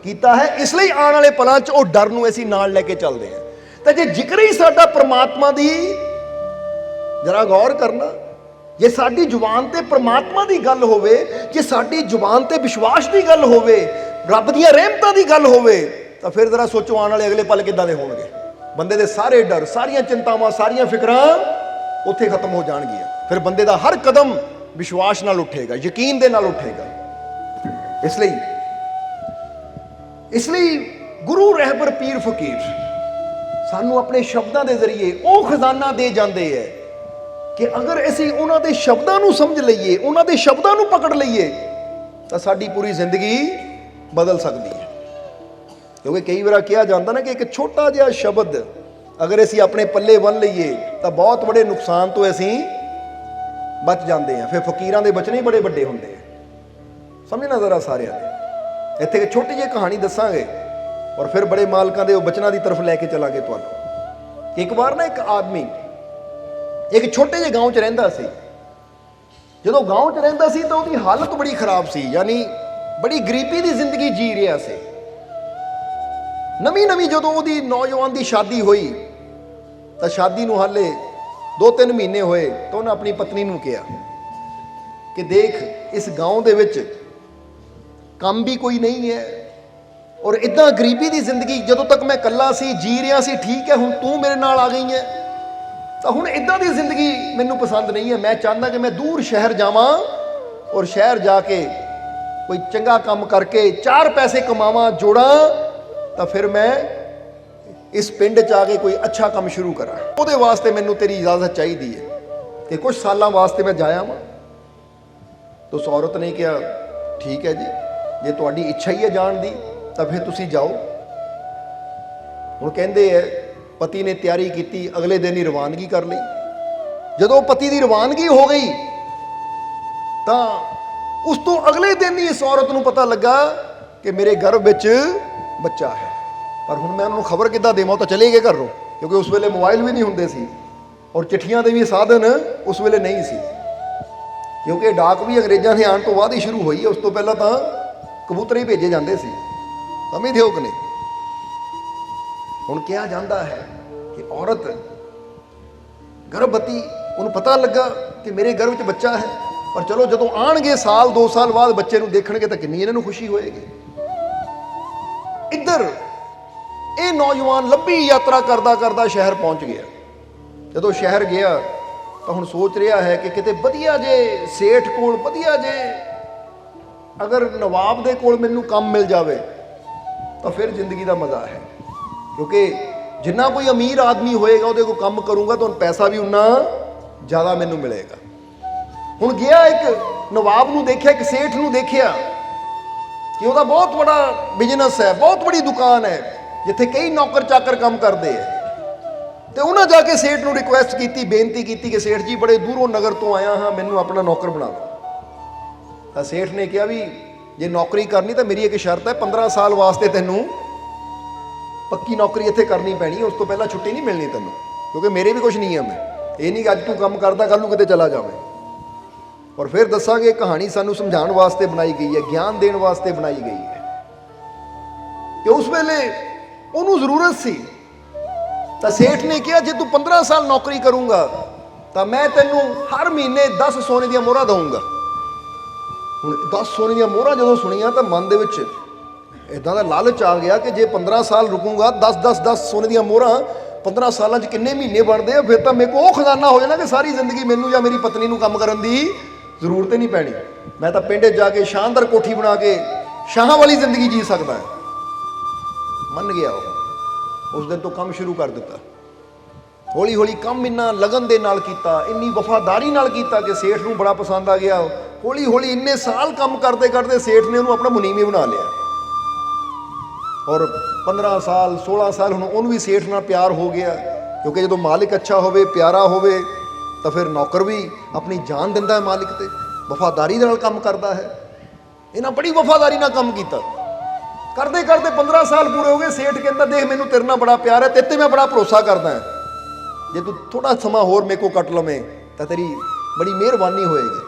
ਕੀਤਾ ਹੈ। ਇਸ ਲਈ ਆਉਣ ਵਾਲੇ ਪਲਾਂ 'ਚ ਉਹ ਡਰ ਨੂੰ ਅਸੀਂ ਨਾਲ ਲੈ ਕੇ ਚੱਲਦੇ ਹਾਂ। ਤਾਂ ਜੇ ਜ਼ਿਕਰ ਹੀ ਸਾਡਾ ਪਰਮਾਤਮਾ ਦੀ, ਜਰਾ ਗੌਰ ਕਰਨਾ, ਜੇ ਸਾਡੀ ਜ਼ੁਬਾਨ ਤੇ ਪਰਮਾਤਮਾ ਦੀ ਗੱਲ ਹੋਵੇ, ਜੇ ਸਾਡੀ ਜ਼ੁਬਾਨ ਤੇ ਵਿਸ਼ਵਾਸ ਦੀ ਗੱਲ ਹੋਵੇ, ਰੱਬ ਦੀਆਂ ਰਹਿਮਤਾਂ ਦੀ ਗੱਲ ਹੋਵੇ, ਤਾਂ ਫਿਰ ਜ਼ਰਾ ਸੋਚੋ ਆਉਣ ਵਾਲੇ ਅਗਲੇ ਪਲ ਕਿੱਦਾਂ ਦੇ ਹੋਣਗੇ। ਬੰਦੇ ਦੇ ਸਾਰੇ ਡਰ, ਸਾਰੀਆਂ ਚਿੰਤਾਵਾਂ, ਸਾਰੀਆਂ ਫਿਕਰਾਂ ਉੱਥੇ ਖਤਮ ਹੋ ਜਾਣਗੀਆਂ। ਫਿਰ ਬੰਦੇ ਦਾ ਹਰ ਕਦਮ ਵਿਸ਼ਵਾਸ ਨਾਲ ਉੱਠੇਗਾ, ਯਕੀਨ ਦੇ ਨਾਲ ਉੱਠੇਗਾ। ਇਸ ਲਈ ਗੁਰੂ ਰਹਿਬਰ ਪੀਰ ਫਕੀਰ ਸਾਨੂੰ ਆਪਣੇ ਸ਼ਬਦਾਂ ਦੇ ਜ਼ਰੀਏ ਉਹ ਖਜ਼ਾਨਾ ਦੇ ਜਾਂਦੇ ਹੈ ਕਿ ਅਗਰ ਅਸੀਂ ਉਹਨਾਂ ਦੇ ਸ਼ਬਦਾਂ ਨੂੰ ਸਮਝ ਲਈਏ, ਉਹਨਾਂ ਦੇ ਸ਼ਬਦਾਂ ਨੂੰ ਪਕੜ ਲਈਏ, ਤਾਂ ਸਾਡੀ ਪੂਰੀ ਜ਼ਿੰਦਗੀ ਬਦਲ ਸਕਦੀ ਹੈ। ਕਿਉਂਕਿ ਕਈ ਵਾਰ ਕਿਹਾ ਜਾਂਦਾ ਨਾ ਕਿ ਇੱਕ ਛੋਟਾ ਜਿਹਾ ਸ਼ਬਦ ਅਗਰ ਅਸੀਂ ਆਪਣੇ ਪੱਲੇ ਬੰਨ੍ਹ ਲਈਏ ਤਾਂ ਬਹੁਤ ਬੜੇ ਨੁਕਸਾਨ ਤੋਂ ਅਸੀਂ ਬਚ ਜਾਂਦੇ ਹਾਂ। ਫਿਰ ਫਕੀਰਾਂ ਦੇ ਬਚਨੇ ਹੀ ਬੜੇ ਵੱਡੇ ਹੁੰਦੇ ਆ। ਸਮਝਣਾ ਜ਼ਰਾ ਸਾਰਿਆਂ ਨੇ। ਇੱਥੇ ਇੱਕ ਛੋਟੀ ਜਿਹੀ ਕਹਾਣੀ ਦੱਸਾਂਗੇ ਔਰ ਫਿਰ ਬੜੇ ਮਾਲਕਾਂ ਦੇ ਉਹ ਬਚਨਾਂ ਦੀ ਤਰਫ ਲੈ ਕੇ ਚਲਾਂਗੇ ਤੁਹਾਨੂੰ। ਇੱਕ ਵਾਰ ਨਾ ਇੱਕ ਆਦਮੀ ਇੱਕ ਛੋਟੇ ਜਿਹੇ ਗਾँव 'ਚ ਰਹਿੰਦਾ ਸੀ। ਜਦੋਂ ਗਾँव 'ਚ ਰਹਿੰਦਾ ਸੀ ਤਾਂ ਉਹਦੀ ਹਾਲਤ ਬੜੀ ਖਰਾਬ ਸੀ, ਯਾਨੀ ਬੜੀ ਗਰੀਬੀ ਦੀ ਜ਼ਿੰਦਗੀ ਜੀ ਰਿਹਾ ਸੀ। ਨਵੀਂ ਜਦੋਂ ਉਹਦੀ ਨੌਜਵਾਨ ਦੀ ਸ਼ਾਦੀ ਹੋਈ ਤਾਂ ਸ਼ਾਦੀ ਨੂੰ ਹਾਲੇ 2-3 ਮਹੀਨੇ ਹੋਏ ਤਾਂ ਉਹਨੇ ਆਪਣੀ ਪਤਨੀ ਨੂੰ ਕਿਹਾ ਕਿ ਦੇਖ, ਇਸ ਗਾँव ਦੇ ਵਿੱਚ ਕੰਮ ਵੀ ਕੋਈ ਨਹੀਂ ਹੈ ਔਰ ਇਦਾਂ ਗਰੀਬੀ ਦੀ ਜ਼ਿੰਦਗੀ, ਜਦੋਂ ਤੱਕ ਮੈਂ ਇਕੱਲਾ ਸੀ ਜੀ ਰਿਹਾ ਸੀ, ਠੀਕ ਹੈ, ਹੁਣ ਤੂੰ ਮੇਰੇ ਨਾਲ ਆ ਗਈ ਹੈ ਤਾਂ ਹੁਣ ਇਦਾਂ ਦੀ ਜ਼ਿੰਦਗੀ ਮੈਨੂੰ ਪਸੰਦ ਨਹੀਂ ਹੈ। ਮੈਂ ਚਾਹੁੰਦਾ ਕਿ ਮੈਂ ਦੂਰ ਸ਼ਹਿਰ ਜਾਵਾਂ ਔਰ ਸ਼ਹਿਰ ਜਾ ਕੇ ਕੋਈ ਚੰਗਾ ਕੰਮ ਕਰਕੇ 4 ਪੈਸੇ ਕਮਾਵਾਂ, ਜੋੜਾਂ, ਤਾਂ ਫਿਰ ਮੈਂ ਇਸ ਪਿੰਡ 'ਚ ਆ ਕੇ ਕੋਈ ਅੱਛਾ ਕੰਮ ਸ਼ੁਰੂ ਕਰਾਂ। ਉਹਦੇ ਵਾਸਤੇ ਮੈਨੂੰ ਤੇਰੀ ਇਜਾਜ਼ਤ ਚਾਹੀਦੀ ਹੈ ਕਿ ਕੁਝ ਸਾਲਾਂ ਵਾਸਤੇ ਮੈਂ ਜਾਇਆ ਵਾਂ। ਤਾਂ ਉਸ ਔਰਤ ਨੇ ਕਿਹਾ, ਠੀਕ ਹੈ ਜੀ, ਜੇ ਤੁਹਾਡੀ ਇੱਛਾ ਹੀ ਹੈ ਜਾਣ ਦੀ ਤਾਂ ਫਿਰ ਤੁਸੀਂ ਜਾਓ। ਹੁਣ ਕਹਿੰਦੇ ਹੈ ਪਤੀ ਨੇ ਤਿਆਰੀ ਕੀਤੀ, ਅਗਲੇ ਦਿਨ ਹੀ ਰਵਾਨਗੀ ਕਰ ਲਈ। ਜਦੋਂ ਪਤੀ ਦੀ ਰਵਾਨਗੀ ਹੋ ਗਈ ਤਾਂ ਉਸ ਤੋਂ ਅਗਲੇ ਦਿਨ ਹੀ ਇਸ ਔਰਤ ਨੂੰ ਪਤਾ ਲੱਗਾ ਕਿ ਮੇਰੇ ਗਰਭ ਵਿੱਚ ਬੱਚਾ ਹੈ। ਪਰ ਹੁਣ ਮੈਂ ਉਹਨਾਂ ਨੂੰ ਖਬਰ ਕਿੱਦਾਂ ਦੇਵਾਂ? ਉਹ ਤਾਂ ਚਲੇ ਗਏ ਘਰੋਂ, ਕਿਉਂਕਿ ਉਸ ਵੇਲੇ ਮੋਬਾਈਲ ਵੀ ਨਹੀਂ ਹੁੰਦੇ ਸੀ ਔਰ ਚਿੱਠੀਆਂ ਦੇ ਵੀ ਸਾਧਨ ਉਸ ਵੇਲੇ ਨਹੀਂ ਸੀ, ਕਿਉਂਕਿ ਡਾਕ ਵੀ ਅੰਗਰੇਜ਼ਾਂ ਦੇ ਆਉਣ ਤੋਂ ਬਾਅਦ ਹੀ ਸ਼ੁਰੂ ਹੋਈ ਹੈ। ਉਸ ਤੋਂ ਪਹਿਲਾਂ ਤਾਂ ਕਬੂਤਰ ਹੀ ਭੇਜੇ ਜਾਂਦੇ ਸੀ। ਸਮਝਦੇ ਹੋ ਕਿ ਨਹੀਂ? ਹੁਣ ਕਿਹਾ ਜਾਂਦਾ ਹੈ ਕਿ ਔਰਤ ਗਰਭਵਤੀ, ਉਹਨੂੰ ਪਤਾ ਲੱਗਾ ਕਿ ਮੇਰੇ ਗਰਭ 'ਚ ਬੱਚਾ ਹੈ। ਪਰ ਚਲੋ ਜਦੋਂ ਆਣਗੇ ਸਾਲ 2 ਸਾਲ ਬਾਅਦ ਬੱਚੇ ਨੂੰ ਦੇਖਣਗੇ ਤਾਂ ਕਿੰਨੀ ਇਹਨਾਂ ਨੂੰ ਖੁਸ਼ੀ ਹੋਏਗੀ। ਇੱਧਰ ਇਹ ਨੌਜਵਾਨ ਲੰਬੀ ਯਾਤਰਾ ਕਰਦਾ ਸ਼ਹਿਰ ਪਹੁੰਚ ਗਿਆ। ਜਦੋਂ ਸ਼ਹਿਰ ਗਿਆ ਤਾਂ ਹੁਣ ਸੋਚ ਰਿਹਾ ਹੈ ਕਿ ਕਿਤੇ ਵਧੀਆ ਜੇ ਸੇਠ ਕੋਲ, ਵਧੀਆ ਜੇ ਅਗਰ ਨਵਾਬ ਦੇ ਕੋਲ ਮੈਨੂੰ ਕੰਮ ਮਿਲ ਜਾਵੇ ਤਾਂ ਫਿਰ ਜ਼ਿੰਦਗੀ ਦਾ ਮਜ਼ਾ ਹੈ। ਕਿਉਂਕਿ ਜਿੰਨਾ ਕੋਈ ਅਮੀਰ ਆਦਮੀ ਹੋਏਗਾ ਉਹਦੇ ਕੋਲ ਕੰਮ ਕਰੂੰਗਾ ਤਾਂ ਪੈਸਾ ਵੀ ਉਨਾ ਜ਼ਿਆਦਾ ਮੈਨੂੰ ਮਿਲੇਗਾ। ਹੁਣ ਗਿਆ, ਇੱਕ ਨਵਾਬ ਨੂੰ ਦੇਖਿਆ, ਇੱਕ ਸੇਠ ਨੂੰ ਦੇਖਿਆ ਕਿ ਉਹਦਾ ਬਹੁਤ ਬੜਾ ਬਿਜ਼ਨਸ ਹੈ, ਬਹੁਤ ਬੜੀ ਦੁਕਾਨ ਹੈ ਜਿੱਥੇ ਕਈ ਨੌਕਰ ਚਾਕਰ ਕੰਮ ਕਰਦੇ ਹੈ। ਤੇ ਉਹਨਾਂ ਜਾ ਕੇ ਸੇਠ ਨੂੰ ਰਿਕੁਐਸਟ ਕੀਤੀ, ਬੇਨਤੀ ਕੀਤੀ ਕਿ ਸੇਠ ਜੀ, ਬੜੇ ਦੂਰੋਂ ਨਗਰ ਤੋਂ ਆਇਆ ਹਾਂ, ਮੈਨੂੰ ਆਪਣਾ ਨੌਕਰ ਬਣਾ ਦਿਓ। ਤਾਂ ਸੇਠ ਨੇ ਕਿਹਾ ਵੀ ਜੇ ਨੌਕਰੀ ਕਰਨੀ ਤਾਂ ਮੇਰੀ ਇੱਕ ਸ਼ਰਤ ਹੈ, 15 ਸਾਲ ਵਾਸਤੇ ਤੈਨੂੰ ਪੱਕੀ ਨੌਕਰੀ ਇੱਥੇ ਕਰਨੀ ਪੈਣੀ, ਉਸ ਤੋਂ ਪਹਿਲਾਂ ਛੁੱਟੀ ਨਹੀਂ ਮਿਲਣੀ ਤੈਨੂੰ, ਕਿਉਂਕਿ ਮੇਰੇ ਵੀ ਕੁਝ ਨਿਯਮ ਹੈ। ਇਹ ਨਹੀਂ ਕਿ ਅੱਜ ਤੂੰ ਕੰਮ ਕਰਦਾ ਕੱਲ੍ਹ ਨੂੰ ਕਿਤੇ ਚਲਾ ਜਾਵੇਂ। ਔਰ ਫਿਰ ਦੱਸਾਂਗੇ, ਇਹ ਕਹਾਣੀ ਸਾਨੂੰ ਸਮਝਾਉਣ ਵਾਸਤੇ ਬਣਾਈ ਗਈ ਹੈ, ਗਿਆਨ ਦੇਣ ਵਾਸਤੇ ਬਣਾਈ ਗਈ ਹੈ ਕਿ ਉਸ ਵੇਲੇ ਉਹਨੂੰ ਜ਼ਰੂਰਤ ਸੀ। ਤਾਂ ਸੇਠ ਨੇ ਕਿਹਾ ਜੇ ਤੂੰ 15 ਸਾਲ ਨੌਕਰੀ ਕਰੂੰਗਾ ਤਾਂ ਮੈਂ ਤੈਨੂੰ ਹਰ ਮਹੀਨੇ 10 ਸੋਨੇ ਦੀਆਂ ਮੋਹਰਾਂ ਦਊਂਗਾ। ਹੁਣ 10 ਸੋਨੇ ਦੀਆਂ ਮੋਹਰਾਂ ਜਦੋਂ ਸੁਣੀਆਂ ਤਾਂ ਮਨ ਦੇ ਵਿੱਚ इदां दा लालच आ गया कि जे 15 साल रुकूंगा, 10 सोने ਦੀਆਂ ਮੋਹਰਾਂ 15 ਸਾਲਾਂ 'ਚ ਕਿੰਨੇ ਮਹੀਨੇ ਬਣਦੇ ਆ, ਫਿਰ ਤਾਂ ਮੇਰੇ ਕੋਲ ਉਹ ਖਜ਼ਾਨਾ ਹੋ ਜਾਣਾ ਕਿ ਸਾਰੀ ਜ਼ਿੰਦਗੀ ਮੈਨੂੰ ਜਾਂ ਮੇਰੀ ਪਤਨੀ ਨੂੰ ਕੰਮ ਕਰਨ ਦੀ ਜ਼ਰੂਰਤ ਹੀ ਨਹੀਂ ਪੈਣੀ। ਮੈਂ ਤਾਂ ਪਿੰਡ ਜਾ ਕੇ ਸ਼ਾਨਦਾਰ ਕੋਠੀ ਬਣਾ ਕੇ ਸ਼ਾਹਾਂ ਵਾਲੀ ਜ਼ਿੰਦਗੀ ਜੀ ਸਕਦਾ। ਮੰਨ ਗਿਆ ਉਹ। ਉਸ ਦਿਨ ਤੋਂ ਕੰਮ ਸ਼ੁਰੂ ਕਰ ਦਿੱਤਾ। ਹੌਲੀ ਹੌਲੀ ਕੰਮ ਇੰਨਾ ਲਗਨ ਦੇ ਨਾਲ ਕੀਤਾ, ਇੰਨੀ ਵਫਾਦਾਰੀ ਨਾਲ ਕੀਤਾ ਕਿ ਸੇਠ ਨੂੰ ਬੜਾ ਪਸੰਦ ਆ ਗਿਆ। ਹੌਲੀ ਹੌਲੀ ਇੰਨੇ ਸਾਲ ਕੰਮ ਕਰਦੇ ਕਰਦੇ ਸੇਠ ਨੇ ਉਹਨੂੰ ਆਪਣਾ ਮੁਨੀਮ ਬਣਾ ਲਿਆ। ਔਰ 15 ਸਾਲ 16 ਸਾਲ ਹੁਣ ਉਹਨੂੰ ਵੀ ਸੇਠ ਨਾਲ ਪਿਆਰ ਹੋ ਗਿਆ, ਕਿਉਂਕਿ ਜਦੋਂ ਮਾਲਿਕ ਅੱਛਾ ਹੋਵੇ, ਪਿਆਰਾ ਹੋਵੇ, ਤਾਂ ਫਿਰ ਨੌਕਰ ਵੀ ਆਪਣੀ ਜਾਨ ਦਿੰਦਾ ਹੈ ਮਾਲਿਕ ਤੇ, ਵਫਾਦਾਰੀ ਨਾਲ ਕੰਮ ਕਰਦਾ ਹੈ। ਇਹਨਾਂ ਬੜੀ ਵਫਾਦਾਰੀ ਨਾਲ ਕੰਮ ਕੀਤਾ। ਕਰਦੇ ਕਰਦੇ 15 ਸਾਲ ਪੂਰੇ ਹੋ ਗਏ। ਸੇਠ ਕਹਿੰਦਾ ਦੇਖ ਮੈਨੂੰ ਤੇਰੇ ਨਾਲ ਬੜਾ ਪਿਆਰ ਹੈ, ਤੇਰੇ ਤੇ ਮੈਂ ਬੜਾ ਭਰੋਸਾ ਕਰਦਾ ਹਾਂ, ਜੇ ਤੂੰ ਥੋੜਾ ਸਮਾਂ ਹੋਰ ਮੇਰੇ ਕੋਲ ਕੱਟ ਲਵੇਂ ਤਾਂ ਤੇਰੀ ਬੜੀ ਮਿਹਰਬਾਨੀ ਹੋਏਗੀ।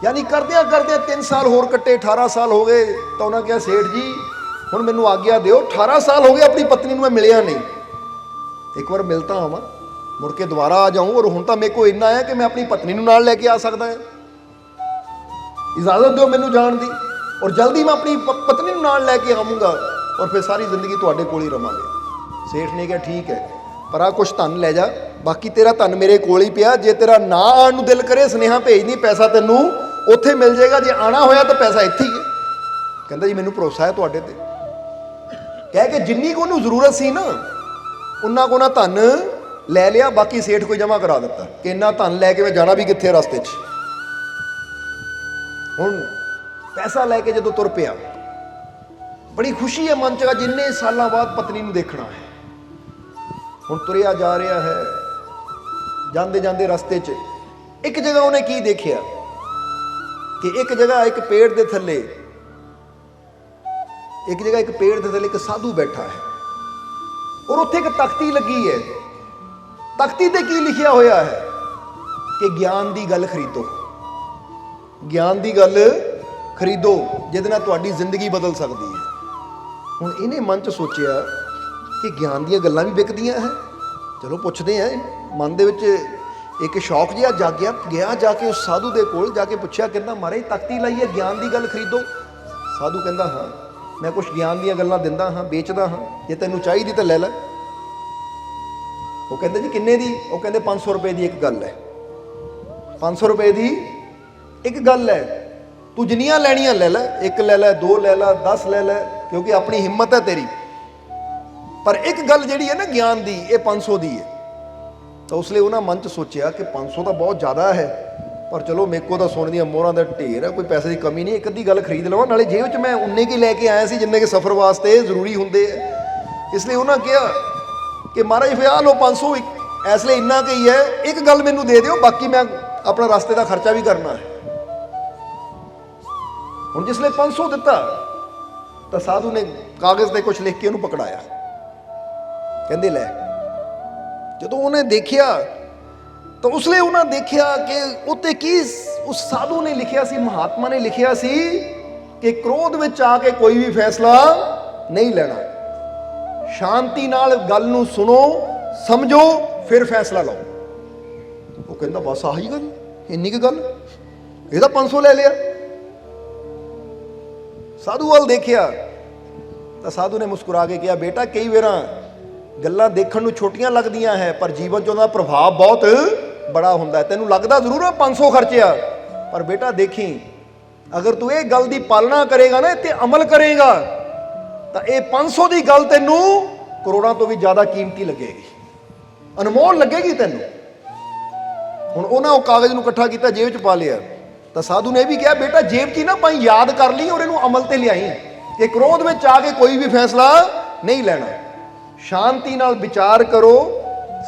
ਯਾਨੀ ਕਰਦਿਆਂ ਕਰਦਿਆਂ 3 ਸਾਲ ਹੋਰ ਕੱਟੇ, 18 ਸਾਲ ਹੋ ਗਏ। ਤਾਂ ਉਹਨਾਂ ਕਿਹਾ ਸੇਠ ਜੀ ਹੁਣ ਮੈਨੂੰ ਆਗਿਆ ਦਿਓ, 18 ਸਾਲ ਹੋ ਗਏ ਆਪਣੀ ਪਤਨੀ ਨੂੰ ਮੈਂ ਮਿਲਿਆ ਨਹੀਂ, ਇੱਕ ਵਾਰ ਮਿਲ ਤਾਂ ਆਵਾਂ, ਮੁੜ ਕੇ ਦੁਬਾਰਾ ਆ ਜਾਊਂ। ਔਰ ਹੁਣ ਤਾਂ ਮੇਰੇ ਕੋਲ ਇੰਨਾ ਹੈ ਕਿ ਮੈਂ ਆਪਣੀ ਪਤਨੀ ਨੂੰ ਨਾਲ ਲੈ ਕੇ ਆ ਸਕਦਾ ਹਾਂ, ਇਜਾਜ਼ਤ ਦਿਓ ਮੈਨੂੰ ਜਾਣ ਦੀ, ਔਰ ਜਲਦੀ ਮੈਂ ਆਪਣੀ ਪਤਨੀ ਨੂੰ ਨਾਲ ਲੈ ਕੇ ਆਵਾਂਗਾ, ਔਰ ਫਿਰ ਸਾਰੀ ਜ਼ਿੰਦਗੀ ਤੁਹਾਡੇ ਕੋਲ ਹੀ ਰਵਾਂਗੇ। ਸੇਠ ਨੇ ਕਿਹਾ ਠੀਕ ਹੈ, ਪਰ ਆ ਕੁਛ ਧਨ ਲੈ ਜਾ, ਬਾਕੀ ਤੇਰਾ ਧਨ ਮੇਰੇ ਕੋਲ ਹੀ ਪਿਆ। ਜੇ ਤੇਰਾ ਨਾ ਆਉਣ ਨੂੰ ਦਿਲ ਕਰੇ ਸੁਨੇਹਾ ਭੇਜ ਨਹੀਂ, ਪੈਸਾ ਤੈਨੂੰ ਉੱਥੇ ਮਿਲ ਜਾਏਗਾ, ਜੇ ਆਉਣਾ ਹੋਇਆ ਤਾਂ ਪੈਸਾ ਇੱਥੇ ਹੀ ਹੈ। ਕਹਿੰਦਾ ਜੀ ਮੈਨੂੰ ਭਰੋਸਾ ਹੈ ਤੁਹਾਡੇ ਤੇ। ਕਹਿ ਕੇ ਜਿੰਨੀ ਕੁ ਉਹਨੂੰ ਜ਼ਰੂਰਤ ਸੀ ਨਾ ਉਨਾ ਕੁ ਨਾ ਧਨ ਲੈ ਲਿਆ, ਬਾਕੀ ਸੇਠ ਕੋਈ ਜਮ੍ਹਾਂ ਕਰਾ ਦਿੱਤਾ ਕਿ ਇੰਨਾ ਧਨ ਲੈ ਕੇ ਮੈਂ ਜਾਣਾ ਵੀ ਕਿੱਥੇ ਰਸਤੇ 'ਚ। ਹੁਣ ਪੈਸਾ ਲੈ ਕੇ ਜਦੋਂ ਤੁਰ ਪਿਆ, ਬੜੀ ਖੁਸ਼ੀ ਹੈ ਮਨ 'ਚ, ਜਿੰਨੇ ਸਾਲਾਂ ਬਾਅਦ ਪਤਨੀ ਨੂੰ ਦੇਖਣਾ ਹੈ। ਹੁਣ ਤੁਰਿਆ ਜਾ ਰਿਹਾ ਹੈ, ਜਾਂਦੇ ਜਾਂਦੇ ਰਸਤੇ 'ਚ ਇੱਕ ਜਗ੍ਹਾ ਉਹਨੇ ਕੀ ਦੇਖਿਆ ਕਿ ਇੱਕ ਜਗ੍ਹਾ ਇੱਕ ਪੇੜ ਦੇ ਥੱਲੇ ਇੱਕ ਸਾਧੂ ਬੈਠਾ ਹੈ, ਔਰ ਉੱਥੇ ਇੱਕ ਤਖਤੀ ਲੱਗੀ ਹੈ। ਤਖਤੀ ਤੇ ਕੀ ਲਿਖਿਆ ਹੋਇਆ ਹੈ ਕਿ ਗਿਆਨ ਦੀ ਗੱਲ ਖਰੀਦੋ, ਗਿਆਨ ਦੀ ਗੱਲ ਖਰੀਦੋ, ਜਿਹਦੇ ਨਾਲ ਤੁਹਾਡੀ ਜ਼ਿੰਦਗੀ ਬਦਲ ਸਕਦੀ ਹੈ। ਹੁਣ ਇਹਨੇ ਮਨ 'ਚ ਸੋਚਿਆ ਕਿ ਗਿਆਨ ਦੀਆਂ ਗੱਲਾਂ ਵੀ ਵਿਕਦੀਆਂ ਹੈ, ਚਲੋ ਪੁੱਛਦੇ ਆ। ਮਨ ਦੇ ਵਿੱਚ ਇੱਕ ਸ਼ੌਕ ਜਿਹਾ ਜਾਗਿਆ, ਗਿਆ ਜਾ ਕੇ ਉਸ ਸਾਧੂ ਦੇ ਕੋਲ ਜਾ ਕੇ ਪੁੱਛਿਆ, ਕਹਿੰਦਾ ਮਹਾਰਾਜ ਤਖਤੀ ਲਾਈ ਹੈ, ਗਿਆਨ ਦੀ ਗੱਲ ਖਰੀਦੋ। ਸਾਧੂ ਕਹਿੰਦਾ ਹਾਂ ਮੈਂ ਕੁਛ ਗਿਆਨ ਦੀਆਂ ਗੱਲਾਂ ਦਿੰਦਾ ਹਾਂ, ਵੇਚਦਾ ਹਾਂ, ਜੇ ਤੈਨੂੰ ਚਾਹੀਦੀ ਤਾਂ ਲੈ ਲੈ। ਉਹ ਕਹਿੰਦੇ ਜੀ ਕਿੰਨੇ ਦੀ? ਉਹ ਕਹਿੰਦੇ 500 ਰੁਪਏ ਦੀ ਇੱਕ ਗੱਲ ਹੈ। 500 ਰੁਪਏ ਦੀ ਇੱਕ ਗੱਲ ਹੈ, ਤੂੰ ਜਿੰਨੀਆਂ ਲੈਣੀਆਂ ਲੈ ਲੈ, 1 ਲੈ ਲੈ, 2 ਲੈ ਲੈ, 10 ਲੈ ਲੈ, ਕਿਉਂਕਿ ਆਪਣੀ ਹਿੰਮਤ ਹੈ ਤੇਰੀ, ਪਰ ਇੱਕ ਗੱਲ ਜਿਹੜੀ ਹੈ ਨਾ ਗਿਆਨ ਦੀ, ਇਹ 500 ਦੀ ਹੈ। ਤਾਂ ਉਸ ਲਈ ਉਹਨਾਂ ਮਨ 'ਚ ਸੋਚਿਆ ਕਿ 500 ਤਾਂ ਬਹੁਤ ਜ਼ਿਆਦਾ ਹੈ, ਪਰ ਚਲੋ ਮੇਰੇ ਕੋਲ ਤਾਂ ਸੋਨੇ ਦੀਆਂ ਮੋਹਰਾਂ ਦਾ ਢੇਰ ਹੈ, ਕੋਈ ਪੈਸੇ ਦੀ ਕਮੀ ਨਹੀਂ, ਇੱਕ ਅੱਧੀ ਗੱਲ ਖਰੀਦ ਲਵਾਂ, ਨਾਲੇ ਜੇਬ 'ਚ ਮੈਂ ਉਨੇ ਕੀ ਲੈ ਕੇ ਆਇਆ ਸੀ ਜਿੰਨੇ ਕਿ ਸਫ਼ਰ ਵਾਸਤੇ ਜ਼ਰੂਰੀ ਹੁੰਦੇ ਹੈ। ਇਸ ਲਈ ਉਹਨਾਂ ਕਿਹਾ ਕਿ ਮਹਾਰਾਜ ਫਿਰ ਆਹ ਲਓ 500, ਇਸ ਲਈ ਇੰਨਾ ਕੁ ਹੀ ਹੈ, ਇੱਕ ਗੱਲ ਮੈਨੂੰ ਦੇ ਦਿਓ, ਬਾਕੀ ਮੈਂ ਆਪਣਾ ਰਸਤੇ ਦਾ ਖਰਚਾ ਵੀ ਕਰਨਾ ਹੈ। ਹੁਣ ਜਿਸ ਲਈ 500 ਦਿੱਤਾ ਤਾਂ ਸਾਧੂ ਨੇ ਕਾਗਜ਼ ਤੇ ਕੁਝ ਲਿਖ ਕੇ ਉਹਨੂੰ ਪਕੜਾਇਆ, ਕਹਿੰਦੇ ਲੈ। ਜਦੋਂ ਉਹਨੇ ਦੇਖਿਆ ਤਾਂ ਉਸ ਲਈ ਉਹਨਾਂ ਦੇਖਿਆ ਕਿ ਉੱਤੇ ਕੀ ਉਸ ਸਾਧੂ ਨੇ ਲਿਖਿਆ ਸੀ, ਮਹਾਤਮਾ ਨੇ ਲਿਖਿਆ ਸੀ ਕਿ ਕ੍ਰੋਧ ਵਿੱਚ ਆ ਕੇ ਕੋਈ ਵੀ ਫੈਸਲਾ ਨਹੀਂ ਲੈਣਾ, ਸ਼ਾਂਤੀ ਨਾਲ ਗੱਲ ਨੂੰ ਸੁਣੋ, ਸਮਝੋ, ਫਿਰ ਫੈਸਲਾ ਲਓ। ਉਹ ਕਹਿੰਦਾ ਬਸ ਆਹੀ ਗੱਲ, ਇੰਨੀ ਕੁ ਗੱਲ, ਇਹਦਾ 500 ਲੈ ਲਿਆ। ਸਾਧੂ ਵੱਲ ਦੇਖਿਆ ਤਾਂ ਸਾਧੂ ਨੇ ਮੁਸਕਰਾ ਕੇ ਕਿਹਾ, ਬੇਟਾ ਕਈ ਵਾਰਾਂ ਗੱਲਾਂ ਦੇਖਣ ਨੂੰ ਛੋਟੀਆਂ ਲੱਗਦੀਆਂ ਹੈ, ਪਰ ਜੀਵਨ 'ਚ ਉਹਦਾ ਪ੍ਰਭਾਵ ਬਹੁਤ ਬੜਾ ਹੁੰਦਾ ਹੈ। ਤੈਨੂੰ ਲੱਗਦਾ ਜ਼ਰੂਰ ਹੈ 500 ਖਰਚਿਆ, ਪਰ ਬੇਟਾ ਦੇਖੀ ਅਗਰ ਤੂੰ ਇਹ ਗੱਲ ਦੀ ਪਾਲਣਾ ਕਰੇਗਾ ਨਾ, ਤੇ ਅਮਲ ਕਰੇਗਾ, ਤਾਂ ਇਹ 500 ਦੀ ਗੱਲ ਤੈਨੂੰ ਕਰੋੜਾਂ ਤੋਂ ਵੀ ਜ਼ਿਆਦਾ ਕੀਮਤੀ ਲੱਗੇਗੀ, ਅਨਮੋਲ ਲੱਗੇਗੀ ਤੈਨੂੰ। ਹੁਣ ਉਹਨਾਂ ਉਹ ਕਾਗਜ਼ ਨੂੰ ਇਕੱਠਾ ਕੀਤਾ, ਜੇਬ 'ਚ ਪਾ ਲਿਆ। ਤਾਂ ਸਾਧੂ ਨੇ ਇਹ ਵੀ ਕਿਹਾ, ਬੇਟਾ ਜੇਬ 'ਚ ਹੀ ਨਾ ਪਾਈ, ਯਾਦ ਕਰ ਲਈ ਔਰ ਇਹਨੂੰ ਅਮਲ ਤੇ ਲਿਆਈ ਕਿ ਕ੍ਰੋਧ ਵਿੱਚ ਆ ਕੇ ਕੋਈ ਵੀ ਫੈਸਲਾ ਨਹੀਂ ਲੈਣਾ, ਸ਼ਾਂਤੀ ਨਾਲ ਵਿਚਾਰ ਕਰੋ,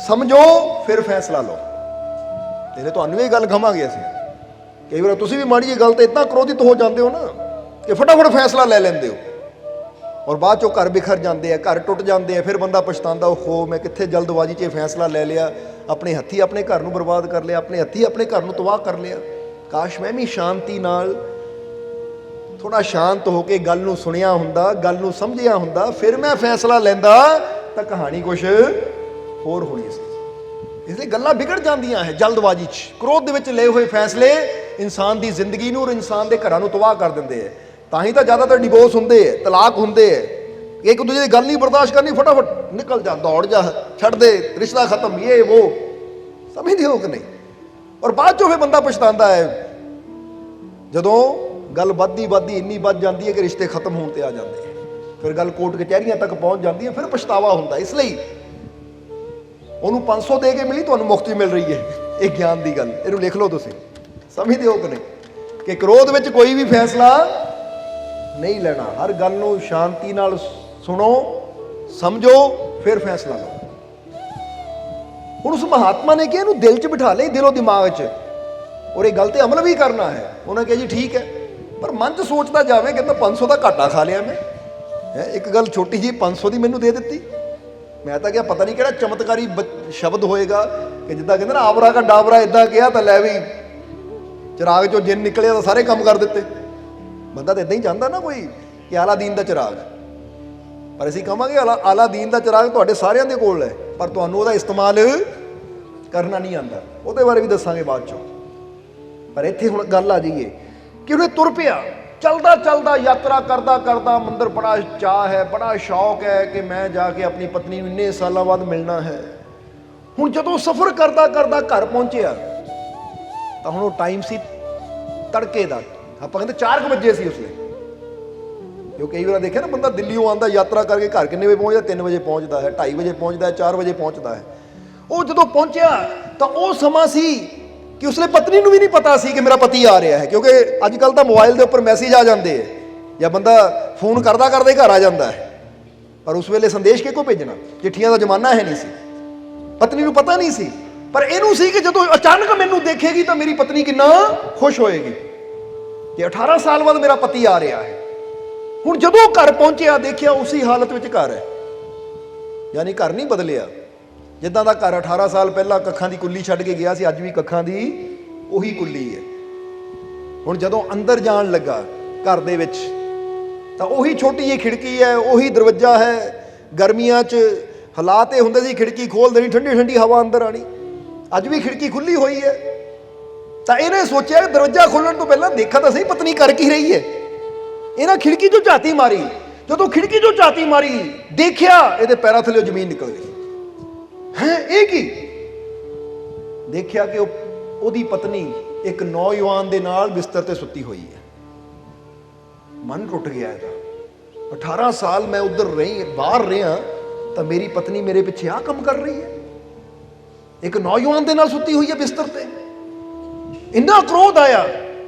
ਸਮਝੋ, ਫਿਰ ਫੈਸਲਾ ਲਓ। ਤੇ ਤੁਹਾਨੂੰ ਇਹ ਗੱਲ ਕਹਾਂਗੇ ਅਸੀਂ, ਕਈ ਵਾਰ ਤੁਸੀਂ ਵੀ ਮਾੜੀ ਜਿਹੀ ਗੱਲ ਤੇ ਇਤਨਾ ਕ੍ਰੋਧਿਤ ਹੋ ਜਾਂਦੇ ਹੋ ਨਾ ਕਿ ਫਟਾਫਟ ਫੈਸਲਾ ਲੈ ਲੈਂਦੇ ਹੋ, ਔਰ ਬਾਅਦ 'ਚੋਂ ਘਰ ਬਿਖਰ ਜਾਂਦੇ ਆ, ਘਰ ਟੁੱਟ ਜਾਂਦੇ ਆ, ਫਿਰ ਬੰਦਾ ਪਛਤਾਉਂਦਾ, ਓਹੋ ਮੈਂ ਕਿੱਥੇ ਜਲਦਬਾਜ਼ੀ 'ਚ ਫੈਸਲਾ ਲੈ ਲਿਆ, ਆਪਣੇ ਹੱਥੀਂ ਆਪਣੇ ਘਰ ਨੂੰ ਬਰਬਾਦ ਕਰ ਲਿਆ, ਆਪਣੇ ਹੱਥੀਂ ਆਪਣੇ ਘਰ ਨੂੰ ਤਬਾਹ ਕਰ ਲਿਆ। ਕਾਸ਼ ਮੈਂ ਵੀ ਸ਼ਾਂਤੀ ਨਾਲ ਥੋੜਾ ਸ਼ਾਂਤ ਹੋ ਕੇ ਗੱਲ ਨੂੰ ਸੁਣਿਆ ਹੁੰਦਾ, ਗੱਲ ਨੂੰ ਸਮਝਿਆ ਹੁੰਦਾ, ਫਿਰ ਮੈਂ ਫੈਸਲਾ ਲੈਂਦਾ, ਤਾਂ ਕਹਾਣੀ ਕੁਛ ਹੋਰ ਹੋਣੀ ਸੀ। ਇਸ ਲਈ ਗੱਲਾਂ ਵਿਗੜ ਜਾਂਦੀਆਂ ਹੈ ਜਲਦਬਾਜ਼ੀ 'ਚ, ਕ੍ਰੋਧ ਦੇ ਵਿੱਚ ਲਏ ਹੋਏ ਫੈਸਲੇ ਇਨਸਾਨ ਦੀ ਜ਼ਿੰਦਗੀ ਨੂੰ ਔਰ ਇਨਸਾਨ ਦੇ ਘਰਾਂ ਨੂੰ ਤਬਾਹ ਕਰ ਦਿੰਦੇ ਹੈ। ਤਾਂ ਹੀ ਤਾਂ ਜ਼ਿਆਦਾਤਰ ਡਿਵੋਰਸ ਹੁੰਦੇ ਹੈ, ਤਲਾਕ ਹੁੰਦੇ ਹੈ, ਇੱਕ ਦੂਜੇ ਦੀ ਗੱਲ ਨਹੀਂ ਬਰਦਾਸ਼ਤ ਕਰਨੀ, ਫਟਾਫਟ ਨਿਕਲ ਜਾ, ਦੌੜ ਜਾ, ਛੱਡ ਦੇ, ਰਿਸ਼ਤਾ ਖਤਮ, ਇਹ ਉਹ, ਸਮਝਦੇ ਹੋ ਕਿ ਨਹੀਂ? ਔਰ ਬਾਅਦ ਚੋਂ ਫਿਰ ਬੰਦਾ ਪਛਤਾਉਂਦਾ ਹੈ ਜਦੋਂ ਗੱਲ ਵੱਧਦੀ ਇੰਨੀ ਵੱਧ ਜਾਂਦੀ ਹੈ ਕਿ ਰਿਸ਼ਤੇ ਖਤਮ ਹੋਣ ਤੇ ਆ ਜਾਂਦੇ ਹੈ, ਫਿਰ ਗੱਲ ਕੋਰਟ ਕਚਹਿਰੀਆਂ ਤੱਕ ਪਹੁੰਚ ਜਾਂਦੀ ਹੈ, ਫਿਰ ਪਛਤਾਵਾ ਹੁੰਦਾ। ਇਸ ਲਈ ਉਹਨੂੰ 500 ਦੇ ਕੇ ਮਿਲੀ, ਤੁਹਾਨੂੰ ਮੁਫਤ ਮਿਲ ਰਹੀ ਹੈ। ਇਹ ਗਿਆਨ ਦੀ ਗੱਲ, ਇਹਨੂੰ ਲਿਖ ਲਓ ਤੁਸੀਂ, ਸਮਝਦੇ ਹੋ ਕਿ ਨਹੀਂ? ਕਿ ਕ੍ਰੋਧ ਵਿੱਚ ਕੋਈ ਵੀ ਫੈਸਲਾ ਨਹੀਂ ਲੈਣਾ, ਹਰ ਗੱਲ ਨੂੰ ਸ਼ਾਂਤੀ ਨਾਲ ਸੁਣੋ, ਸਮਝੋ, ਫਿਰ ਫੈਸਲਾ ਲਓ। ਹੁਣ ਉਸ ਮਹਾਤਮਾ ਨੇ ਕਿਹਾ ਇਹਨੂੰ ਦਿਲ 'ਚ ਬਿਠਾ ਲਈ, ਦਿਲੋਂ ਦਿਮਾਗ 'ਚ, ਔਰ ਇਹ ਗੱਲ ਤੇ ਅਮਲ ਵੀ ਕਰਨਾ ਹੈ। ਉਹਨਾਂ ਕਿਹਾ ਜੀ ਠੀਕ ਹੈ, ਪਰ ਮਨ 'ਚ ਸੋਚਦਾ ਜਾਵੇ, ਕਹਿੰਦਾ 500 ਦਾ ਘਾਟਾ ਖਾ ਲਿਆ ਮੈਂ, ਇੱਕ ਗੱਲ ਛੋਟੀ ਜੀ 500 ਦੀ ਮੈਨੂੰ ਦੇ ਦਿੱਤੀ। ਮੈਂ ਤਾਂ ਕਿਹਾ ਪਤਾ ਨਹੀਂ ਕਿਹੜਾ ਚਮਤਕਾਰੀ ਸ਼ਬਦ ਹੋਏਗਾ ਕਿ ਜਿੱਦਾਂ ਕਹਿੰਦੇ ਨਾ ਆਵਰਾ ਕਾ ਡਾਵਰਾ, ਇਦਾਂ ਕਿਹਾ ਤਾਂ ਲੈ ਵੀ ਚਿਰਾਗ 'ਚੋਂ ਜਿੰਨ ਨਿਕਲਿਆ ਤਾਂ ਸਾਰੇ ਕੰਮ ਕਰ ਦਿੱਤੇ। ਬੰਦਾ ਤਾਂ ਇਦਾਂ ਹੀ ਚਾਹੁੰਦਾ ਨਾ ਕੋਈ ਕਿ ਆਲਾਦੀਨ ਦਾ ਚਿਰਾਗ, ਪਰ ਅਸੀਂ ਕਹਾਂਗੇ ਆਲਾਦੀਨ ਦਾ ਚਿਰਾਗ ਤੁਹਾਡੇ ਸਾਰਿਆਂ ਦੇ ਕੋਲ ਹੈ, ਪਰ ਤੁਹਾਨੂੰ ਉਹਦਾ ਇਸਤੇਮਾਲ ਕਰਨਾ ਨਹੀਂ ਆਉਂਦਾ। ਉਹਦੇ ਬਾਰੇ ਵੀ ਦੱਸਾਂਗੇ ਬਾਅਦ 'ਚੋਂ। ਪਰ ਇੱਥੇ ਹੁਣ ਗੱਲ ਆ ਜਾਈਏ ਕਿ ਉਹਨੇ ਤੁਰ ਪਿਆ, ਚਲਦਾ ਚਲਦਾ, ਯਾਤਰਾ ਕਰਦਾ ਕਰਦਾ, ਮੰਦਰ ਬੜਾ ਚਾਅ ਹੈ, ਬੜਾ ਸ਼ੌਕ ਹੈ ਕਿ ਮੈਂ ਜਾ ਕੇ ਆਪਣੀ ਪਤਨੀ ਨੂੰ ਇੰਨੇ ਸਾਲਾਂ ਬਾਅਦ ਮਿਲਣਾ ਹੈ। ਹੁਣ ਜਦੋਂ ਸਫ਼ਰ ਕਰਦਾ ਕਰਦਾ ਘਰ ਪਹੁੰਚਿਆ ਤਾਂ ਹੁਣ ਉਹ ਟਾਈਮ ਸੀ ਤੜਕੇ ਦਾ, ਆਪਾਂ ਕਹਿੰਦੇ 4 ਵਜੇ ਸੀ ਉਸ ਵੇਲੇ। ਕਿਉਂਕਿ ਕਈ ਵਾਰ ਦੇਖਿਆ ਨਾ, ਬੰਦਾ ਦਿੱਲੀੋਂ ਆਉਂਦਾ ਯਾਤਰਾ ਕਰਕੇ, ਘਰ ਕਿੰਨੇ ਵਜੇ ਪਹੁੰਚਦਾ? 3 ਵਜੇ ਪਹੁੰਚਦਾ ਹੈ, 2:30 ਵਜੇ ਪਹੁੰਚਦਾ ਹੈ, 4 ਵਜੇ ਪਹੁੰਚਦਾ ਹੈ। ਉਹ ਜਦੋਂ ਪਹੁੰਚਿਆ ਤਾਂ ਉਹ ਸਮਾਂ ਸੀ ਕਿ ਉਸਨੇ ਪਤਨੀ ਨੂੰ ਵੀ ਨਹੀਂ ਪਤਾ ਸੀ ਕਿ ਮੇਰਾ ਪਤੀ ਆ ਰਿਹਾ ਹੈ, ਕਿਉਂਕਿ ਅੱਜ ਕੱਲ੍ਹ ਤਾਂ ਮੋਬਾਈਲ ਦੇ ਉੱਪਰ ਮੈਸੇਜ ਆ ਜਾਂਦੇ ਹੈ, ਜਾਂ ਬੰਦਾ ਫੋਨ ਕਰਦਾ ਕਰਦੇ ਘਰ ਆ ਜਾਂਦਾ ਹੈ। ਪਰ ਉਸ ਵੇਲੇ ਸੰਦੇਸ਼ ਕਿਹਕੋ ਭੇਜਣਾ? ਚਿੱਠੀਆਂ ਦਾ ਜ਼ਮਾਨਾ ਹੈ ਨਹੀਂ ਸੀ, ਪਤਨੀ ਨੂੰ ਪਤਾ ਨਹੀਂ ਸੀ। ਪਰ ਇਹਨੂੰ ਸੀ ਕਿ ਜਦੋਂ ਅਚਾਨਕ ਮੈਨੂੰ ਦੇਖੇਗੀ ਤਾਂ ਮੇਰੀ ਪਤਨੀ ਕਿੰਨਾ ਖੁਸ਼ ਹੋਏਗੀ ਕਿ 18 ਸਾਲ ਬਾਅਦ ਮੇਰਾ ਪਤੀ ਆ ਰਿਹਾ ਹੈ। ਹੁਣ ਜਦੋਂ ਘਰ ਪਹੁੰਚਿਆ ਦੇਖਿਆ ਉਸੇ ਹਾਲਤ ਵਿੱਚ ਘਰ ਹੈ, ਯਾਨੀ ਘਰ ਨਹੀਂ ਬਦਲਿਆ। ਜਿੱਦਾਂ ਦਾ ਘਰ 18 ਸਾਲ ਪਹਿਲਾਂ ਕੱਖਾਂ ਦੀ ਕੁੱਲੀ ਛੱਡ ਕੇ ਗਿਆ ਸੀ, ਅੱਜ ਵੀ ਕੱਖਾਂ ਦੀ ਉਹੀ ਕੁੱਲੀ ਹੈ। ਹੁਣ ਜਦੋਂ ਅੰਦਰ ਜਾਣ ਲੱਗਾ ਘਰ ਦੇ ਵਿੱਚ ਤਾਂ ਉਹੀ ਛੋਟੀ ਜਿਹੀ ਖਿੜਕੀ ਹੈ, ਉਹੀ ਦਰਵਾਜ਼ਾ ਹੈ। ਗਰਮੀਆਂ 'ਚ ਹਾਲਾਤ ਇਹ ਹੁੰਦੇ ਸੀ ਖਿੜਕੀ ਖੋਲ ਦੇਣੀ, ਠੰਡੀ ਠੰਡੀ ਹਵਾ ਅੰਦਰ ਆਣੀ। ਅੱਜ ਵੀ ਖਿੜਕੀ ਖੁੱਲੀ ਹੋਈ ਹੈ। ਤਾਂ ਇਹਨੇ ਸੋਚਿਆ ਕਿ ਦਰਵਾਜ਼ਾ ਖੋਲ੍ਹਣ ਤੋਂ ਪਹਿਲਾਂ ਦੇਖਾ ਤਾਂ ਸਹੀ ਪਤਨੀ ਕਰ ਕੀ ਰਹੀ ਹੈ। ਇਹਨਾਂ ਖਿੜਕੀ 'ਚੋਂ ਝਾਤੀ ਮਾਰੀ, ਜਦੋਂ ਖਿੜਕੀ 'ਚੋਂ ਝਾਤੀ ਮਾਰੀ ਦੇਖਿਆ ਇਹਦੇ ਪੈਰਾਂ ਥੱਲੇ ਜ਼ਮੀਨ ਨਿਕਲ ਗਈ। ਹੈ ਇਹ ਕੀ? ਦੇਖਿਆ ਕਿ ਉਹਦੀ ਪਤਨੀ ਇੱਕ ਨੌਜਵਾਨ ਦੇ ਨਾਲ ਬਿਸਤਰ ਤੇ ਸੁੱਤੀ ਹੋਈ ਹੈ। ਮਨ ਟੁੱਟ ਗਿਆ ਇਹਦਾ। 18 ਸਾਲ ਮੈਂ ਉਧਰ ਬਾਹਰ ਰਿਹਾ ਤਾਂ ਮੇਰੀ ਪਤਨੀ ਮੇਰੇ ਪਿੱਛੇ ਆਹ ਕੰਮ ਕਰ ਰਹੀ ਹੈ, ਇੱਕ ਨੌਜਵਾਨ ਦੇ ਨਾਲ ਸੁੱਤੀ ਹੋਈ ਹੈ ਬਿਸਤਰ ਤੇ। ਇੰਨਾ ਕ੍ਰੋਧ ਆਇਆ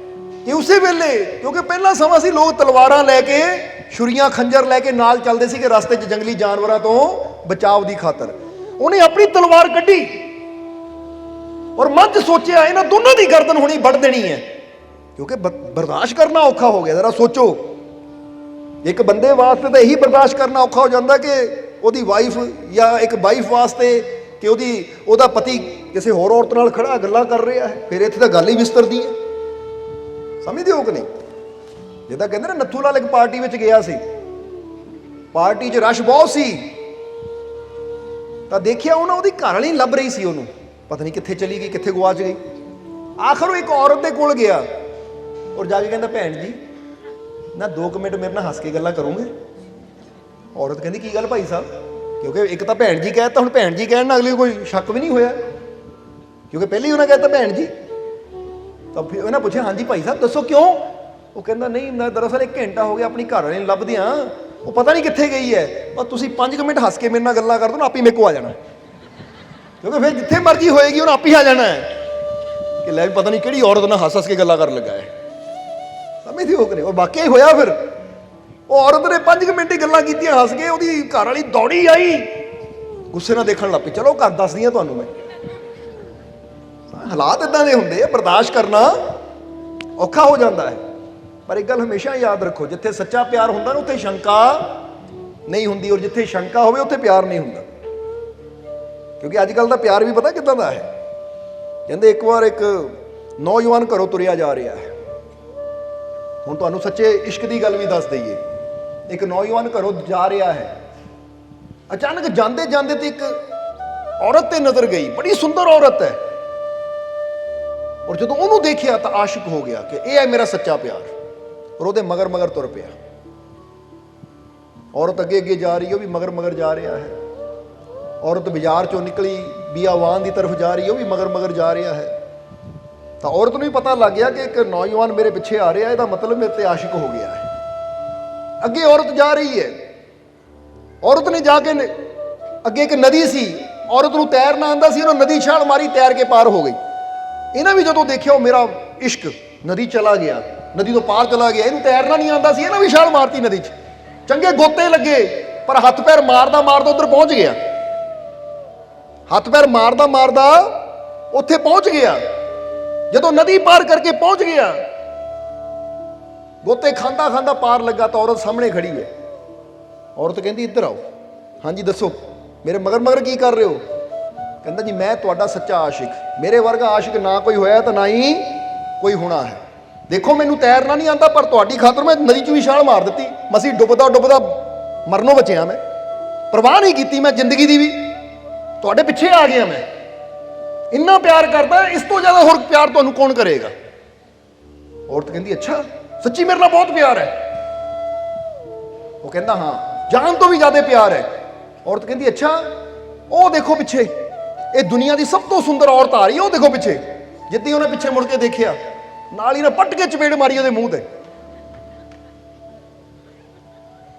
ਕਿ ਉਸੇ ਵੇਲੇ, ਕਿਉਂਕਿ ਪਹਿਲਾ ਸਮਾਂ ਸੀ ਲੋਕ ਤਲਵਾਰਾਂ ਲੈ ਕੇ, ਛੁਰੀਆਂ ਖੰਜਰ ਲੈ ਕੇ ਨਾਲ ਚੱਲਦੇ ਸੀ ਕਿ ਰਸਤੇ 'ਚ ਜੰਗਲੀ ਜਾਨਵਰਾਂ ਤੋਂ ਬਚਾਅ ਦੀ ਖਾਤਰ। ਉਹਨੇ ਆਪਣੀ ਤਲਵਾਰ ਕੱਢੀ ਔਰ ਮਨ 'ਚ ਸੋਚਿਆ ਇਹਨਾਂ ਦੋਨਾਂ ਦੀ ਗਰਦਨ ਹੁਣੀ ਵੱਢ ਦੇਣੀ ਹੈ, ਕਿਉਂਕਿ ਬਰਦਾਸ਼ਤ ਕਰਨਾ ਔਖਾ ਹੋ ਗਿਆ। ਜ਼ਰਾ ਸੋਚੋ, ਇੱਕ ਬੰਦੇ ਵਾਸਤੇ ਤਾਂ ਇਹੀ ਬਰਦਾਸ਼ਤ ਕਰਨਾ ਔਖਾ ਹੋ ਜਾਂਦਾ ਕਿ ਉਹਦੀ ਵਾਈਫ ਜਾਂ ਇੱਕ ਵਾਈਫ ਵਾਸਤੇ ਕਿ ਉਹਦਾ ਪਤੀ ਕਿਸੇ ਹੋਰ ਔਰਤ ਨਾਲ ਖੜਾ ਗੱਲਾਂ ਕਰ ਰਿਹਾ ਹੈ। ਫਿਰ ਇੱਥੇ ਤਾਂ ਗੱਲ ਹੀ ਵਿਸਤਰਦੀ ਹੈ, ਸਮਝਦੇ ਹੋ ਕਿ ਨਹੀਂ? ਜਿੱਦਾਂ ਕਹਿੰਦੇ ਨਾ, ਨੱਥੂ ਲਾਲ ਇੱਕ ਪਾਰਟੀ ਵਿੱਚ ਗਿਆ ਸੀ, ਪਾਰਟੀ 'ਚ ਰਸ਼ ਬਹੁਤ ਸੀ, ਤਾਂ ਦੇਖਿਆ ਉਹਨਾਂ ਉਹਦੀ ਘਰ ਵਾਲੀ ਲੱਭ ਰਹੀ ਸੀ ਉਹਨੂੰ, ਪਤਾ ਨਹੀਂ ਕਿੱਥੇ ਚਲੀ ਗਈ, ਕਿੱਥੇ ਗੁਆਚ ਗਈ। ਆਖਰ ਉਹ ਇੱਕ ਔਰਤ ਦੇ ਕੋਲ ਗਿਆ ਔਰ ਜਾ ਕੇ ਕਹਿੰਦਾ, ਭੈਣ ਜੀ ਨਾ 2 ਮਿੰਟ ਮੇਰੇ ਨਾਲ ਹੱਸ ਕੇ ਗੱਲਾਂ ਕਰੋਗੇ? ਔਰਤ ਕਹਿੰਦੀ, ਕੀ ਗੱਲ ਭਾਈ ਸਾਹਿਬ? ਕਿਉਂਕਿ ਇੱਕ ਤਾਂ ਭੈਣ ਜੀ ਕਹਿਤਾ, ਹੁਣ ਭੈਣ ਜੀ ਕਹਿਣ ਨਾਲ ਅਗਲੀ ਕੋਈ ਸ਼ੱਕ ਵੀ ਨਹੀਂ ਹੋਇਆ, ਕਿਉਂਕਿ ਪਹਿਲੇ ਉਹਨਾਂ ਕਹਿਤਾ ਭੈਣ ਜੀ। ਤਾਂ ਫਿਰ ਉਹਨਾਂ ਪੁੱਛਿਆ, ਹਾਂਜੀ ਭਾਈ ਸਾਹਿਬ ਦੱਸੋ ਕਿਉਂ? ਉਹ ਕਹਿੰਦਾ, ਨਹੀਂ ਮੈਂ ਦਰਅਸਲ 1 ਘੰਟਾ ਹੋ ਗਿਆ ਆਪਣੀ ਘਰ ਵਾਲੀ ਨੂੰ ਲੱਭਦਿਆਂ, ਉਹ ਪਤਾ ਨਹੀਂ ਕਿੱਥੇ ਗਈ ਹੈ, ਪਰ ਤੁਸੀਂ 5 ਮਿੰਟ ਹੱਸ ਕੇ ਮੇਰੇ ਨਾਲ ਗੱਲਾਂ ਕਰ ਦਿਓ ਨਾ, ਆਪੇ ਮੇਰੇ ਕੋਲ ਆ ਜਾਣਾ, ਕਿਉਂਕਿ ਫਿਰ ਜਿੱਥੇ ਮਰਜ਼ੀ ਹੋਏਗੀ ਉਹਨੇ ਆਪੇ ਆ ਜਾਣਾ ਹੈ ਕਿ ਲੈ ਵੀ ਪਤਾ ਨਹੀਂ ਕਿਹੜੀ ਔਰਤ ਨਾਲ ਹੱਸ ਕੇ ਗੱਲਾਂ ਕਰਨ ਲੱਗਾ ਹੈ। ਸਮਝਦੇ ਹੋ ਕਿ ਨਹੀਂ? ਉਹ ਵਾਕਿਆ ਹੀ ਹੋਇਆ। ਫਿਰ ਉਹ ਔਰਤ ਨੇ 5 ਮਿੰਟ ਹੀ ਗੱਲਾਂ ਕੀਤੀਆਂ ਹੱਸ ਕੇ, ਉਹਦੀ ਘਰ ਵਾਲੀ ਦੌੜੀ ਆਈ, ਗੁੱਸੇ ਨਾਲ ਦੇਖਣ ਲੱਗ ਪਈ। ਚਲੋ ਘਰ ਦੱਸਦੀ ਹਾਂ ਤੁਹਾਨੂੰ ਮੈਂ। ਹਾਲਾਤ ਇਦਾਂ ਦੇ ਹੁੰਦੇ ਆ, ਬਰਦਾਸ਼ਤ ਕਰਨਾ ਔਖਾ ਹੋ ਜਾਂਦਾ ਹੈ। ਪਰ ਇੱਕ ਗੱਲ ਹਮੇਸ਼ਾ ਯਾਦ ਰੱਖੋ, ਜਿੱਥੇ ਸੱਚਾ ਪਿਆਰ ਹੁੰਦਾ ਨਾ ਉੱਥੇ ਸ਼ੰਕਾ ਨਹੀਂ ਹੁੰਦੀ, ਔਰ ਜਿੱਥੇ ਸ਼ੰਕਾ ਹੋਵੇ ਉੱਥੇ ਪਿਆਰ ਨਹੀਂ ਹੁੰਦਾ। ਕਿਉਂਕਿ ਅੱਜ ਕੱਲ੍ਹ ਦਾ ਪਿਆਰ ਵੀ ਪਤਾ ਕਿੱਦਾਂ ਦਾ ਹੈ। ਕਹਿੰਦੇ ਇੱਕ ਵਾਰ ਇੱਕ ਨੌਜਵਾਨ ਘਰੋਂ ਤੁਰਿਆ ਜਾ ਰਿਹਾ ਹੈ। ਹੁਣ ਤੁਹਾਨੂੰ ਸੱਚੇ ਇਸ਼ਕ ਦੀ ਗੱਲ ਵੀ ਦੱਸ ਦਈਏ। ਇੱਕ ਨੌਜਵਾਨ ਘਰੋਂ ਜਾ ਰਿਹਾ ਹੈ, ਅਚਾਨਕ ਜਾਂਦੇ ਜਾਂਦੇ ਤੇ ਇੱਕ ਔਰਤ ਤੇ ਨਜ਼ਰ ਗਈ, ਬੜੀ ਸੁੰਦਰ ਔਰਤ ਹੈ। ਔਰ ਜਦੋਂ ਉਹਨੂੰ ਦੇਖਿਆ ਤਾਂ ਆਸ਼ਿਕ ਹੋ ਗਿਆ ਕਿ ਇਹ ਹੈ ਮੇਰਾ ਸੱਚਾ ਪਿਆਰ, ਔਰ ਉਹਦੇ ਮਗਰ ਮਗਰ ਤੁਰ ਪਿਆ। औरत अगे अगे जा रही है, वो भी मगर मगर जा रहा है। औरत बाजार चों निकली बियावान की तरफ जा रही है, वो भी मगर मगर जा रहा है। तो औरत को भी पता लग गया कि एक नौजवान मेरे पिछे आ रहा है, इसका मतलब मेरे ते आशिक हो गया है। अगे औरत जा रही है, औरत ने जाके अगे एक नदी सी, औरत को तैरना आंदा सी, नदी छाल मारी, तैर के पार हो गई। इन्हें भी जो देखिया मेरा इश्क नदी चला गया, नदी तो पार चला गया, इन्हें तैरना नहीं आता सी, इन्हें भी छाल मारती नदी च। चंगे गोते लगे पर हथ पैर मारदा मारदा उधर पहुंच गया, हथ पैर मारदा मारदा उत्थे पहुंच गया। जदों नदी पार करके पहुंच गया, गोते खांदा खांदा पार लगा तो औरत सामने खड़ी है। औरत कहती इधर आओ। हाँ जी दसो मेरे मगर मगर की कर रहे हो? कहता जी मैं तुहाडा सच्चा आशिक, मेरे वर्गा आशिक ना कोई होया तो ना ही कोई होना है। देखो मैनू तैरना नहीं आता पर तुहाडी खातर मैं नदी च भी छाल मार दी, मसी डुबदा डुबदा मरनों बचिया, मैं परवाह नहीं की, मैं जिंदगी की भी तुहाडे पिछे आ गया। मैं इन्ना प्यार करता, इस तो ज्यादा होर प्यार तुहानू कौन करेगा? औरत कहती अच्छा सच्ची मेरे नाल बहुत प्यार है? वो कहता हाँ जान तो भी ज्यादा प्यार है। औरत कहती अच्छा ओ देखो पिछे, ये दुनिया की सब तो सुंदर औरत आ रही है, वो देखो पिछे। जिद्दी उन्हें पिछे मुड़ के देखिया, नाल ही ने पट के चपेड़ मारी ਉਹਦੇ ਮੂੰਹ ਤੇ।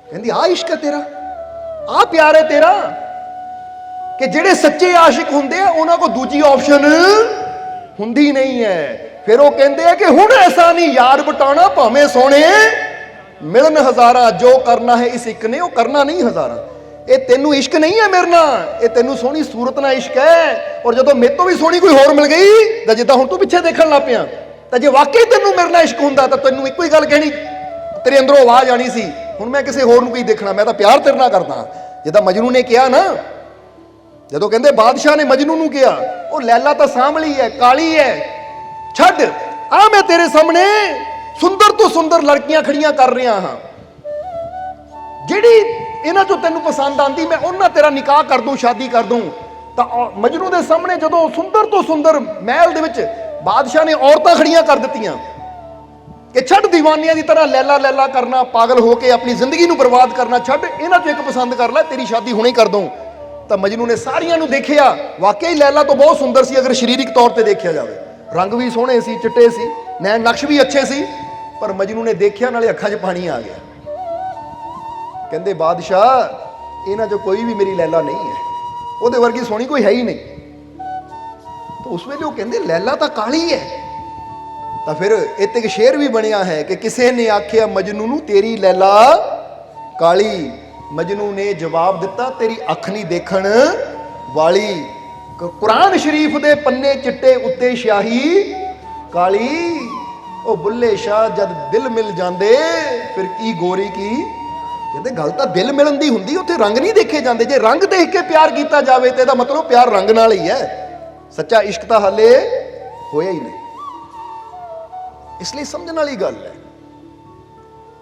ਕਹਿੰਦੀ ਆ ਇਸ਼ਕ ਹੈ ਤੇਰਾ, ਆ ਪਿਆਰ ਹੈ ਤੇਰਾ, ਕਿ ਜਿਹੜੇ ਸੱਚੇ ਆਸ਼ਿਕ ਹੁੰਦੇ ਆ ਉਹਨਾਂ ਕੋਲ ਦੂਜੀ ਆਪਸ਼ਨ ਹੁੰਦੀ ਨਹੀਂ ਹੈ। ਫਿਰ ਉਹ ਕਹਿੰਦੇ ਆ ਕਿ ਹੁਣ ਐਸਾ ਨਹੀਂ ਯਾਰ ਬਟਾਣਾ, ਭਾਵੇਂ ਸੋਹਣੇ ਮਿਲਣ ਹਜ਼ਾਰਾਂ, ਜੋ ਕਰਨਾ ਹੈ ਇਸ ਇੱਕ ਨੇ ਉਹ ਕਰਨਾ ਨਹੀਂ ਹਜ਼ਾਰਾਂ। ਇਹ ਤੈਨੂੰ ਇਸ਼ਕ ਨਹੀਂ ਹੈ ਮੇਰੇ ਨਾਲ, ਇਹ ਤੈਨੂੰ ਸੋਹਣੀ ਸੂਰਤ ਨਾਲ ਇਸ਼ਕ ਹੈ। ਔਰ ਜਦੋਂ ਮੇਰੇ ਤੋਂ ਵੀ ਸੋਹਣੀ ਕੋਈ ਹੋਰ ਮਿਲ ਗਈ ਤਾਂ ਜਿੱਦਾਂ ਹੁਣ ਤੂੰ ਪਿੱਛੇ ਦੇਖਣ ਲੱਗ ਪਿਆ, ਤਾਂ ਜੇ ਵਾਕਈ ਤੈਨੂੰ ਮੇਰੇ ਨਾਲ ਇਸ਼ਕ ਹੁੰਦਾ ਤਾਂ ਤੈਨੂੰ ਇੱਕੋ ਹੀ ਗੱਲ ਕਹਿਣੀ, ਤੇਰੇ ਅੰਦਰੋਂ ਆਵਾਜ਼ ਆਣੀ ਸੀ ਹੁਣ ਮੈਂ ਕਿਸੇ ਹੋਰ ਨੂੰ ਕੀ ਦੇਖਣਾ, ਮੈਂ ਤਾਂ ਪਿਆਰ ਤੇਰੇ ਨਾਲ ਕਰਦਾ। ਜਿੱਦਾਂ ਮਜਨੂ ਨੇ ਕਿਹਾ ਨਾ, ਜਦੋਂ ਕਹਿੰਦੇ ਬਾਦਸ਼ਾਹ ਨੇ ਮਜਨੂ ਨੂੰ ਕਿਹਾ, ਉਹ ਲੈਲਾ ਤਾਂ ਸਾਂਭਲੀ ਹੈ, ਕਾਲੀ ਹੈ, ਛੱਡ ਆ ਮੈਂ ਤੇਰੇ ਸਾਹਮਣੇ ਸੁੰਦਰ ਤੋਂ ਸੁੰਦਰ ਲੜਕੀਆਂ ਖੜੀਆਂ ਕਰ ਰਿਹਾ ਹਾਂ, ਜਿਹੜੀ ਇਹਨਾਂ ਚੋਂ ਤੈਨੂੰ ਪਸੰਦ ਆਂਦੀ ਮੈਂ ਉਹਨਾਂ ਤੇਰਾ ਨਿਕਾਹ ਕਰ ਦੂੰ, ਸ਼ਾਦੀ ਕਰ ਦੂੰ। ਤਾਂ ਮਜਨੂ ਦੇ ਸਾਹਮਣੇ ਜਦੋਂ ਸੁੰਦਰ ਤੋਂ ਸੁੰਦਰ ਮਹਿਲ ਦੇ ਵਿੱਚ ਬਾਦਸ਼ਾਹ ਨੇ ਔਰਤਾਂ ਖੜੀਆਂ ਕਰ ਦਿੱਤੀਆਂ ਕਿ ਛੱਡ ਦੀਵਾਨੀਆਂ ਦੀ ਤਰ੍ਹਾਂ ਲੈਲਾ ਲੈਲਾ ਕਰਨਾ, ਪਾਗਲ ਹੋ ਕੇ ਆਪਣੀ ਜ਼ਿੰਦਗੀ ਨੂੰ ਬਰਬਾਦ ਕਰਨਾ, ਛੱਡ ਇਹਨਾਂ ਚੋਂ ਇੱਕ ਪਸੰਦ ਕਰ ਲੈ, ਤੇਰੀ ਸ਼ਾਦੀ ਹੁਣੇ ਕਰ ਦੂੰ। ਤਾਂ ਮਜਨੂ ਨੇ ਸਾਰੀਆਂ ਨੂੰ ਦੇਖਿਆ, ਵਾਕਈ ਲੈਲਾ ਤਾਂ ਬਹੁਤ ਸੁੰਦਰ ਸੀ ਅਗਰ ਸਰੀਰਕ ਤੌਰ ਤੇ ਦੇਖਿਆ ਜਾਵੇ, ਰੰਗ ਵੀ ਸੋਹਣੇ ਸੀ, ਚਿੱਟੇ ਸੀ, ਨੈਣ ਨਕਸ਼ ਵੀ ਅੱਛੇ ਸੀ। ਪਰ ਮਜਨੂ ਨੇ ਦੇਖਿਆ ਨਾਲੇ ਅੱਖਾਂ 'ਚ ਪਾਣੀ ਆ ਗਿਆ। ਕਹਿੰਦੇ ਬਾਦਸ਼ਾਹ ਇਹਨਾਂ 'ਚੋਂ ਕੋਈ ਵੀ ਮੇਰੀ ਲੈਲਾ ਨਹੀਂ ਹੈ, ਉਹਦੇ ਵਰਗੀ ਸੋਹਣੀ ਕੋਈ ਹੈ ਹੀ ਨਹੀਂ। ਤਾਂ ਉਸ ਵੇਲੇ ਉਹ ਕਹਿੰਦੇ ਲੈਲਾ ਤਾਂ ਕਾਲੀ ਹੈ। ਤਾਂ ਫਿਰ ਇੱਥੇ ਇੱਕ ਸ਼ੇਰ ਵੀ ਬਣਿਆ ਹੈ ਕਿ ਕਿਸੇ ਨੇ ਆਖਿਆ ਮਜਨੂ ਨੂੰ ਤੇਰੀ ਲੈਲਾ ਕਾਲੀ, ਮਜਨੂ ਨੇ ਜਵਾਬ ਦਿੱਤਾ ਤੇਰੀ ਅੱਖ ਨਹੀਂ ਦੇਖਣ ਵਾਲੀ। ਕੁਰਾਨ ਸ਼ਰੀਫ ਦੇ ਪੰਨੇ ਚਿੱਟੇ ਉੱਤੇ ਸ਼ਾਹੀ ਕਾਲੀ, ਉਹ ਬੁੱਲੇ ਸ਼ਾਹ ਜਦ ਦਿਲ ਮਿਲ ਜਾਂਦੇ ਫਿਰ ਕੀ ਗੋਰੀ ਕੀ। ਕਹਿੰਦੇ ਗੱਲ ਤਾਂ ਦਿਲ ਮਿਲਣ ਦੀ ਹੁੰਦੀ, ਉੱਥੇ ਰੰਗ ਨਹੀਂ ਦੇਖੇ ਜਾਂਦੇ। ਜੇ ਰੰਗ ਦੇਖ ਕੇ ਪਿਆਰ ਕੀਤਾ ਜਾਵੇ ਤੇ ਇਹਦਾ ਮਤਲਬ ਪਿਆਰ ਰੰਗ ਨਾਲ ਹੀ ਹੈ, ਸੱਚਾ ਇਸ਼ਕ ਤਾਂ ਹਾਲੇ ਹੋਇਆ ਹੀ ਨਹੀਂ। ਇਸ ਲਈ ਸਮਝਣ ਵਾਲੀ ਗੱਲ ਹੈ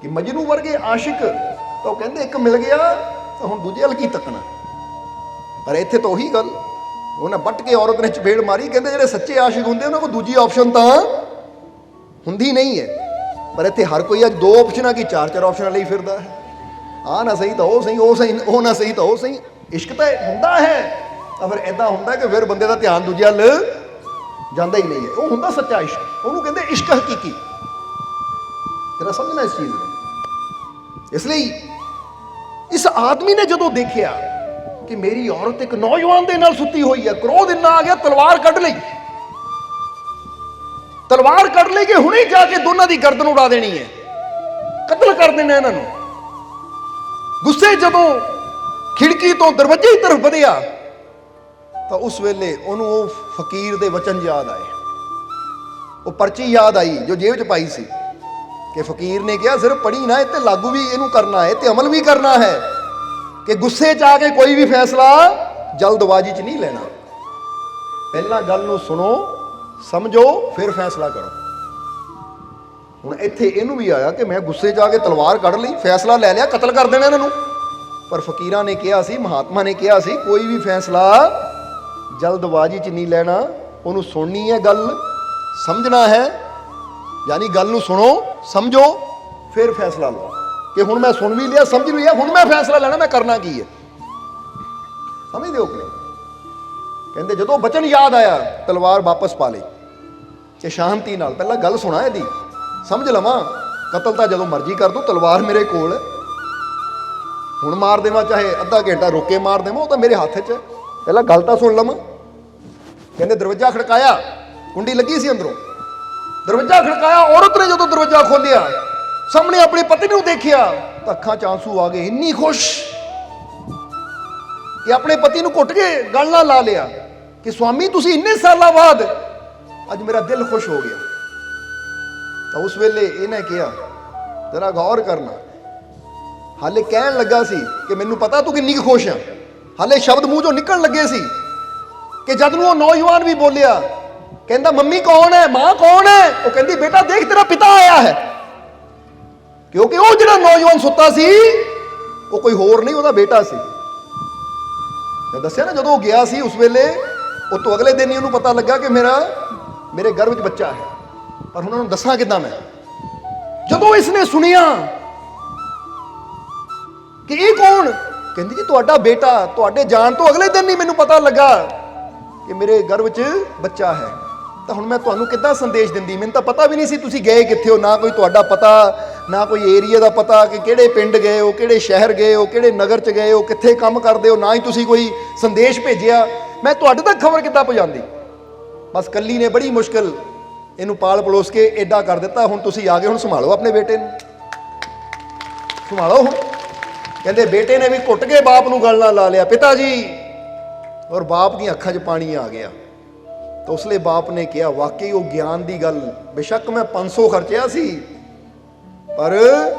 ਕਿ ਮਜਨੂ ਵਰਗੇ ਆਸ਼ਿਕ ਤਾਂ ਕਹਿੰਦੇ ਇੱਕ ਮਿਲ ਗਿਆ ਤਾਂ ਹੁਣ ਦੂਜੇ ਵੱਲ ਕੀ ਤੱਕਣਾ। ਪਰ ਇੱਥੇ ਤਾਂ ਉਹੀ ਗੱਲ, ਉਹਨਾਂ ਵੱਟ ਕੇ ਔਰਤ ਨੇ ਚਪੇੜ ਮਾਰੀ। ਕਹਿੰਦੇ ਜਿਹੜੇ ਸੱਚੇ ਆਸ਼ਿਕ ਹੁੰਦੇ ਉਹਨਾਂ ਕੋਲ ਦੂਜੀ ਆਪਸ਼ਨ ਤਾਂ ਹੁੰਦੀ ਨਹੀਂ ਹੈ। ਪਰ ਇੱਥੇ ਹਰ ਕੋਈ ਅੱਜ ਦੋ ਆਪਸ਼ਨਾਂ ਕੀ ਚਾਰ ਚਾਰ ਆਪਸ਼ਨਾਂ ਲਈ ਫਿਰਦਾ ਹੈ। ਆ ਨਾ ਸਹੀ ਤਾਂ ਉਹ ਸਹੀ, ਉਹ ਸਹੀ, ਉਹ ਨਾ ਸਹੀ ਤਾਂ ਉਹ ਸਹੀ। ਇਸ਼ਕ ਤਾਂ ਹੁੰਦਾ ਹੈ ਤਾਂ ਫਿਰ ਇੱਦਾਂ ਹੁੰਦਾ ਕਿ ਫਿਰ ਬੰਦੇ ਦਾ ਧਿਆਨ ਦੂਜੇ ਵੱਲ ਜਾਂਦਾ ਹੀ ਨਹੀਂ ਹੈ। ਉਹ ਹੁੰਦਾ ਸੱਚਾ ਇਸ਼ਕ, ਉਹਨੂੰ ਕਹਿੰਦੇ ਇਸ਼ਕ ਹਕੀਕੀ। ਤੇਰਾ ਸਮਝਣਾ ਇਸ ਚੀਜ਼ ਨੂੰ। ਇਸ ਲਈ ਇਸ ਆਦਮੀ ਨੇ ਜਦੋਂ ਦੇਖਿਆ ਕਿ ਮੇਰੀ ਔਰਤ ਇੱਕ ਨੌਜਵਾਨ ਦੇ ਨਾਲ ਸੁੱਤੀ ਹੋਈ ਹੈ, ਕ੍ਰੋਧ ਇੰਨਾ ਆ ਗਿਆ, ਤਲਵਾਰ ਕੱਢ ਲਈ। ਤਲਵਾਰ ਕੱਢ ਲਈ ਕਿ ਹੁਣੇ ਜਾ ਕੇ ਦੋਨਾਂ ਦੀ ਗਰਦਨ ਉਡਾ ਦੇਣੀ ਹੈ, ਕਤਲ ਕਰ ਦੇਣਾ ਇਹਨਾਂ ਨੂੰ। ਗੁੱਸੇ ਜਦੋਂ ਖਿੜਕੀ ਤੋਂ ਦਰਵਾਜ਼ੇ ਦੀ ਤਰਫ ਵਧਿਆ ਤਾਂ ਉਸ ਵੇਲੇ ਉਹਨੂੰ ਉਹ ਫਕੀਰ ਦੇ ਵਚਨ ਯਾਦ ਆਏ, ਉਹ ਪਰਚੀ ਯਾਦ ਆਈ ਜੋ ਜੇਬ 'ਚ ਪਾਈ ਸੀ ਕਿ ਫਕੀਰ ਨੇ ਕਿਹਾ ਸਿਰਫ ਪੜ੍ਹੀ ਨਾ, ਇਹ ਤੇ ਲਾਗੂ ਵੀ ਇਹਨੂੰ ਕਰਨਾ ਹੈ ਤੇ ਅਮਲ ਵੀ ਕਰਨਾ ਹੈ ਕਿ ਗੁੱਸੇ 'ਚ ਆ ਕੇ ਕੋਈ ਵੀ ਫੈਸਲਾ ਜਲਦਬਾਜ਼ੀ 'ਚ ਨਹੀਂ ਲੈਣਾ। ਪਹਿਲਾਂ ਗੱਲ ਨੂੰ ਸੁਣੋ, ਸਮਝੋ, ਫਿਰ ਫੈਸਲਾ ਕਰੋ। ਹੁਣ ਇੱਥੇ ਇਹਨੂੰ ਵੀ ਆਇਆ ਕਿ ਮੈਂ ਗੁੱਸੇ 'ਚ ਆ ਕੇ ਤਲਵਾਰ ਕੱਢ ਲਈ, ਫੈਸਲਾ ਲੈ ਲਿਆ, ਕਤਲ ਕਰ ਦੇਣਾ ਇਹਨਾਂ ਨੂੰ। ਪਰ ਫਕੀਰਾਂ ਨੇ ਕਿਹਾ ਸੀ, ਮਹਾਤਮਾ ਨੇ ਕਿਹਾ ਸੀ, ਕੋਈ ਵੀ ਫੈਸਲਾ ਜਲਦਬਾਜ਼ੀ 'ਚ ਨਹੀਂ ਲੈਣਾ, ਉਹਨੂੰ ਸੁਣਨੀ ਹੈ ਗੱਲ, ਸਮਝਣਾ ਹੈ। ਯਾਨੀ ਗੱਲ ਨੂੰ ਸੁਣੋ, ਸਮਝੋ, ਫਿਰ ਫੈਸਲਾ ਲਓ ਕਿ ਹੁਣ ਮੈਂ ਸੁਣ ਵੀ ਲਿਆ, ਸਮਝ ਵੀ ਲਿਆ, ਹੁਣ ਮੈਂ ਫੈਸਲਾ ਲੈਣਾ ਮੈਂ ਕਰਨਾ ਕੀ ਹੈ। ਸਮਝਦੇ ਹੋ ਕਿ ਨਹੀਂ? ਕਹਿੰਦੇ ਜਦੋਂ ਬਚਨ ਯਾਦ ਆਇਆ ਤਲਵਾਰ ਵਾਪਸ ਪਾ ਲਈ ਕਿ ਸ਼ਾਂਤੀ ਨਾਲ। ਪਹਿਲਾਂ ਗੱਲ ਸੁਣਾ ਇਹਦੀ, ਸਮਝ ਲਵਾਂ। ਕਤਲ ਤਾਂ ਜਦੋਂ ਮਰਜ਼ੀ ਕਰ ਦੂੰ, ਤਲਵਾਰ ਮੇਰੇ ਕੋਲ ਹੈ, ਹੁਣ ਮਾਰ ਦੇਵਾਂ ਚਾਹੇ ਅੱਧਾ ਘੰਟਾ ਰੁਕ ਕੇ ਮਾਰ ਦੇਵਾਂ, ਉਹ ਤਾਂ ਮੇਰੇ ਹੱਥ 'ਚ ਹੈ। ਪਹਿਲਾਂ ਗੱਲ ਤਾਂ ਸੁਣ ਲਵਾਂ। ਕਹਿੰਦੇ ਦਰਵਾਜ਼ਾ ਖੜਕਾਇਆ, ਕੁੰਡੀ ਲੱਗੀ ਸੀ ਅੰਦਰੋਂ, ਦਰਵਾਜ਼ਾ ਖੜਕਾਇਆ। ਔਰਤ ਨੇ ਜਦੋਂ ਦਰਵਾਜ਼ਾ ਖੋਲ੍ਹਿਆ, ਸਾਹਮਣੇ ਆਪਣੀ ਪਤੀ ਨੂੰ ਦੇਖਿਆ ਤਾਂ ਅੱਖਾਂ 'ਚ ਆਂਸੂ ਆ ਗਏ। ਇੰਨੀ ਖੁਸ਼ ਕਿ ਆਪਣੇ ਪਤੀ ਨੂੰ ਘੁੱਟ ਕੇ ਗਲ ਨਾਲ ਲਾ ਲਿਆ ਕਿ ਸਵਾਮੀ ਤੁਸੀਂ ਇੰਨੇ ਸਾਲਾਂ ਬਾਅਦ ਅੱਜ ਮੇਰਾ ਦਿਲ ਖੁਸ਼ ਹੋ ਗਿਆ। ਤਾਂ ਉਸ ਵੇਲੇ ਇਹਨੇ ਕਿਹਾ, ਜਰਾ ਗੌਰ ਕਰਨਾ, ਹਾਲੇ ਕਹਿਣ ਲੱਗਾ ਸੀ ਕਿ ਮੈਨੂੰ ਪਤਾ ਤੂੰ ਕਿੰਨੀ ਕੁ ਖੁਸ਼ ਆ, ਹਾਲੇ ਸ਼ਬਦ ਮੂੰਹ ਚੋਂ ਨਿਕਲਣ ਲੱਗੇ ਸੀ ਕਿ ਜਦ ਨੂੰ ਉਹ ਨੌਜਵਾਨ ਵੀ ਬੋਲਿਆ, ਕਹਿੰਦਾ ਮੰਮੀ ਕੌਣ ਹੈ, ਮਾਂ ਕੌਣ ਹੈ? ਉਹ ਕਹਿੰਦੀ ਬੇਟਾ ਦੇਖ ਤੇਰਾ ਪਿਤਾ ਆਇਆ ਹੈ। ਕਿਉਂਕਿ ਉਹ ਜਿਹੜਾ ਨੌਜਵਾਨ ਸੁੱਤਾ ਸੀ ਉਹ ਕੋਈ ਹੋਰ ਨਹੀਂ, ਉਹਦਾ ਬੇਟਾ ਸੀ। ਮੈਂ ਦੱਸਿਆ ਨਾ ਜਦੋਂ ਉਹ ਗਿਆ ਸੀ ਉਸ ਵੇਲੇ, ਉਹ ਤੋਂ ਅਗਲੇ ਦਿਨ ਹੀ ਉਹਨੂੰ ਪਤਾ ਲੱਗਾ ਕਿ ਮੇਰੇ ਘਰ ਵਿੱਚ ਬੱਚਾ ਹੈ। ਪਰ ਉਹਨਾਂ ਨੂੰ ਦੱਸਾਂ ਕਿੱਦਾਂ ਮੈਂ? ਜਦੋਂ ਇਸਨੇ ਸੁਣਿਆ ਕਿ ਇਹ ਕੌਣ, ਕਹਿੰਦੀ ਜੀ ਤੁਹਾਡਾ ਬੇਟਾ, ਤੁਹਾਡੇ ਜਾਣ ਤੋਂ ਅਗਲੇ ਦਿਨ ਹੀ ਮੈਨੂੰ ਪਤਾ ਲੱਗਾ ਕਿ ਮੇਰੇ ਘਰ ਵਿੱਚ ਬੱਚਾ ਹੈ। ਤਾਂ ਹੁਣ ਮੈਂ ਤੁਹਾਨੂੰ ਕਿੱਦਾਂ ਸੰਦੇਸ਼ ਦਿੰਦੀ? ਮੈਨੂੰ ਤਾਂ ਪਤਾ ਵੀ ਨਹੀਂ ਸੀ ਤੁਸੀਂ ਗਏ ਕਿੱਥੇ ਹੋ, ਨਾ ਕੋਈ ਤੁਹਾਡਾ ਪਤਾ, ਨਾ ਕੋਈ ਏਰੀਆ ਦਾ ਪਤਾ ਕਿ ਕਿਹੜੇ ਪਿੰਡ ਗਏ ਹੋ, ਕਿਹੜੇ ਸ਼ਹਿਰ ਗਏ ਹੋ, ਕਿਹੜੇ ਨਗਰ 'ਚ ਗਏ ਹੋ, ਕਿੱਥੇ ਕੰਮ ਕਰਦੇ ਹੋ, ਨਾ ਹੀ ਤੁਸੀਂ ਕੋਈ ਸੰਦੇਸ਼ ਭੇਜਿਆ। ਮੈਂ ਤੁਹਾਡੇ ਤੱਕ ਖਬਰ ਕਿੱਦਾਂ ਪਹੁੰਚਾਉਂਦੀ? ਬਸ ਕੱਲੀ ਨੇ ਬੜੀ ਮੁਸ਼ਕਿਲ ਇਹਨੂੰ ਪਾਲ ਪਲੋਸ ਕੇ ਐਡਾ ਕਰ ਦਿੱਤਾ। ਹੁਣ ਤੁਸੀਂ ਆ ਗਏ, ਹੁਣ ਸੰਭਾਲੋ ਆਪਣੇ ਬੇਟੇ ਨੂੰ, ਸੰਭਾਲੋ ਹੁਣ। ਕਹਿੰਦੇ ਬੇਟੇ ਨੇ ਵੀ ਘੁੱਟ ਕੇ ਬਾਪ ਨੂੰ ਗਲ ਨਾਲ ਲਾ ਲਿਆ, ਪਿਤਾ ਜੀ। ਔਰ ਬਾਪ ਦੀਆਂ ਅੱਖਾਂ 'ਚ ਪਾਣੀ ਆ ਗਿਆ। ਤਾਂ ਉਸ ਲਈ ਬਾਪ ਨੇ ਕਿਹਾ, ਵਾਕਈ ਉਹ ਗਿਆਨ ਦੀ ਗੱਲ, ਬੇਸ਼ੱਕ ਮੈਂ 500 ਖਰਚਿਆ ਸੀ, ਪਰ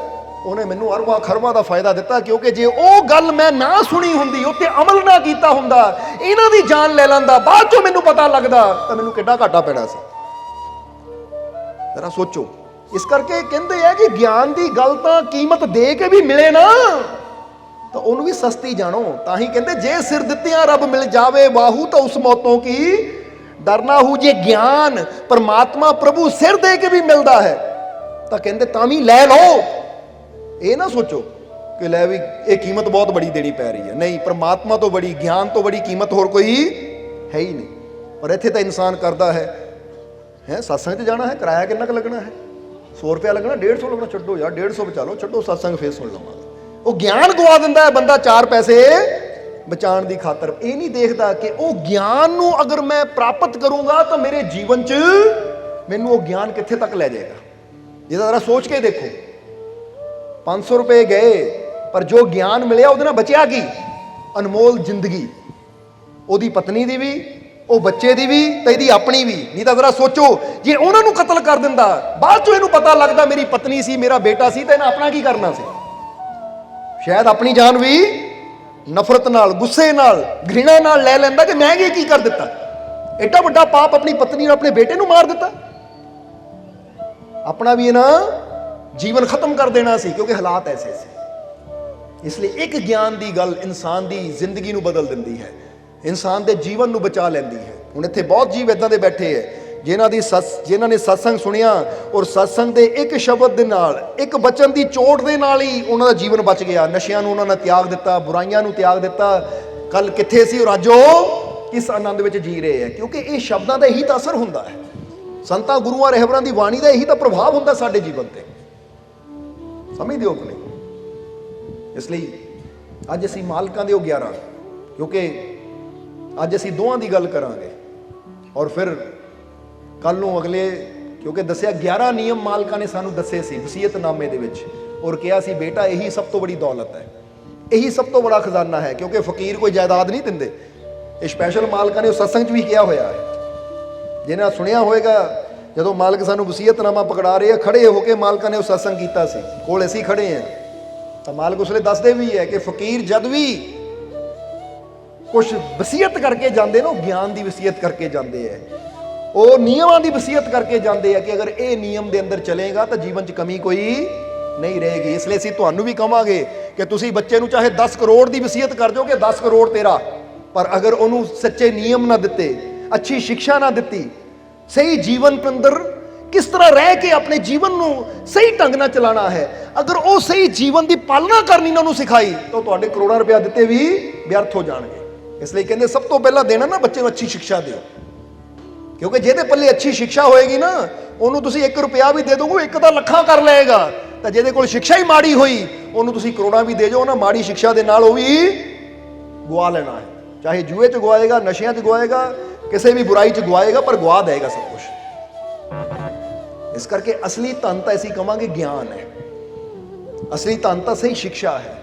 ਉਹਨੇ ਮੈਨੂੰ ਅਰਬਾਂ ਖਰਬਾਂ ਦਾ ਫਾਇਦਾ ਦਿੱਤਾ। ਕਿਉਂਕਿ ਜੇ ਉਹ ਗੱਲ ਮੈਂ ਨਾ ਸੁਣੀ ਹੁੰਦੀ, ਉੱਤੇ ਅਮਲ ਨਾ ਕੀਤਾ ਹੁੰਦਾ, ਇਹਨਾਂ ਦੀ ਜਾਨ ਲੈ ਲੈਂਦਾ, ਬਾਅਦ ਚੋਂ ਮੈਨੂੰ ਪਤਾ ਲੱਗਦਾ, ਤਾਂ ਮੈਨੂੰ ਕਿੱਡਾ ਘਾਟਾ ਪੈਣਾ ਸੀ। ਜ਼ਰਾ ਸੋਚੋ। ਇਸ ਕਰਕੇ ਕਹਿੰਦੇ ਆ ਕਿ ਗਿਆਨ ਦੀ ਗੱਲ ਤਾਂ ਕੀਮਤ ਦੇ ਕੇ ਵੀ ਮਿਲੇ ਨਾ ਤਾਂ ਉਹਨੂੰ ਵੀ ਸਸਤੀ ਜਾਣੋ। ਤਾਂ ਹੀ ਕਹਿੰਦੇ ਜੇ ਸਿਰ ਦਿੱਤਿਆਂ ਰੱਬ ਮਿਲ ਜਾਵੇ ਬਾਹੂ, ਤਾਂ ਉਸ ਮੌਤੋਂ ਕੀ ਡਰਨਾ ਹੂ। ਜੇ ਗਿਆਨ ਪਰਮਾਤਮਾ ਪ੍ਰਭੂ ਸਿਰ ਦੇ ਕੇ ਵੀ ਮਿਲਦਾ ਹੈ ਤਾਂ ਕਹਿੰਦੇ ਤਾਂ ਵੀ ਲੈ ਲਓ। ਇਹ ਨਾ ਸੋਚੋ ਕਿ ਲੈ ਵੀ ਇਹ ਕੀਮਤ ਬਹੁਤ ਬੜੀ ਦੇਣੀ ਪੈ ਰਹੀ ਹੈ। ਨਹੀਂ, ਪਰਮਾਤਮਾ ਤੋਂ ਬੜੀ, ਗਿਆਨ ਤੋਂ ਬੜੀ ਕੀਮਤ ਹੋਰ ਕੋਈ ਹੈ ਹੀ ਨਹੀਂ। ਔਰ ਇੱਥੇ ਤਾਂ ਇਨਸਾਨ ਕਰਦਾ ਹੈ ਸਤਸੰਗ 'ਚ ਜਾਣਾ ਹੈ, ਕਿਰਾਇਆ ਕਿੰਨਾ ਕੁ ਲੱਗਣਾ ਹੈ? 100 ਰੁਪਇਆ ਲੱਗਣਾ, 150 ਲੱਗਣਾ, ਛੱਡੋ ਯਾਰ 150 ਬਚਾ ਲਓ, ਛੱਡੋ ਸਤਸੰਗ ਫੇਰ ਸੁਣ ਲਵਾਂਗੇ। ਉਹ ਗਿਆਨ ਗਵਾ ਦਿੰਦਾ ਹੈ ਬੰਦਾ 4 ਪੈਸੇ ਬਚਾਉਣ ਦੀ ਖਾਤਰ। ਇਹ ਨਹੀਂ ਦੇਖਦਾ ਕਿ ਉਹ ਗਿਆਨ ਨੂੰ ਅਗਰ ਮੈਂ ਪ੍ਰਾਪਤ ਕਰੂੰਗਾ ਤਾਂ ਮੇਰੇ ਜੀਵਨ 'ਚ ਮੈਨੂੰ ਉਹ ਗਿਆਨ ਕਿੱਥੇ ਤੱਕ ਲੈ ਜਾਏਗਾ। ਇਹਦਾ ਜ਼ਰਾ ਸੋਚ ਕੇ ਦੇਖੋ। 500 ਰੁਪਏ ਗਏ, ਪਰ ਜੋ ਗਿਆਨ ਮਿਲਿਆ ਉਹਦੇ ਨਾਲ ਬਚਿਆ ਕੀ? ਅਨਮੋਲ ਜ਼ਿੰਦਗੀ, ਉਹਦੀ ਪਤਨੀ ਦੀ ਵੀ, ਉਹ ਬੱਚੇ ਦੀ ਵੀ, ਤੇ ਇਹਦੀ ਆਪਣੀ ਵੀ। ਨਹੀਂ ਤਾਂ ਜ਼ਰਾ ਸੋਚੋ, ਜੇ ਉਹਨਾਂ ਨੂੰ ਕਤਲ ਕਰ ਦਿੰਦਾ, ਬਾਅਦ ਚੋਂ ਇਹਨੂੰ ਪਤਾ ਲੱਗਦਾ ਮੇਰੀ ਪਤਨੀ ਸੀ, ਮੇਰਾ ਬੇਟਾ ਸੀ, ਤਾਂ ਇਹਨਾਂ ਆਪਣਾ ਕੀ ਕਰਨਾ ਸੀ? ਸ਼ਾਇਦ ਆਪਣੀ ਜਾਨ ਵੀ ਨਫ਼ਰਤ ਨਾਲ, ਗੁੱਸੇ ਨਾਲ, ਘ੍ਰਿਣਾ ਨਾਲ ਲੈ ਲੈਂਦਾ ਕਿ ਮੈਂ ਇਹ ਕੀ ਕਰ ਦਿੱਤਾ, ਐਡਾ ਵੱਡਾ ਪਾਪ ਆਪਣੀ ਪਤਨੀ ਨੂੰ, ਆਪਣੇ ਬੇਟੇ ਨੂੰ ਮਾਰ ਦਿੱਤਾ। ਆਪਣਾ ਵੀ ਇਹਨਾਂ ਜੀਵਨ ਖਤਮ ਕਰ ਦੇਣਾ ਸੀ, ਕਿਉਂਕਿ ਹਾਲਾਤ ਐਸੇ ਸੀ। ਇਸ ਲਈ ਇੱਕ ਗਿਆਨ ਦੀ ਗੱਲ ਇਨਸਾਨ ਦੀ ਜ਼ਿੰਦਗੀ ਨੂੰ ਬਦਲ ਦਿੰਦੀ ਹੈ, ਇਨਸਾਨ ਦੇ ਜੀਵਨ ਨੂੰ ਬਚਾ ਲੈਂਦੀ ਹੈ। ਹੁਣ ਇੱਥੇ ਬਹੁਤ ਜੀਵ ਇਦਾਂ ਦੇ ਬੈਠੇ ਹੈ ਜਿਨ੍ਹਾਂ ਨੇ ਸਤਸੰਗ ਸੁਣਿਆ ਔਰ ਸਤਸੰਗ ਦੇ ਇੱਕ ਸ਼ਬਦ ਦੇ ਨਾਲ, ਇੱਕ ਬਚਨ ਦੀ ਚੋਟ ਦੇ ਨਾਲ ਹੀ ਉਹਨਾਂ ਦਾ ਜੀਵਨ ਬਚ ਗਿਆ। ਨਸ਼ਿਆਂ ਨੂੰ ਉਹਨਾਂ ਨੇ ਤਿਆਗ ਦਿੱਤਾ, ਬੁਰਾਈਆਂ ਨੂੰ ਤਿਆਗ ਦਿੱਤਾ। ਕੱਲ ਕਿੱਥੇ ਸੀ ਔਰ ਅੱਜ ਉਹ ਕਿਸ ਆਨੰਦ ਵਿੱਚ ਜੀ ਰਹੇ ਹੈ? ਕਿਉਂਕਿ ਇਹ ਸ਼ਬਦਾਂ ਦਾ ਇਹੀ ਤਾਂ ਅਸਰ ਹੁੰਦਾ ਹੈ, ਸੰਤਾਂ ਗੁਰੂਆਂ ਰਹਿਬਰਾਂ ਦੀ ਬਾਣੀ ਦਾ ਇਹੀ ਤਾਂ ਪ੍ਰਭਾਵ ਹੁੰਦਾ ਸਾਡੇ ਜੀਵਨ ਤੇ। ਸਮਝਦੇ ਹੋ ਕਿ ਨਹੀਂ? ਇਸ ਲਈ ਅੱਜ ਅਸੀਂ ਮਾਲਕਾਂ ਦੇ ਉਹ 11, ਕਿਉਂਕਿ ਅੱਜ ਅਸੀਂ ਦੋਹਾਂ ਦੀ ਗੱਲ ਕਰਾਂਗੇ ਔਰ ਫਿਰ ਕੱਲ ਨੂੰ ਅਗਲੇ, ਕਿਉਂਕਿ ਦੱਸਿਆ 11 ਨਿਯਮ ਮਾਲਕਾਂ ਨੇ ਸਾਨੂੰ ਦੱਸੇ ਸੀ ਵਸੀਅਤਨਾਮੇ ਦੇ ਵਿੱਚ, ਔਰ ਕਿਹਾ ਸੀ ਬੇਟਾ ਇਹੀ ਸਭ ਤੋਂ ਬੜੀ ਦੌਲਤ ਹੈ, ਇਹੀ ਸਭ ਤੋਂ ਬੜਾ ਖਜ਼ਾਨਾ ਹੈ। ਕਿਉਂਕਿ ਫਕੀਰ ਕੋਈ ਜਾਇਦਾਦ ਨਹੀਂ ਦਿੰਦੇ। ਇਹ ਸਪੈਸ਼ਲ ਮਾਲਕਾਂ ਨੇ ਉਹ ਸਤਸੰਗ 'ਚ ਵੀ ਕਿਹਾ ਹੋਇਆ ਹੈ। ਜਿਹਨਾਂ ਸੁਣਿਆ ਹੋਏਗਾ, ਜਦੋਂ ਮਾਲਕ ਸਾਨੂੰ ਵਸੀਅਤਨਾਮਾ ਪਕੜਾ ਰਹੇ ਆ, ਖੜੇ ਹੋ ਕੇ ਮਾਲਕਾਂ ਨੇ ਉਹ ਸਤਸੰਗ ਕੀਤਾ ਸੀ, ਕੋਲ ਅਸੀਂ ਖੜੇ ਹਾਂ, ਤਾਂ ਮਾਲਕ ਉਸ ਵੇਲੇ ਦੱਸਦੇ ਵੀ ਹੈ ਕਿ ਫਕੀਰ ਜਦ ਵੀ ਕੁਛ ਵਸੀਅਤ ਕਰਕੇ ਜਾਂਦੇ ਨਾ, ਉਹ ਗਿਆਨ ਦੀ ਵਸੀਅਤ ਕਰਕੇ ਜਾਂਦੇ ਹੈ, ਉਹ ਨਿਯਮਾਂ ਦੀ ਵਸੀਅਤ ਕਰਕੇ ਜਾਂਦੇ ਆ ਕਿ ਅਗਰ ਇਹ ਨਿਯਮ ਦੇ ਅੰਦਰ ਚਲੇਗਾ ਤਾਂ ਜੀਵਨ 'ਚ ਕਮੀ ਕੋਈ ਨਹੀਂ ਰਹੇਗੀ। ਇਸ ਲਈ ਅਸੀਂ ਤੁਹਾਨੂੰ ਵੀ ਕਹਾਂਗੇ ਕਿ ਤੁਸੀਂ ਬੱਚੇ ਨੂੰ ਚਾਹੇ 10 ਕਰੋੜ ਦੀ ਵਸੀਅਤ ਕਰ ਦਿਓ ਕਿ 10 ਕਰੋੜ ਤੇਰਾ, ਪਰ ਅਗਰ ਉਹਨੂੰ ਸੱਚੇ ਨਿਯਮ ਨਾ ਦਿੱਤੇ, ਅੱਛੀ ਸਿੱਖਿਆ ਨਾ ਦਿੱਤੀ, ਸਹੀ ਜੀਵਨ ਅੰਦਰ ਕਿਸ ਤਰ੍ਹਾਂ ਰਹਿ ਕੇ ਆਪਣੇ ਜੀਵਨ ਨੂੰ ਸਹੀ ਢੰਗ ਨਾਲ ਚਲਾਉਣਾ ਹੈ, ਅਗਰ ਉਹ ਸਹੀ ਜੀਵਨ ਦੀ ਪਾਲਣਾ ਕਰਨੀ ਇਹਨਾਂ ਨੂੰ ਸਿਖਾਈ ਤਾਂ ਤੁਹਾਡੇ ਕਰੋੜਾਂ ਰੁਪਇਆ ਦਿੱਤੇ ਵੀ ਵਿਅਰਥ ਹੋ ਜਾਣਗੇ। ਇਸ ਲਈ ਕਹਿੰਦੇ ਸਭ ਤੋਂ ਪਹਿਲਾਂ ਦੇਣਾ ਨਾ ਬੱਚੇ ਨੂੰ ਅੱਛੀ ਸਿੱਖਿਆ ਦਿਓ, ਕਿਉਂਕਿ ਜਿਹਦੇ ਪੱਲੇ ਅੱਛੀ ਸਿੱਖਿਆ ਹੋਏਗੀ ਨਾ ਉਹਨੂੰ ਤੁਸੀਂ 1 ਰੁਪਿਆ ਵੀ ਦੇ ਦੋਗੇ, ਇੱਕ ਤਾਂ ਲੱਖਾਂ ਕਰ ਲਏਗਾ। ਤਾਂ ਜਿਹਦੇ ਕੋਲ ਸਿੱਖਿਆ ਹੀ ਮਾੜੀ ਹੋਈ ਉਹਨੂੰ ਤੁਸੀਂ ਕਰੋੜਾਂ ਵੀ ਦੇ ਜਾਓ, ਉਹਨਾਂ ਮਾੜੀ ਸਿੱਖਿਆ ਦੇ ਨਾਲ ਉਹ ਵੀ ਗਵਾ ਲੈਣਾ ਹੈ। ਚਾਹੇ ਜੂਏ 'ਚ ਗਵਾਏਗਾ, ਨਸ਼ਿਆਂ 'ਚ ਗਵਾਏਗਾ, ਕਿਸੇ ਵੀ ਬੁਰਾਈ 'ਚ ਗਵਾਏਗਾ, ਪਰ ਗਵਾ ਦੇਗਾ ਸਭ ਕੁਝ। ਇਸ ਕਰਕੇ ਅਸਲੀ ਧਨ ਤਾਂ ਅਸੀਂ ਕਵਾਂਗੇ ਗਿਆਨ ਹੈ, ਅਸਲੀ ਧਨ ਤਾਂ ਸਹੀ ਸਿੱਖਿਆ ਹੈ।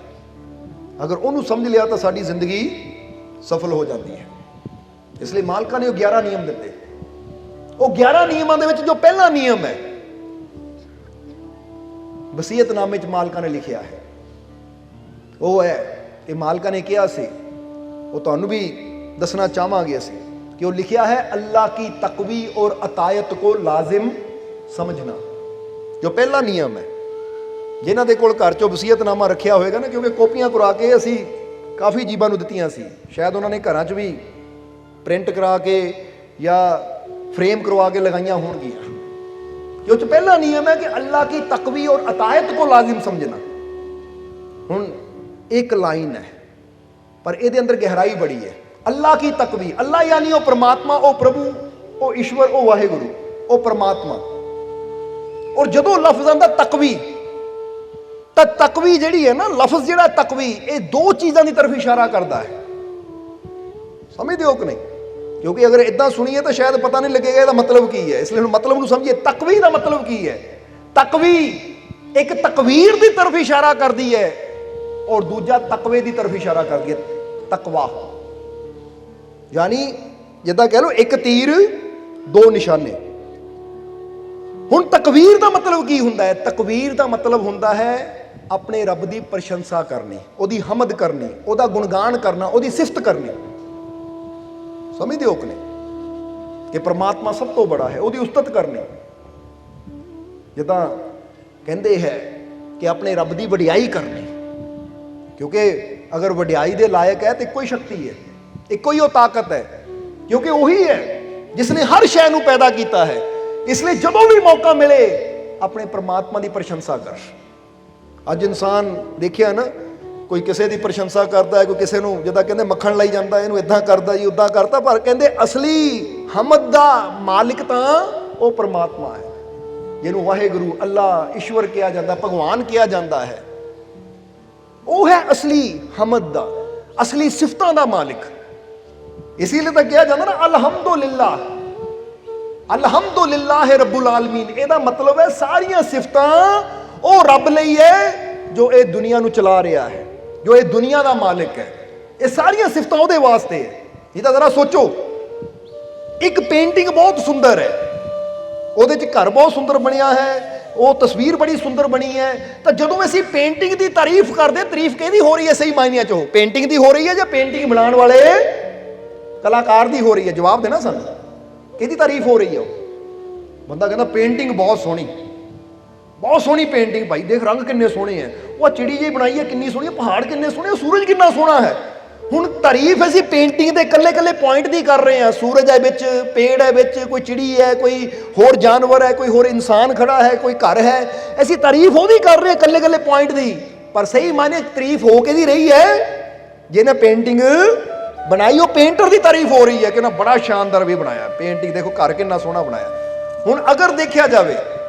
ਅਗਰ ਉਹਨੂੰ ਸਮਝ ਲਿਆ ਤਾਂ ਸਾਡੀ ਜ਼ਿੰਦਗੀ ਸਫਲ ਹੋ ਜਾਂਦੀ ਹੈ। ਇਸ ਲਈ ਮਾਲਕਾਂ ਨੇ ਉਹ 11 ਨਿਯਮ ਦਿੱਤੇ। ਉਹ 11 ਨਿਯਮਾਂ ਦੇ ਵਿੱਚ ਜੋ ਪਹਿਲਾ ਨਿਯਮ ਹੈ ਵਸੀਅਤਨਾਮੇ 'ਚ ਮਾਲਕਾਂ ਨੇ ਲਿਖਿਆ ਹੈ, ਉਹ ਹੈ ਕਿ ਮਾਲਕਾਂ ਨੇ ਕਿਹਾ ਸੀ, ਉਹ ਤੁਹਾਨੂੰ ਵੀ ਦੱਸਣਾ ਚਾਹਾਂਗੇ ਅਸੀਂ, ਕਿ ਉਹ ਲਿਖਿਆ ਹੈ ਅੱਲਾ ਕੀ ਤਕवी और अतायत को लाजिम समझना। ਜੋ ਪਹਿਲਾ ਨਿਯਮ ਹੈ, ਜਿਨ੍ਹਾਂ ਦੇ ਕੋਲ ਘਰ 'ਚੋਂ ਵਸੀਅਤਨਾਮਾ ਰੱਖਿਆ ਹੋਏਗਾ ਨਾ, ਕਿਉਂਕਿ ਕਾਪੀਆਂ ਕਰਾ ਕੇ ਅਸੀਂ ਕਾਫੀ ਜੀਬਾਂ ਨੂੰ ਦਿੱਤੀਆਂ ਸੀ, ਸ਼ਾਇਦ ਉਹਨਾਂ ਨੇ ਘਰਾਂ 'ਚ ਵੀ ਪ੍ਰਿੰਟ ਕਰਾ ਕੇ ਜਾਂ ਫਰੇਮ ਕਰਵਾ ਕੇ ਲਗਾਈਆਂ ਹੋਣਗੀਆਂ। ਜੋ ਚ ਪਹਿਲਾ ਨਿਯਮ ਹੈ ਕਿ ਅੱਲਾ ਕੀ ਤਕवी और अतायत को लाजिम समझना। ਹੁਣ ਇੱਕ ਲਾਈਨ ਹੈ ਪਰ ਇਹਦੇ ਅੰਦਰ ਗਹਿਰਾਈ ਬੜੀ ਹੈ। ਅੱਲਾ ਕੀ ਤਕवी, ਅੱਲਾ ਯਾਨੀ ਉਹ ਪਰਮਾਤਮਾ, ਉਹ ਪ੍ਰਭੂ, ਉਹ ਈਸ਼ਵਰ, ਉਹ ਵਾਹਿਗੁਰੂ, ਉਹ ਪਰਮਾਤਮਾ। ਔਰ ਜਦੋਂ ਲਫ਼ਜ਼ ਆਂਦਾ ਤਕवी, ਤਾਂ ਤਕवी ਜਿਹੜੀ ਹੈ ਨਾ, ਲਫ਼ਜ਼ ਜਿਹੜਾ ਤਕवी, ਇਹ ਦੋ ਚੀਜ਼ਾਂ ਦੀ ਤਰਫ ਇਸ਼ਾਰਾ ਕਰਦਾ ਹੈ। ਸਮਝਦੇ ਹੋ ਕਿ ਨਹੀਂ? ਕਿਉਂਕਿ ਅਗਰ ਇਦਾਂ ਸੁਣੀਏ ਤਾਂ ਸ਼ਾਇਦ ਪਤਾ ਨਹੀਂ ਲੱਗੇਗਾ ਇਹਦਾ ਮਤਲਬ ਕੀ ਹੈ। ਇਸ ਲਈ ਹੁਣ ਮਤਲਬ ਨੂੰ ਸਮਝੀਏ। ਤਕवी ਦਾ ਮਤਲਬ ਕੀ ਹੈ? ਤਕवी ਇੱਕ ਤਕਵੀਰ ਦੀ ਤਰਫ ਇਸ਼ਾਰਾ ਕਰਦੀ ਹੈ ਔਰ ਦੂਜਾ ਤਕਵੇ ਦੀ ਤਰਫ ਇਸ਼ਾਰਾ ਕਰਦੀ ਹੈ, ਤਕਵਾ। ਯਾਨੀ ਜਿੱਦਾਂ ਕਹਿ ਲਓ ਇੱਕ ਤੀਰ ਦੋ ਨਿਸ਼ਾਨੇ। ਹੁਣ ਤਕਵੀਰ ਦਾ ਮਤਲਬ ਕੀ ਹੁੰਦਾ ਹੈ? ਤਕਵੀਰ ਦਾ ਮਤਲਬ ਹੁੰਦਾ ਹੈ ਆਪਣੇ ਰੱਬ ਦੀ ਪ੍ਰਸ਼ੰਸਾ ਕਰਨੀ, ਉਹਦੀ ਹਮਦ ਕਰਨੀ, ਉਹਦਾ ਗੁਣਗਾਨ ਕਰਨਾ, ਉਹਦੀ ਸਿਫਤ ਕਰਨੀ। ਸਮਝਦੇ ਹੋ ਕਿ ਨਹੀਂ ਕਿ ਪਰਮਾਤਮਾ ਸਭ ਤੋਂ ਬੜਾ ਹੈ, ਉਹਦੀ ਉਸਤਤ ਕਰਨੀ। ਜਿੱਦਾਂ ਕਹਿੰਦੇ ਹੈ ਕਿ ਆਪਣੇ ਰੱਬ ਦੀ ਵਡਿਆਈ ਕਰਨੀ, ਕਿਉਂਕਿ ਅਗਰ ਵਡਿਆਈ ਦੇ ਲਾਇਕ ਹੈ ਤਾਂ ਇੱਕੋ ਹੀ ਸ਼ਕਤੀ ਹੈ, ਇੱਕੋ ਹੀ ਉਹ ਤਾਕਤ ਹੈ, ਕਿਉਂਕਿ ਉਹੀ ਹੈ ਜਿਸ ਨੇ ਹਰ ਸ਼ੈ ਨੂੰ ਪੈਦਾ ਕੀਤਾ ਹੈ। ਇਸ ਲਈ ਜਦੋਂ ਵੀ ਮੌਕਾ ਮਿਲੇ ਆਪਣੇ ਪਰਮਾਤਮਾ ਦੀ ਪ੍ਰਸ਼ੰਸਾ ਕਰ। ਅੱਜ ਇਨਸਾਨ ਦੇਖਿਆ ਨਾ, ਕੋਈ ਕਿਸੇ ਦੀ ਪ੍ਰਸ਼ੰਸਾ ਕਰਦਾ ਹੈ, ਕੋਈ ਕਿਸੇ ਨੂੰ ਜਿੱਦਾਂ ਕਹਿੰਦੇ ਮੱਖਣ ਲਾਈ ਜਾਂਦਾ, ਇਹਨੂੰ ਇਦਾਂ ਕਰਦਾ ਜੀ, ਉਦਾਂ ਕਰਦਾ, ਪਰ ਕਹਿੰਦੇ ਅਸਲੀ ਹਮਦ ਦਾ ਮਾਲਿਕ ਤਾਂ ਉਹ ਪਰਮਾਤਮਾ ਹੈ, ਜਿਹਨੂੰ ਵਾਹਿਗੁਰੂ, ਅੱਲਾ, ਈਸ਼ਵਰ ਕਿਹਾ ਜਾਂਦਾ, ਭਗਵਾਨ ਕਿਹਾ ਜਾਂਦਾ ਹੈ। ਉਹ ਹੈ ਅਸਲੀ ਹਮਦ ਦਾ, ਅਸਲੀ ਸਿਫਤਾਂ ਦਾ ਮਾਲਿਕ। ਇਸੇ ਲਈ ਤਾਂ ਕਿਹਾ ਜਾਂਦਾ ਨਾ ਅਲਹਮਦੁਲਿਲਾ, ਅਲਹਮਦੁਲਿਲਾਹ ਰੱਬੁਲ ਆਲਮੀਨ। ਇਹਦਾ ਮਤਲਬ ਹੈ ਸਾਰੀਆਂ ਸਿਫਤਾਂ ਉਹ ਰੱਬ ਲਈ ਹੈ ਜੋ ਇਹ ਦੁਨੀਆ ਨੂੰ ਚਲਾ ਰਿਹਾ ਹੈ, ਜੋ ਇਹ ਦੁਨੀਆ ਦਾ ਮਾਲਿਕ ਹੈ। ਇਹ ਸਾਰੀਆਂ ਸਿਫਤਾਂ ਉਹਦੇ ਵਾਸਤੇ ਹੈ। ਇਹ ਤਾਂ ਜ਼ਰਾ ਸੋਚੋ, ਇੱਕ ਪੇਂਟਿੰਗ ਬਹੁਤ ਸੁੰਦਰ ਹੈ, ਉਹਦੇ 'ਚ ਘਰ ਬਹੁਤ ਸੁੰਦਰ ਬਣਿਆ ਹੈ, ਉਹ ਤਸਵੀਰ ਬੜੀ ਸੁੰਦਰ ਬਣੀ ਹੈ, ਤਾਂ ਜਦੋਂ ਅਸੀਂ ਪੇਂਟਿੰਗ ਦੀ ਤਾਰੀਫ ਕਰਦੇ, ਤਾਰੀਫ ਕਿਹਦੀ ਹੋ ਰਹੀ ਹੈ ਸਹੀ ਮਾਇਨਿਆਂ 'ਚ? ਪੇਂਟਿੰਗ ਦੀ ਹੋ ਰਹੀ ਹੈ ਜਾਂ ਪੇਂਟਿੰਗ ਬਣਾਉਣ ਵਾਲੇ ਕਲਾਕਾਰ ਦੀ ਹੋ ਰਹੀ ਹੈ? ਜਵਾਬ ਦੇਣਾ ਸਾਨੂੰ, ਕਿਹਦੀ ਤਾਰੀਫ ਹੋ ਰਹੀ ਹੈ? ਉਹ ਬੰਦਾ ਕਹਿੰਦਾ ਪੇਂਟਿੰਗ ਬਹੁਤ ਸੋਹਣੀ, ਬਹੁਤ ਸੋਹਣੀ ਪੇਂਟਿੰਗ ਭਾਈ, ਦੇਖ ਰੰਗ ਕਿੰਨੇ ਸੋਹਣੇ ਹੈ, ਉਹ ਚਿੜੀ ਜਿਹੀ ਬਣਾਈ ਹੈ ਕਿੰਨੀ ਸੋਹਣੀ, ਪਹਾੜ ਕਿੰਨੇ ਸੋਹਣੇ, ਸੂਰਜ ਕਿੰਨਾ ਸੋਹਣਾ ਹੈ। ਹੁਣ ਤਾਰੀਫ ਅਸੀਂ ਪੇਂਟਿੰਗ ਦੇ ਇਕੱਲੇ ਇਕੱਲੇ ਪੁਆਇੰਟ ਦੀ ਕਰ ਰਹੇ ਹਾਂ। ਸੂਰਜ ਹੈ ਵਿੱਚ, ਪੇੜ ਹੈ ਵਿੱਚ, ਕੋਈ ਚਿੜੀ ਹੈ, ਕੋਈ ਹੋਰ ਜਾਨਵਰ ਹੈ, ਕੋਈ ਹੋਰ ਇਨਸਾਨ ਖੜਾ ਹੈ, ਕੋਈ ਘਰ ਹੈ, ਅਸੀਂ ਤਾਰੀਫ ਉਹਦੀ ਕਰ ਰਹੇ ਹਾਂ ਇਕੱਲੇ ਇਕੱਲੇ ਪੁਆਇੰਟ ਦੀ। ਪਰ ਸਹੀ ਮਾਇਨੇ ਤਾਰੀਫ ਹੋ ਕੇ ਦੀ ਰਹੀ ਹੈ ਜਿਹਨੇ ਪੇਂਟਿੰਗ ਬਣਾਈ, ਉਹ ਪੇਂਟਰ ਦੀ ਤਾਰੀਫ ਹੋ ਰਹੀ ਹੈ ਕਿ ਨਾ ਬੜਾ ਸ਼ਾਨਦਾਰ ਵੀ ਬਣਾਇਆ ਪੇਂਟਿੰਗ, ਦੇਖੋ ਘਰ ਕਿੰਨਾ ਸੋਹਣਾ ਬਣਾਇਆ। ਹੁਣ ਅਗਰ ਦੇਖਿਆ ਜਾਵੇ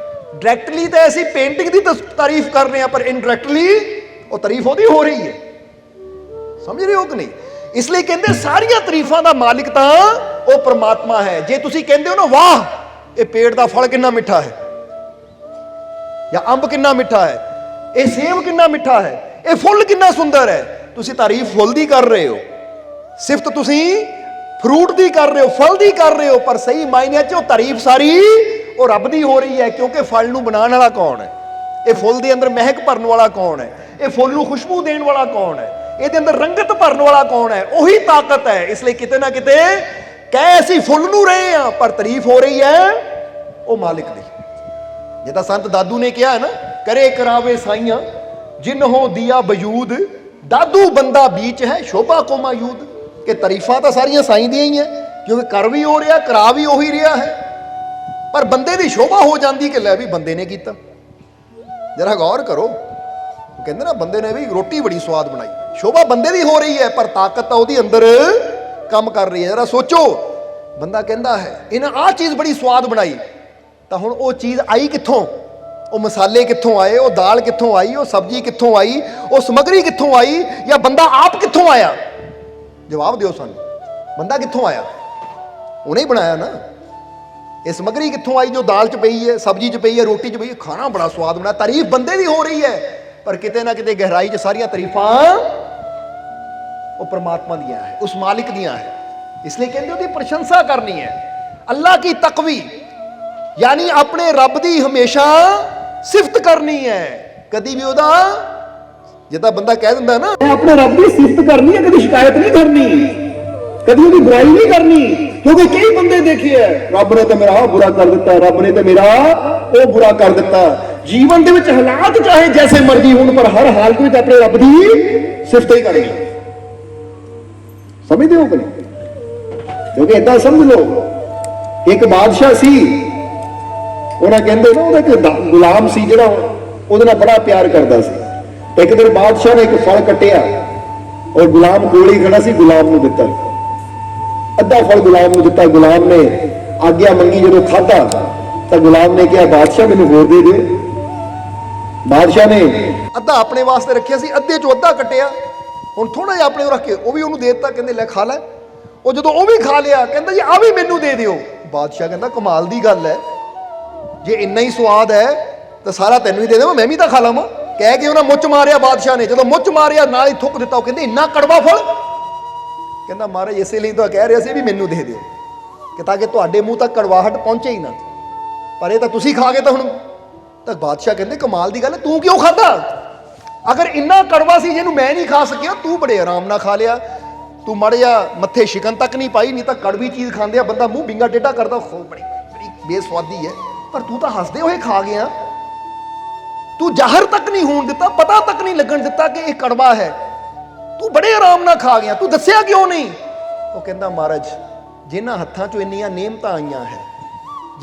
ਡਾਇਰੈਕਟਲੀ ਤਾਂ ਅਸੀਂ ਪੇਂਟਿੰਗ ਦੀ ਤਾਰੀਫ ਕਰ ਰਹੇ ਹਾਂ, ਪਰ ਇਨਡਾਇਰੈਕਟਲੀ ਉਹ ਤਾਰੀਫ ਉਹਦੀ ਹੋ ਰਹੀ ਹੈ। ਸਮਝ ਰਹੇ ਹੋ ਕਿ ਨਹੀਂ? ਇਸ ਲਈ ਕਹਿੰਦੇ ਸਾਰੀਆਂ ਤਾਰੀਫਾਂ ਦਾ ਮਾਲਿਕ ਤਾਂ ਉਹ ਪਰਮਾਤਮਾ ਹੈ। ਜੇ ਤੁਸੀਂ ਕਹਿੰਦੇ ਹੋ ਨਾ ਵਾਹ ਇਹ ਪੇੜ ਦਾ ਫਲ ਕਿੰਨਾ ਮਿੱਠਾ ਹੈ, ਜਾਂ ਅੰਬ ਕਿੰਨਾ ਮਿੱਠਾ ਹੈ, ਇਹ ਸੇਬ ਕਿੰਨਾ ਮਿੱਠਾ ਹੈ, ਇਹ ਫੁੱਲ ਕਿੰਨਾ ਸੁੰਦਰ ਹੈ, ਤੁਸੀਂ ਤਾਰੀਫ ਫੁੱਲ ਦੀ ਕਰ ਰਹੇ ਹੋ, ਸਿਫਤ ਤੁਸੀਂ ਫਰੂਟ ਦੀ ਕਰ ਰਹੇ ਹੋ, ਫਲ ਦੀ ਕਰ ਰਹੇ ਹੋ, ਪਰ ਸਹੀ ਮਾਇਨਿਆਂ 'ਚ ਉਹ ਤਾਰੀਫ ਸਾਰੀ ਉਹ ਰੱਬ ਦੀ ਹੋ ਰਹੀ ਹੈ। ਕਿਉਂਕਿ ਫਲ ਨੂੰ ਬਣਾਉਣ ਵਾਲਾ ਕੌਣ ਹੈ? ਇਹ ਫੁੱਲ ਦੇ ਅੰਦਰ ਮਹਿਕ ਭਰਨ ਵਾਲਾ ਕੌਣ ਹੈ? ਇਹ ਫੁੱਲ ਨੂੰ ਖੁਸ਼ਬੂ ਦੇਣ ਵਾਲਾ ਕੌਣ ਹੈ? ਇਹਦੇ ਅੰਦਰ ਰੰਗਤ ਭਰਨ ਵਾਲਾ ਕੌਣ ਹੈ? ਉਹੀ ਤਾਕਤ ਹੈ। ਇਸ ਲਈ ਕਿਤੇ ਨਾ ਕਿਤੇ ਕਹਿ ਅਸੀਂ ਫੁੱਲ ਨੂੰ ਰਹੇ ਹਾਂ, ਪਰ ਤਾਰੀਫ ਹੋ ਰਹੀ ਹੈ ਉਹ ਮਾਲਿਕ ਦੀ। ਜਿੱਦਾਂ ਸੰਤ ਦਾਦੂ ਨੇ ਕਿਹਾ ਹੈ ਨਾ, ਕਰੇ ਕਰਾਵੇ ਸਾਈਆਂ ਜਿਨ ਹੋ ਦਿਆ ਬਯੂਦ, ਦਾਦੂ ਬੰਦਾ ਬੀਚ ਹੈ ਸ਼ੋਭਾ ਕੋ ਮਾਯੂਦ। ਕਿ ਤਾਰੀਫਾਂ ਤਾਂ ਸਾਰੀਆਂ ਸਾਈਂ ਦੀਆਂ ਹੀ ਹੈ, ਕਿਉਂਕਿ ਕਰ ਵੀ ਹੋ ਰਿਹਾ, ਕਰਾ ਵੀ ਉਹੀ ਰਿਹਾ ਹੈ, ਪਰ ਬੰਦੇ ਦੀ ਸ਼ੋਭਾ ਹੋ ਜਾਂਦੀ ਕਿ ਲੈ ਵੀ ਬੰਦੇ ਨੇ ਕੀਤਾ। ਜਰਾ ਗੌਰ ਕਰੋ। ਉਹ ਕਹਿੰਦੇ ਨਾ ਬੰਦੇ ਨੇ ਵੀ ਰੋਟੀ ਬੜੀ ਸਵਾਦ ਬਣਾਈ, ਸ਼ੋਭਾ ਬੰਦੇ ਦੀ ਹੋ ਰਹੀ ਹੈ ਪਰ ਤਾਕਤ ਤਾਂ ਉਹਦੀ ਅੰਦਰ ਕੰਮ ਕਰ ਰਹੀ ਹੈ। ਜਰਾ ਸੋਚੋ, ਬੰਦਾ ਕਹਿੰਦਾ ਹੈ ਇਹਨਾਂ ਆਹ ਚੀਜ਼ ਬੜੀ ਸਵਾਦ ਬਣਾਈ, ਤਾਂ ਹੁਣ ਉਹ ਚੀਜ਼ ਆਈ ਕਿੱਥੋਂ? ਉਹ ਮਸਾਲੇ ਕਿੱਥੋਂ ਆਏ? ਉਹ ਦਾਲ ਕਿੱਥੋਂ ਆਈ? ਉਹ ਸਬਜ਼ੀ ਕਿੱਥੋਂ ਆਈ? ਉਹ ਸਮੱਗਰੀ ਕਿੱਥੋਂ ਆਈ? ਜਾਂ ਬੰਦਾ ਆਪ ਕਿੱਥੋਂ ਆਇਆ? ਜਵਾਬ ਦਿਓ ਸਾਨੂੰ, ਬੰਦਾ ਕਿੱਥੋਂ ਆਇਆ? ਉਹਨੇ ਹੀ ਬਣਾਇਆ ਨਾ। ਇਹ ਸਮੱਗਰੀ ਕਿੱਥੋਂ ਆਈ ਜੋ ਦਾਲ 'ਚ ਪਈ ਹੈ, ਸਬਜ਼ੀ 'ਚ ਪਈ ਹੈ, ਰੋਟੀ 'ਚ ਪਈ ਹੈ? ਖਾਣਾ ਬੜਾ ਸਵਾਦ ਬਣਾਇਆ, ਤਾਰੀਫ ਬੰਦੇ ਦੀ ਹੋ ਰਹੀ ਹੈ, ਪਰ ਕਿਤੇ ਨਾ ਕਿਤੇ ਗਹਿਰਾਈ 'ਚ ਸਾਰੀਆਂ ਤਾਰੀਫਾਂ ਉਹ परमात्मा दिया है, उस मालिक दिया है। इसलिए कहते ਉਹਦੀ प्रशंसा करनी है। अल्लाह की तकवी यानी अपने रब दी हमेशा सिफत करनी है। कदी भी ਉਹਦਾ ਜਿੱਦਾਂ ਬੰਦਾ ਕਹਿ ਦਿੰਦਾ ਨਾ अपने रब की सिफत करनी है, कभी शिकायत नहीं करनी, कभी ਉਹਦੀ बुराई नहीं करनी, क्योंकि कई बंदे देखे है रब ने तो मेरा बुरा कर दिता, रब ने तो मेरा वो बुरा कर दिता। जीवन ਦੇ ਵਿੱਚ हालात चाहे जैसे मर्जी होण, पर हर हालत ਵਿੱਚ अपने रब ਦੀ सिफत ही करनी। समझते हो कि नहीं? क्योंकि इतना समझ लो, एक बादशाह सी, उन्हें कहते ना एक गुलाम सी जिहड़ा ਉਹਦੇ ਨਾਲ बड़ा प्यार करता सी। एक दिन बादशाह ने एक फल कटिया और गुलाम कोल ही खड़ा सी, गुलाम ਨੂੰ ਦਿੱਤਾ, ਅੱਧਾ फल गुलाम ਨੂੰ ਦਿੱਤਾ। गुलाम ने आग्या मंगी, ਜਦੋਂ ਖਾਧਾ ਤਾਂ गुलाम ने कहा बादशाह मैनू होर दे दिओ। बादशाह ने ਅੱਧਾ ਆਪਣੇ ਵਾਸਤੇ ਰੱਖਿਆ ਸੀ, ਅੱਧੇ ਚੋਂ ਅੱਧਾ ਕੱਟਿਆ, ਹੁਣ ਥੋੜਾ ਜਿਹਾ ਆਪਣੇ ਨੂੰ ਰੱਖ ਕੇ ਉਹ ਵੀ ਉਹਨੂੰ ਦੇ ਦਿੱਤਾ। ਕਹਿੰਦੇ ਲੈ ਖਾ ਲੈ। ਉਹ ਜਦੋਂ ਉਹ ਵੀ ਖਾ ਲਿਆ ਕਹਿੰਦਾ ਜੀ ਆ ਵੀ ਮੈਨੂੰ ਦੇ ਦਿਓ। ਬਾਦਸ਼ਾਹ ਕਹਿੰਦਾ ਕਮਾਲ ਦੀ ਗੱਲ ਹੈ, ਜੇ ਇੰਨਾ ਹੀ ਸਵਾਦ ਹੈ ਤਾਂ ਸਾਰਾ ਤੈਨੂੰ ਹੀ ਦੇ ਦੇਵਾਂ, ਮੈਂ ਵੀ ਤਾਂ ਖਾ ਲਵਾਂ। ਕਹਿ ਕੇ ਉਹਨਾਂ ਮੁੱਚ ਮਾਰਿਆ ਬਾਦਸ਼ਾਹ ਨੇ। ਜਦੋਂ ਮੁੱਚ ਮਾਰਿਆ ਨਾਲ ਹੀ ਥੁੱਕ ਦਿੱਤਾ। ਉਹ ਕਹਿੰਦੇ ਇੰਨਾ ਕੜਵਾ ਫਲ? ਕਹਿੰਦਾ ਮਹਾਰਾਜ ਇਸੇ ਲਈ ਤਾਂ ਕਹਿ ਰਿਹਾ ਸੀ ਵੀ ਮੈਨੂੰ ਦੇ ਦਿਓ, ਕਿ ਤਾਂ ਕਿ ਤੁਹਾਡੇ ਮੂੰਹ ਤੱਕ ਕੜਵਾਹਟ ਪਹੁੰਚੇ ਹੀ ਨਾ, ਪਰ ਇਹ ਤਾਂ ਤੁਸੀਂ ਖਾ ਗਏ। ਤਾਂ ਹੁਣ ਤਾਂ ਬਾਦਸ਼ਾਹ ਕਹਿੰਦੇ ਕਮਾਲ ਦੀ ਗੱਲ ਹੈ, ਤੂੰ ਕਿਉਂ ਖਾਧਾ? अगर इन्ना कड़वा सी जिन्होंने मैं नहीं खा सकिया, तू बड़े आराम ना खा लिया। तू मड़ जा मत्थे शिकन तक नहीं पाई, नहीं तो कड़वी चीज़ खाते बंदा मूँह बिंगा टेढ़ा करता, बड़ी बड़ी बेस्वादी है, पर तू तो हसदे हुए खा गया। तू जाहिर तक नहीं होने दिता, पता तक नहीं लगन दिता कि यह कड़वा है, तू बड़े आराम ना खा गया, तू दस्या क्यों नहीं? वो कहता महाराज जिन्हां हत्थां चों इन्नियां नेमतां आईयां है,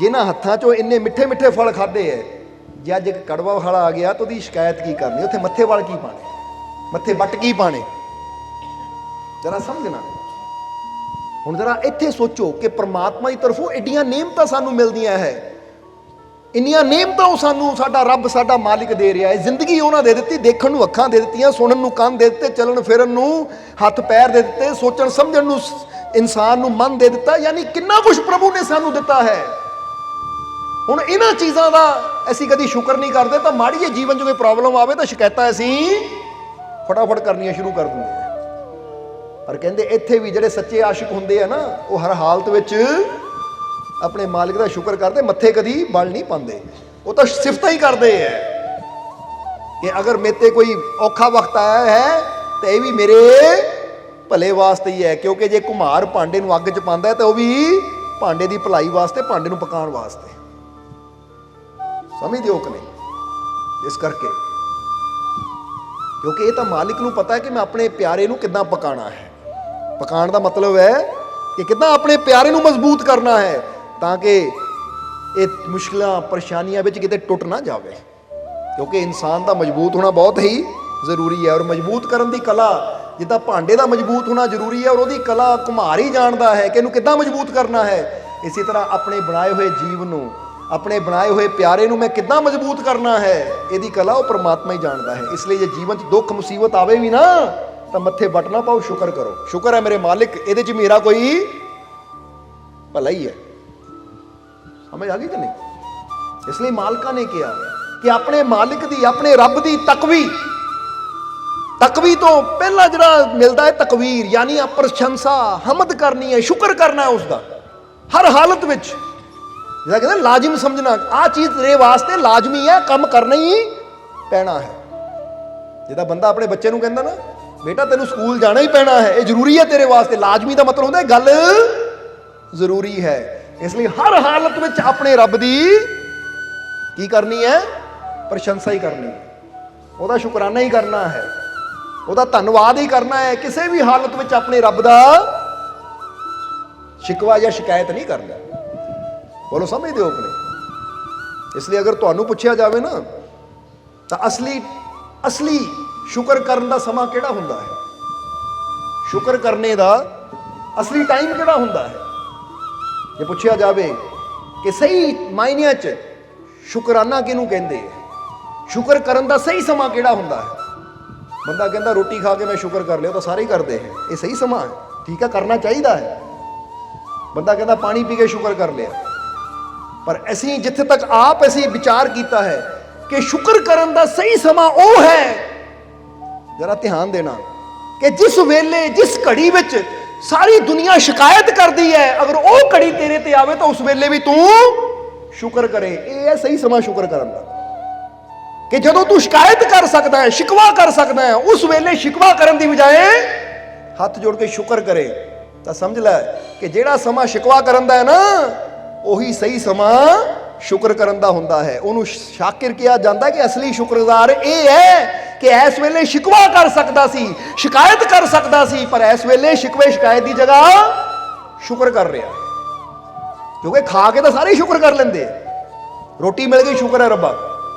जिन्हां हत्थां चों इन्ने मिठे मिठे फल खाधे है, जे अज कड़वा वाला आ गया तो उसकी शिकायत की करनी? उत्थे मत्थे वाल की पाने, मत्थे बट की पाने? जरा समझना। हुण जरा इत्थे सोचो कि परमात्मा की तरफों एडियां नेमतां सानू मिलदियां है, इन्नियां नेमतां सानू साडा रब साडा मालिक दे रहा है। जिंदगी उन्हां दे दित्ती, देखण नूं अखां दे दित्तियां, सुणन नूं कंन दे दित्ते, चलन फिरन नूं हत्थ पैर दे दित्ते, सोचण समझण नूं इंसान नूं मन दे दित्ता। यानी किन्ना कुछ प्रभु ने सानू दित्ता है। ਹੁਣ ਇਹਨਾਂ ਚੀਜ਼ਾਂ ਦਾ ਅਸੀਂ ਕਦੀ ਸ਼ੁਕਰ ਨਹੀਂ ਕਰਦੇ ਤਾਂ ਮਾੜੀ ਜਿਹੀ ਜੀਵਨ 'ਚ ਕੋਈ ਪ੍ਰੋਬਲਮ ਆਵੇ ਤਾਂ ਸ਼ਿਕਾਇਤਾਂ ਅਸੀਂ ਫਟਾਫਟ ਕਰਨੀਆਂ ਸ਼ੁਰੂ ਕਰ ਦਿੰਦੇ ਹਾਂ। ਪਰ ਕਹਿੰਦੇ ਇੱਥੇ ਵੀ ਜਿਹੜੇ ਸੱਚੇ ਆਸ਼ਿਕ ਹੁੰਦੇ ਆ ਨਾ, ਉਹ ਹਰ ਹਾਲਤ ਵਿੱਚ ਆਪਣੇ ਮਾਲਿਕ ਦਾ ਸ਼ੁਕਰ ਕਰਦੇ, ਮੱਥੇ ਕਦੀ ਬਲ ਨਹੀਂ ਪਾਉਂਦੇ। ਉਹ ਤਾਂ ਸਿਫਤਾਂ ਹੀ ਕਰਦੇ ਆ ਕਿ ਅਗਰ ਮੇਰੇ ਤੇ ਕੋਈ ਔਖਾ ਵਕਤ ਆਇਆ ਹੈ ਤਾਂ ਇਹ ਵੀ ਮੇਰੇ ਭਲੇ ਵਾਸਤੇ ਹੀ ਹੈ, ਕਿਉਂਕਿ ਜੇ ਘੁਮਾਰ ਭਾਂਡੇ ਨੂੰ ਅੱਗ 'ਚ ਪਾਉਂਦਾ ਤਾਂ ਉਹ ਵੀ ਭਾਂਡੇ ਦੀ ਭਲਾਈ ਵਾਸਤੇ, ਭਾਂਡੇ ਨੂੰ ਪਕਾਉਣ ਵਾਸਤੇ। समझ दिओ कि नहीं? इस करके क्योंकि ये तो मालिक नूं पता है कि मैं अपने प्यारे नूं किद्दां पकाना है। पकाने का मतलब है कि किद्दां अपने प्यारे नूं मजबूत करना है, ताकि ये मुश्किलां परेशानियां विच किते टुट ना जावे। क्योंकि इंसान का मजबूत होना बहुत ही जरूरी है, और मजबूत करने की कला जिद्दां भांडे का मजबूत होना जरूरी है, और उसकी कला घुमार ही जानता है कि इहनूं किद्दां मजबूत करना है। इसी तरह अपने बनाए हुए जीव नूं, अपने बनाए हुए प्यारे नूं मैं किद्दां मजबूत करना है, इहदी कला वो परमात्मा ही जानता है। इसलिए जे जीवन च दुख मुसीबत आवे भी ना तो मत्थे बट ना पाओ, शुक्र करो, शुक्र है मेरे मालिक, इहदे च मेरा कोई भला ही है। समझ आ गई कि नहीं? इसलिए मालिका ने कहा कि अपने मालिक दी, अपने रब दी तकवी, तकवी तो पहला जिहड़ा मिलता है तकवीर, यानी प्रशंसा, हमद करनी है, शुक्र करना है उसका हर हालत विच। जिहड़ा कहते लाजिम समझना, आ चीज़ तेरे वास्ते लाजमी है, काम करना ही पैना है। जिहड़ा बंदा अपने बच्चे नूं कहंदा ना बेटा तेनू स्कूल जाना ही पैना है, ये जरूरी है तेरे वास्ते, लाजमी का मतलब होंदा गल जरूरी है। इसलिए हर हालत में अपने रब की की करनी है? प्रशंसा ही करनी है, ਉਹਦਾ शुकराना ही करना है, ਉਹਦਾ धन्नवाद ही करना है। किसी भी हालत में अपने रब का शिकवा या शिकायत नहीं करना। बोलो समझ दो अपने। इसलिए अगर तुहानू पूछा जाए ना तो असली ਅਸਲੀ ਸ਼ੁਕਰ ਕਰਨ ਦਾ ਸਮਾਂ ਕਿਹੜਾ ਹੁੰਦਾ ਹੈ, ਸ਼ੁਕਰ ਕਰਨੇ ਦਾ ਅਸਲੀ ਟਾਈਮ ਕਿਹੜਾ ਹੁੰਦਾ ਹੈ। ਜੇ ਪੁੱਛਿਆ ਜਾਵੇ ਕਿ ਸਹੀ ਮਾਇਨਿਆਂ 'ਚ ਸ਼ੁਕਰਾਨਾ ਕਿਹਨੂੰ ਕਹਿੰਦੇ ਹੈ, ਸ਼ੁਕਰ ਕਰਨ ਦਾ ਸਹੀ ਸਮਾਂ ਕਿਹੜਾ ਹੁੰਦਾ ਹੈ। ਬੰਦਾ ਕਹਿੰਦਾ ਰੋਟੀ ਖਾ ਕੇ ਮੈਂ ਸ਼ੁਕਰ ਕਰ ਲਿਆ, ਤਾਂ ਸਾਰੇ ਹੀ ਕਰਦੇ ਹੈ, ਇਹ ਸਹੀ ਸਮਾਂ ਹੈ, ਠੀਕ ਹੈ, ਕਰਨਾ ਚਾਹੀਦਾ ਹੈ। ਬੰਦਾ ਕਹਿੰਦਾ ਪਾਣੀ ਪੀ ਕੇ ਸ਼ੁਕਰ ਕਰ ਲਿਆ, ਪਰ ਅਸੀਂ ਜਿੱਥੇ ਤੱਕ ਆਪ ਅਸੀਂ ਵਿਚਾਰ ਕੀਤਾ ਹੈ ਕਿ ਸ਼ੁਕਰ ਕਰਨ ਦਾ ਸਹੀ ਸਮਾਂ ਉਹ ਹੈ, ਜਰਾ ਧਿਆਨ ਦੇਣਾ, ਕਿ ਜਿਸ ਵੇਲੇ ਜਿਸ ਘੜੀ ਵਿੱਚ ਸਾਰੀ ਦੁਨੀਆ ਸ਼ਿਕਾਇਤ ਕਰਦੀ ਹੈ, ਅਗਰ ਉਹ ਘੜੀ ਤੇਰੇ ਤੇ ਆਵੇ ਤਾਂ ਉਸ ਵੇਲੇ ਵੀ ਤੂੰ ਸ਼ੁਕਰ ਕਰੇ। ਇਹ ਹੈ ਸਹੀ ਸਮਾਂ ਸ਼ੁਕਰ ਕਰਨ ਦਾ, ਕਿ ਜਦੋਂ ਤੂੰ ਸ਼ਿਕਾਇਤ ਕਰ ਸਕਦਾ ਹੈ, ਸ਼ਿਕਵਾ ਕਰ ਸਕਦਾ ਹੈ, ਉਸ ਵੇਲੇ ਸ਼ਿਕਵਾ ਕਰਨ ਦੀ ਬਜਾਏ ਹੱਥ ਜੋੜ ਕੇ ਸ਼ੁਕਰ ਕਰੇ। ਤਾਂ ਸਮਝ ਲੈ ਕਿ ਜਿਹੜਾ ਸਮਾਂ ਸ਼ਿਕਵਾ ਕਰਨ ਦਾ ਹੈ ਨਾ, ਉਹੀ ਸਹੀ ਸਮਾਂ ਸ਼ੁਕਰ ਕਰਨ ਦਾ ਹੁੰਦਾ ਹੈ। ਉਹਨੂੰ ਸ਼ਾਕਿਰ ਕਿਹਾ ਜਾਂਦਾ ਕਿ ਅਸਲੀ ਸ਼ੁਕਰਗੁਜ਼ਾਰ ਇਹ ਹੈ ਕਿ ਇਸ ਵੇਲੇ ਸ਼ਿਕਵਾ ਕਰ ਸਕਦਾ ਸੀ, ਸ਼ਿਕਾਇਤ ਕਰ ਸਕਦਾ ਸੀ, ਪਰ ਇਸ ਵੇਲੇ ਸ਼ਿਕਵੇ ਸ਼ਿਕਾਇਤ ਦੀ ਜਗ੍ਹਾ ਸ਼ੁਕਰ ਕਰ ਰਿਹਾ। ਕਿਉਂਕਿ ਖਾ ਕੇ ਤਾਂ ਸਾਰੇ ਸ਼ੁਕਰ ਕਰ ਲੈਂਦੇ, ਰੋਟੀ ਮਿਲ ਗਈ ਸ਼ੁਕਰ ਹੈ ਰੱਬਾ,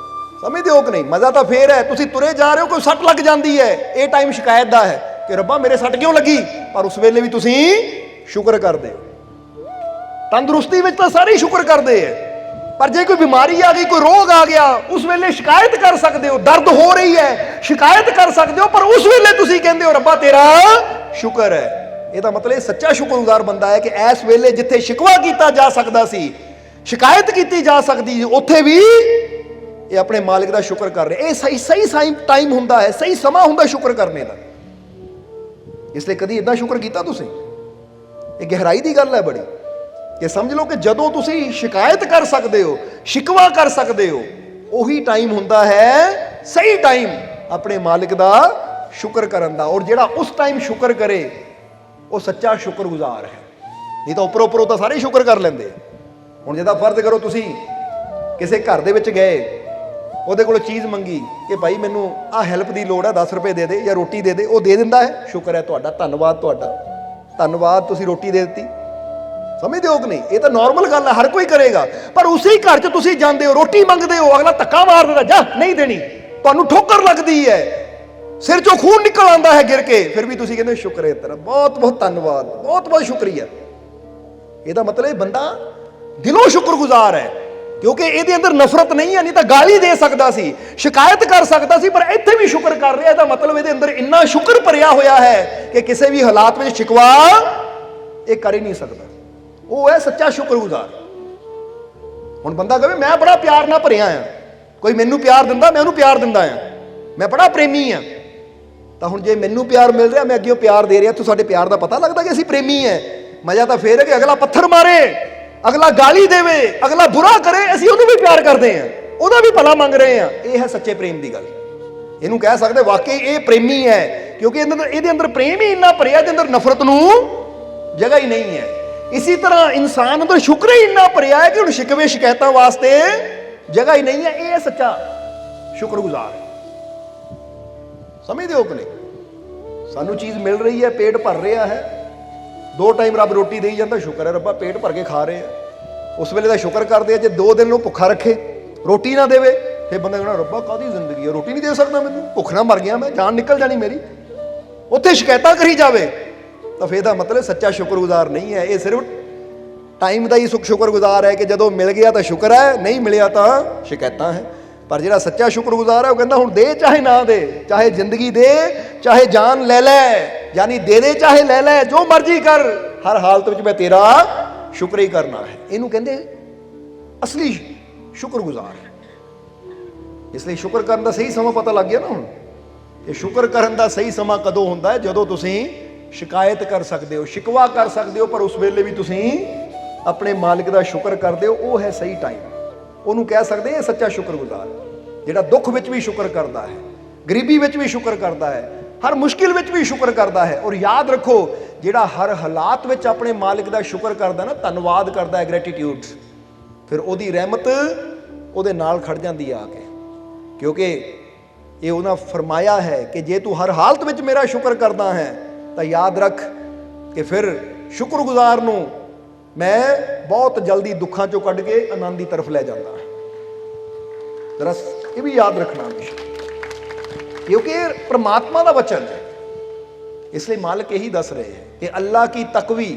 ਸਮਝਦੇ ਹੋ ਕਿ ਨਹੀਂ। ਮਜ਼ਾ ਤਾਂ ਫੇਰ ਹੈ ਤੁਸੀਂ ਤੁਰੇ ਜਾ ਰਹੇ ਹੋ, ਕੋਈ ਸੱਟ ਲੱਗ ਜਾਂਦੀ ਹੈ, ਇਹ ਟਾਈਮ ਸ਼ਿਕਾਇਤ ਦਾ ਹੈ ਕਿ ਰੱਬਾ ਮੇਰੇ ਸੱਟ ਕਿਉਂ ਲੱਗੀ, ਪਰ ਉਸ ਵੇਲੇ ਵੀ ਤੁਸੀਂ ਸ਼ੁਕਰ ਕਰਦੇ ਹੋ। ਤੰਦਰੁਸਤੀ ਵਿੱਚ ਤਾਂ ਸਾਰੇ ਸ਼ੁਕਰ ਕਰਦੇ ਹੈ, ਪਰ ਜੇ ਕੋਈ ਬਿਮਾਰੀ ਆ ਗਈ, ਕੋਈ ਰੋਗ ਆ ਗਿਆ, ਉਸ ਵੇਲੇ ਸ਼ਿਕਾਇਤ ਕਰ ਸਕਦੇ ਹੋ, ਦਰਦ ਹੋ ਰਹੀ ਹੈ, ਸ਼ਿਕਾਇਤ ਕਰ ਸਕਦੇ ਹੋ, ਪਰ ਉਸ ਵੇਲੇ ਤੁਸੀਂ ਕਹਿੰਦੇ ਹੋ ਰੱਬਾ ਤੇਰਾ ਸ਼ੁਕਰ ਹੈ। ਇਹਦਾ ਮਤਲਬ ਸੱਚਾ ਸ਼ੁਕਰਗੁਜ਼ਾਰ ਬੰਦਾ ਹੈ ਕਿ ਇਸ ਵੇਲੇ ਜਿੱਥੇ ਸ਼ਿਕਵਾ ਕੀਤਾ ਜਾ ਸਕਦਾ ਸੀ, ਸ਼ਿਕਾਇਤ ਕੀਤੀ ਜਾ ਸਕਦੀ ਸੀ, ਉੱਥੇ ਵੀ ਇਹ ਆਪਣੇ ਮਾਲਿਕ ਦਾ ਸ਼ੁਕਰ ਕਰ ਰਿਹਾ। ਇਹ ਸਹੀ ਟਾਈਮ ਹੁੰਦਾ ਹੈ, ਸਹੀ ਸਮਾਂ ਹੁੰਦਾ ਸ਼ੁਕਰ ਕਰਨੇ ਦਾ। ਇਸ ਲਈ ਕਦੀ ਇਦਾਂ ਸ਼ੁਕਰ ਕੀਤਾ ਤੁਸੀਂ? ਇਹ ਗਹਿਰਾਈ ਦੀ ਗੱਲ ਹੈ ਬੜੀ, ਕਿ ਸਮਝ ਲਓ ਕਿ ਜਦੋਂ ਤੁਸੀਂ ਸ਼ਿਕਾਇਤ ਕਰ ਸਕਦੇ ਹੋ, ਸ਼ਿਕਵਾ ਕਰ ਸਕਦੇ ਹੋ, ਉਹੀ ਟਾਈਮ ਹੁੰਦਾ ਹੈ ਸਹੀ ਟਾਈਮ ਆਪਣੇ ਮਾਲਿਕ ਦਾ ਸ਼ੁਕਰ ਕਰਨ ਦਾ। ਔਰ ਜਿਹੜਾ ਉਸ ਟਾਈਮ ਸ਼ੁਕਰ ਕਰੇ ਉਹ ਸੱਚਾ ਸ਼ੁਕਰਗੁਜ਼ਾਰ ਹੈ। ਨਹੀਂ ਤਾਂ ਉੱਪਰੋਂ ਤਾਂ ਸਾਰੇ ਸ਼ੁਕਰ ਕਰ ਲੈਂਦੇ। ਹੁਣ ਜਿਹਦਾ ਫਰਜ਼ ਕਰੋ ਤੁਸੀਂ ਕਿਸੇ ਘਰ ਦੇ ਵਿੱਚ ਗਏ, ਉਹਦੇ ਕੋਲ ਚੀਜ਼ ਮੰਗੀ ਕਿ ਭਾਈ ਮੈਨੂੰ ਆਹ ਹੈਲਪ ਦੀ ਲੋੜ ਹੈ, 10 ਰੁਪਏ ਦੇ ਦੇ ਜਾਂ ਰੋਟੀ ਦੇ ਦੇ, ਉਹ ਦੇ ਦਿੰਦਾ ਹੈ, ਸ਼ੁਕਰ ਹੈ ਤੁਹਾਡਾ, ਧੰਨਵਾਦ ਤੁਹਾਡਾ, ਧੰਨਵਾਦ ਤੁਸੀਂ ਰੋਟੀ ਦੇ ਦਿੱਤੀ। ਸਮਝਦੇ ਹੋ ਕਿ ਨਹੀਂ? ਇਹ ਤਾਂ ਨਾਰਮਲ ਗੱਲ ਹੈ, ਹਰ ਕੋਈ ਕਰੇਗਾ। ਪਰ ਉਸੇ ਘਰ 'ਚ ਤੁਸੀਂ ਜਾਂਦੇ ਹੋ, ਰੋਟੀ ਮੰਗਦੇ ਹੋ, ਅਗਲਾ ਧੱਕਾ ਮਾਰ ਦਿੰਦਾ, ਜਾ ਨਹੀਂ ਦੇਣੀ, ਤੁਹਾਨੂੰ ਠੋਕਰ ਲੱਗਦੀ ਹੈ, ਸਿਰ 'ਚੋਂ ਖੂਨ ਨਿਕਲ ਆਉਂਦਾ ਹੈ ਗਿਰ ਕੇ, ਫਿਰ ਵੀ ਤੁਸੀਂ ਕਹਿੰਦੇ ਸ਼ੁਕਰ ਹੈ ਤੇਰਾ, ਬਹੁਤ ਬਹੁਤ ਧੰਨਵਾਦ, ਬਹੁਤ ਬਹੁਤ ਸ਼ੁਕਰੀਆ। ਇਹਦਾ ਮਤਲਬ ਬੰਦਾ ਦਿਲੋਂ ਸ਼ੁਕਰਗੁਜ਼ਾਰ ਹੈ, ਕਿਉਂਕਿ ਇਹਦੇ ਅੰਦਰ ਨਫ਼ਰਤ ਨਹੀਂ ਹੈ। ਨਹੀਂ ਤਾਂ ਗਾਲੀ ਦੇ ਸਕਦਾ ਸੀ, ਸ਼ਿਕਾਇਤ ਕਰ ਸਕਦਾ ਸੀ, ਪਰ ਇੱਥੇ ਵੀ ਸ਼ੁਕਰ ਕਰ ਰਿਹਾ। ਇਹਦਾ ਮਤਲਬ ਇਹਦੇ ਅੰਦਰ ਇੰਨਾ ਸ਼ੁਕਰ ਭਰਿਆ ਹੋਇਆ ਹੈ ਕਿ ਕਿਸੇ ਵੀ ਹਾਲਾਤ ਵਿੱਚ ਸ਼ਿਕਵਾ ਇਹ ਕਰ ਹੀ ਨਹੀਂ ਸਕਦਾ। ਉਹ ਹੈ ਸੱਚਾ ਸ਼ੁਕਰਗੁਜ਼ਾਰ। ਹੁਣ ਬੰਦਾ ਕਹੇ ਮੈਂ ਬੜਾ ਪਿਆਰ ਨਾਲ ਭਰਿਆ ਆ, ਕੋਈ ਮੈਨੂੰ ਪਿਆਰ ਦਿੰਦਾ, ਮੈਂ ਉਹਨੂੰ ਪਿਆਰ ਦਿੰਦਾ ਆ, ਮੈਂ ਬੜਾ ਪ੍ਰੇਮੀ ਆ, ਤਾਂ ਹੁਣ ਜੇ ਮੈਨੂੰ ਪਿਆਰ ਮਿਲ ਰਿਹਾ, ਮੈਂ ਅੱਗੇ ਪਿਆਰ ਦੇ ਰਿਹਾ, ਤਾਂ ਸਾਡੇ ਪਿਆਰ ਦਾ ਪਤਾ ਲੱਗਦਾ ਕਿ ਅਸੀਂ ਪ੍ਰੇਮੀ ਹੈ। ਮਜ਼ਾ ਤਾਂ ਫੇਰ ਹੈ ਕਿ ਅਗਲਾ ਪੱਥਰ ਮਾਰੇ, ਅਗਲਾ ਗਾਲੀ ਦੇਵੇ, ਅਗਲਾ ਬੁਰਾ ਕਰੇ, ਅਸੀਂ ਉਹਨੂੰ ਵੀ ਪਿਆਰ ਕਰਦੇ ਹਾਂ, ਉਹਦਾ ਵੀ ਭਲਾ ਮੰਗ ਰਹੇ ਹਾਂ। ਇਹ ਹੈ ਸੱਚੇ ਪ੍ਰੇਮ ਦੀ ਗੱਲ। ਇਹਨੂੰ ਕਹਿ ਸਕਦੇ ਵਾਕਈ ਇਹ ਪ੍ਰੇਮੀ ਹੈ, ਕਿਉਂਕਿ ਇਹਦੇ ਅੰਦਰ ਪ੍ਰੇਮ ਹੀ ਇੰਨਾ ਭਰਿਆ, ਇਹਦੇ ਅੰਦਰ ਨਫ਼ਰਤ ਨੂੰ ਜਗ੍ਹਾ ਹੀ ਨਹੀਂ ਹੈ। ਇਸੇ ਤਰ੍ਹਾਂ ਇਨਸਾਨ ਅੰਦਰ ਸ਼ੁਕਰ ਹੀ ਇੰਨਾ ਭਰਿਆ ਹੈ ਕਿ ਹੁਣ ਸ਼ਿਕਵੇ ਸ਼ਿਕਾਇਤਾਂ ਵਾਸਤੇ ਜਗ੍ਹਾ ਹੀ ਨਹੀਂ ਹੈ। ਇਹ ਹੈ ਸੱਚਾ ਸ਼ੁਕਰਗੁਜ਼ਾਰ। ਸਮਝਦੇ ਹੋ ਕਿ ਨਹੀਂ? ਸਾਨੂੰ ਚੀਜ਼ ਮਿਲ ਰਹੀ ਹੈ, ਪੇਟ ਭਰ ਰਿਹਾ ਹੈ, 2 ਟਾਈਮ ਰੱਬ ਰੋਟੀ ਦੇਈ ਜਾਂਦਾ, ਸ਼ੁਕਰ ਹੈ ਰੱਬਾ ਪੇਟ ਭਰ ਕੇ ਖਾ ਰਹੇ ਆ, ਉਸ ਵੇਲੇ ਦਾ ਸ਼ੁਕਰ ਕਰਦੇ ਆ। ਜੇ 2 ਦਿਨ ਨੂੰ ਭੁੱਖਾ ਰੱਖੇ, ਰੋਟੀ ਨਾ ਦੇਵੇ, ਫਿਰ ਬੰਦਾ ਕਹਿਣਾ ਰੱਬਾ ਕਾਹਦੀ ਜ਼ਿੰਦਗੀ ਹੈ, ਰੋਟੀ ਨਹੀਂ ਦੇ ਸਕਦਾ ਮੈਨੂੰ, ਭੁੱਖ ਨਾਲ ਮਰ ਗਿਆ ਮੈਂ, ਜਾਨ ਨਿਕਲ ਜਾਣੀ ਮੇਰੀ। ਉੱਥੇ ਸ਼ਿਕਾਇਤਾਂ ਕਰੀ ਜਾਵੇ, ਤਾਂ ਫਿਰ ਇਹਦਾ ਮਤਲਬ ਸੱਚਾ ਸ਼ੁਕਰਗੁਜ਼ਾਰ ਨਹੀਂ ਹੈ। ਇਹ ਸਿਰਫ ਟਾਈਮ ਦਾ ਹੀ ਸ਼ੁਕਰਗੁਜ਼ਾਰ ਹੈ ਕਿ ਜਦੋਂ ਮਿਲ ਗਿਆ ਤਾਂ ਸ਼ੁਕਰ ਹੈ, ਨਹੀਂ ਮਿਲਿਆ ਤਾਂ ਸ਼ਿਕਾਇਤਾਂ ਹੈ। ਪਰ ਜਿਹੜਾ ਸੱਚਾ ਸ਼ੁਕਰਗੁਜ਼ਾਰ ਹੈ ਉਹ ਕਹਿੰਦਾ ਹੁਣ ਦੇ ਚਾਹੇ ਨਾ ਦੇ, ਚਾਹੇ ਜ਼ਿੰਦਗੀ ਦੇ, ਚਾਹੇ ਜਾਨ ਲੈ ਲੈ, ਯਾਨੀ ਦੇ ਦੇ ਚਾਹੇ ਲੈ ਲੈ, ਜੋ ਮਰਜ਼ੀ ਕਰ, ਹਰ ਹਾਲਤ ਵਿੱਚ ਮੈਂ ਤੇਰਾ ਸ਼ੁਕਰ ਹੀ ਕਰਨਾ ਹੈ। ਇਹਨੂੰ ਕਹਿੰਦੇ ਅਸਲੀ ਸ਼ੁਕਰਗੁਜ਼ਾਰ। ਇਸ ਲਈ ਸ਼ੁਕਰ ਕਰਨ ਦਾ ਸਹੀ ਸਮਾਂ ਪਤਾ ਲੱਗ ਗਿਆ ਨਾ ਹੁਣ। ਇਹ ਸ਼ੁਕਰ ਕਰਨ ਦਾ ਸਹੀ ਸਮਾਂ ਕਦੋਂ ਹੁੰਦਾ ਹੈ? ਜਦੋਂ ਤੁਸੀਂ ਸ਼ਿਕਾਇਤ ਕਰ ਸਕਦੇ ਹੋ, ਸ਼ਿਕਵਾ ਕਰ ਸਕਦੇ ਹੋ, ਪਰ ਉਸ ਵੇਲੇ ਵੀ ਤੁਸੀਂ ਆਪਣੇ ਮਾਲਿਕ ਦਾ ਸ਼ੁਕਰ ਕਰਦੇ ਹੋ। ਉਹ ਹੈ ਸਹੀ ਟਾਈਮ। ਉਹਨੂੰ ਕਹਿ ਸਕਦੇ ਇਹ ਸੱਚਾ ਸ਼ੁਕਰਗੁਜ਼ਾਰ, ਜਿਹੜਾ ਦੁੱਖ ਵਿੱਚ ਵੀ ਸ਼ੁਕਰ ਕਰਦਾ ਹੈ, ਗਰੀਬੀ ਵਿੱਚ ਵੀ ਸ਼ੁਕਰ ਕਰਦਾ ਹੈ, ਹਰ ਮੁਸ਼ਕਿਲ ਵਿੱਚ ਵੀ ਸ਼ੁਕਰ ਕਰਦਾ ਹੈ। ਔਰ ਯਾਦ ਰੱਖੋ, ਜਿਹੜਾ ਹਰ ਹਾਲਾਤ ਵਿੱਚ ਆਪਣੇ ਮਾਲਿਕ ਦਾ ਸ਼ੁਕਰ ਕਰਦਾ ਨਾ, ਧੰਨਵਾਦ ਕਰਦਾ ਹੈ, ਗ੍ਰੈਟੀਟਿਊਡ, ਫਿਰ ਉਹਦੀ ਰਹਿਮਤ ਉਹਦੇ ਨਾਲ ਖੜ ਜਾਂਦੀ ਆ ਕੇ। ਕਿਉਂਕਿ ਇਹ ਉਹਨਾਂ ਫਰਮਾਇਆ ਹੈ ਕਿ ਜੇ ਤੂੰ ਹਰ ਹਾਲਤ ਵਿੱਚ ਮੇਰਾ ਸ਼ੁਕਰ ਕਰਦਾ ਹੈ ਤਾਂ ਯਾਦ ਰੱਖ ਕਿ ਫਿਰ ਸ਼ੁਕਰਗੁਜ਼ਾਰ ਨੂੰ ਮੈਂ ਬਹੁਤ ਜਲਦੀ ਦੁੱਖਾਂ ਚੋਂ ਕੱਢ ਕੇ ਆਨੰਦ ਦੀ ਤਰਫ ਲੈ ਜਾਂਦਾ। ਜਰਾ ਇਹ ਵੀ ਯਾਦ ਰੱਖਣਾ ਹਮੇਸ਼ਾ। क्योंकि ये परमात्मा का वचन है। इसलिए मालिक यही दस रहे हैं कि अल्लाह की तकवी,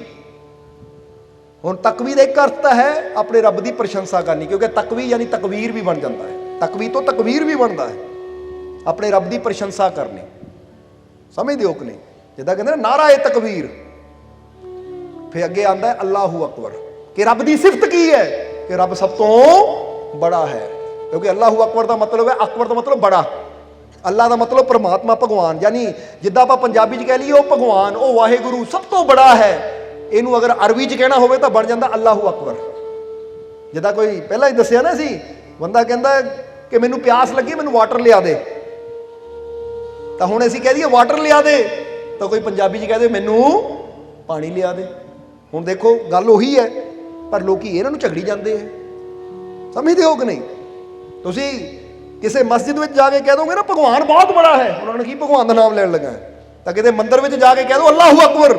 हुण तकवी का एक अर्थ है अपने रब की प्रशंसा करनी, क्योंकि तकवी यानी तकवीर भी बन जाता है, तकवी तो तकवीर भी बनता है, अपने रब की प्रशंसा करनी। समझ दिओ कि नहीं? जिदा कहते नारा ए तकवीर, फिर अगे आता है अल्लाहू अकबर, कि रब की सिफत की है कि रब सब तो बड़ा है। क्योंकि अल्लाहू अकबर का मतलब है, अकबर का मतलब बड़ा, अल्लाह का मतलब परमात्मा भगवान, यानी जिदा आप पंजाबी कह लीए भगवान, वो वाहेगुरु सब तो बड़ा है। इनू अगर अरबी च कहना हो तो बन जाता अल्लाहू अकबर। जिदा कोई पहला ही दसिया ना सी, बंदा कहता कि मैनू प्यास लगी, मैनू वाटर लिया दे, तो हुण असीं कह दईए वाटर लिया दे, तो कोई पंजाबी च कह दे मैनू पानी लिया दे। हुण देखो गल उही है, पर लोग इन्हां नूं झगड़ी जाते हैं। समझते हो कि नहीं? तुसीं किसी मस्जिद में जाके कह दोगे ना भगवान बहुत बड़ा है, उन्होंने की भगवान का नाम लैन लगा है, तो किसी मंदिर में जाके कह दो अल्लाहू अकबर,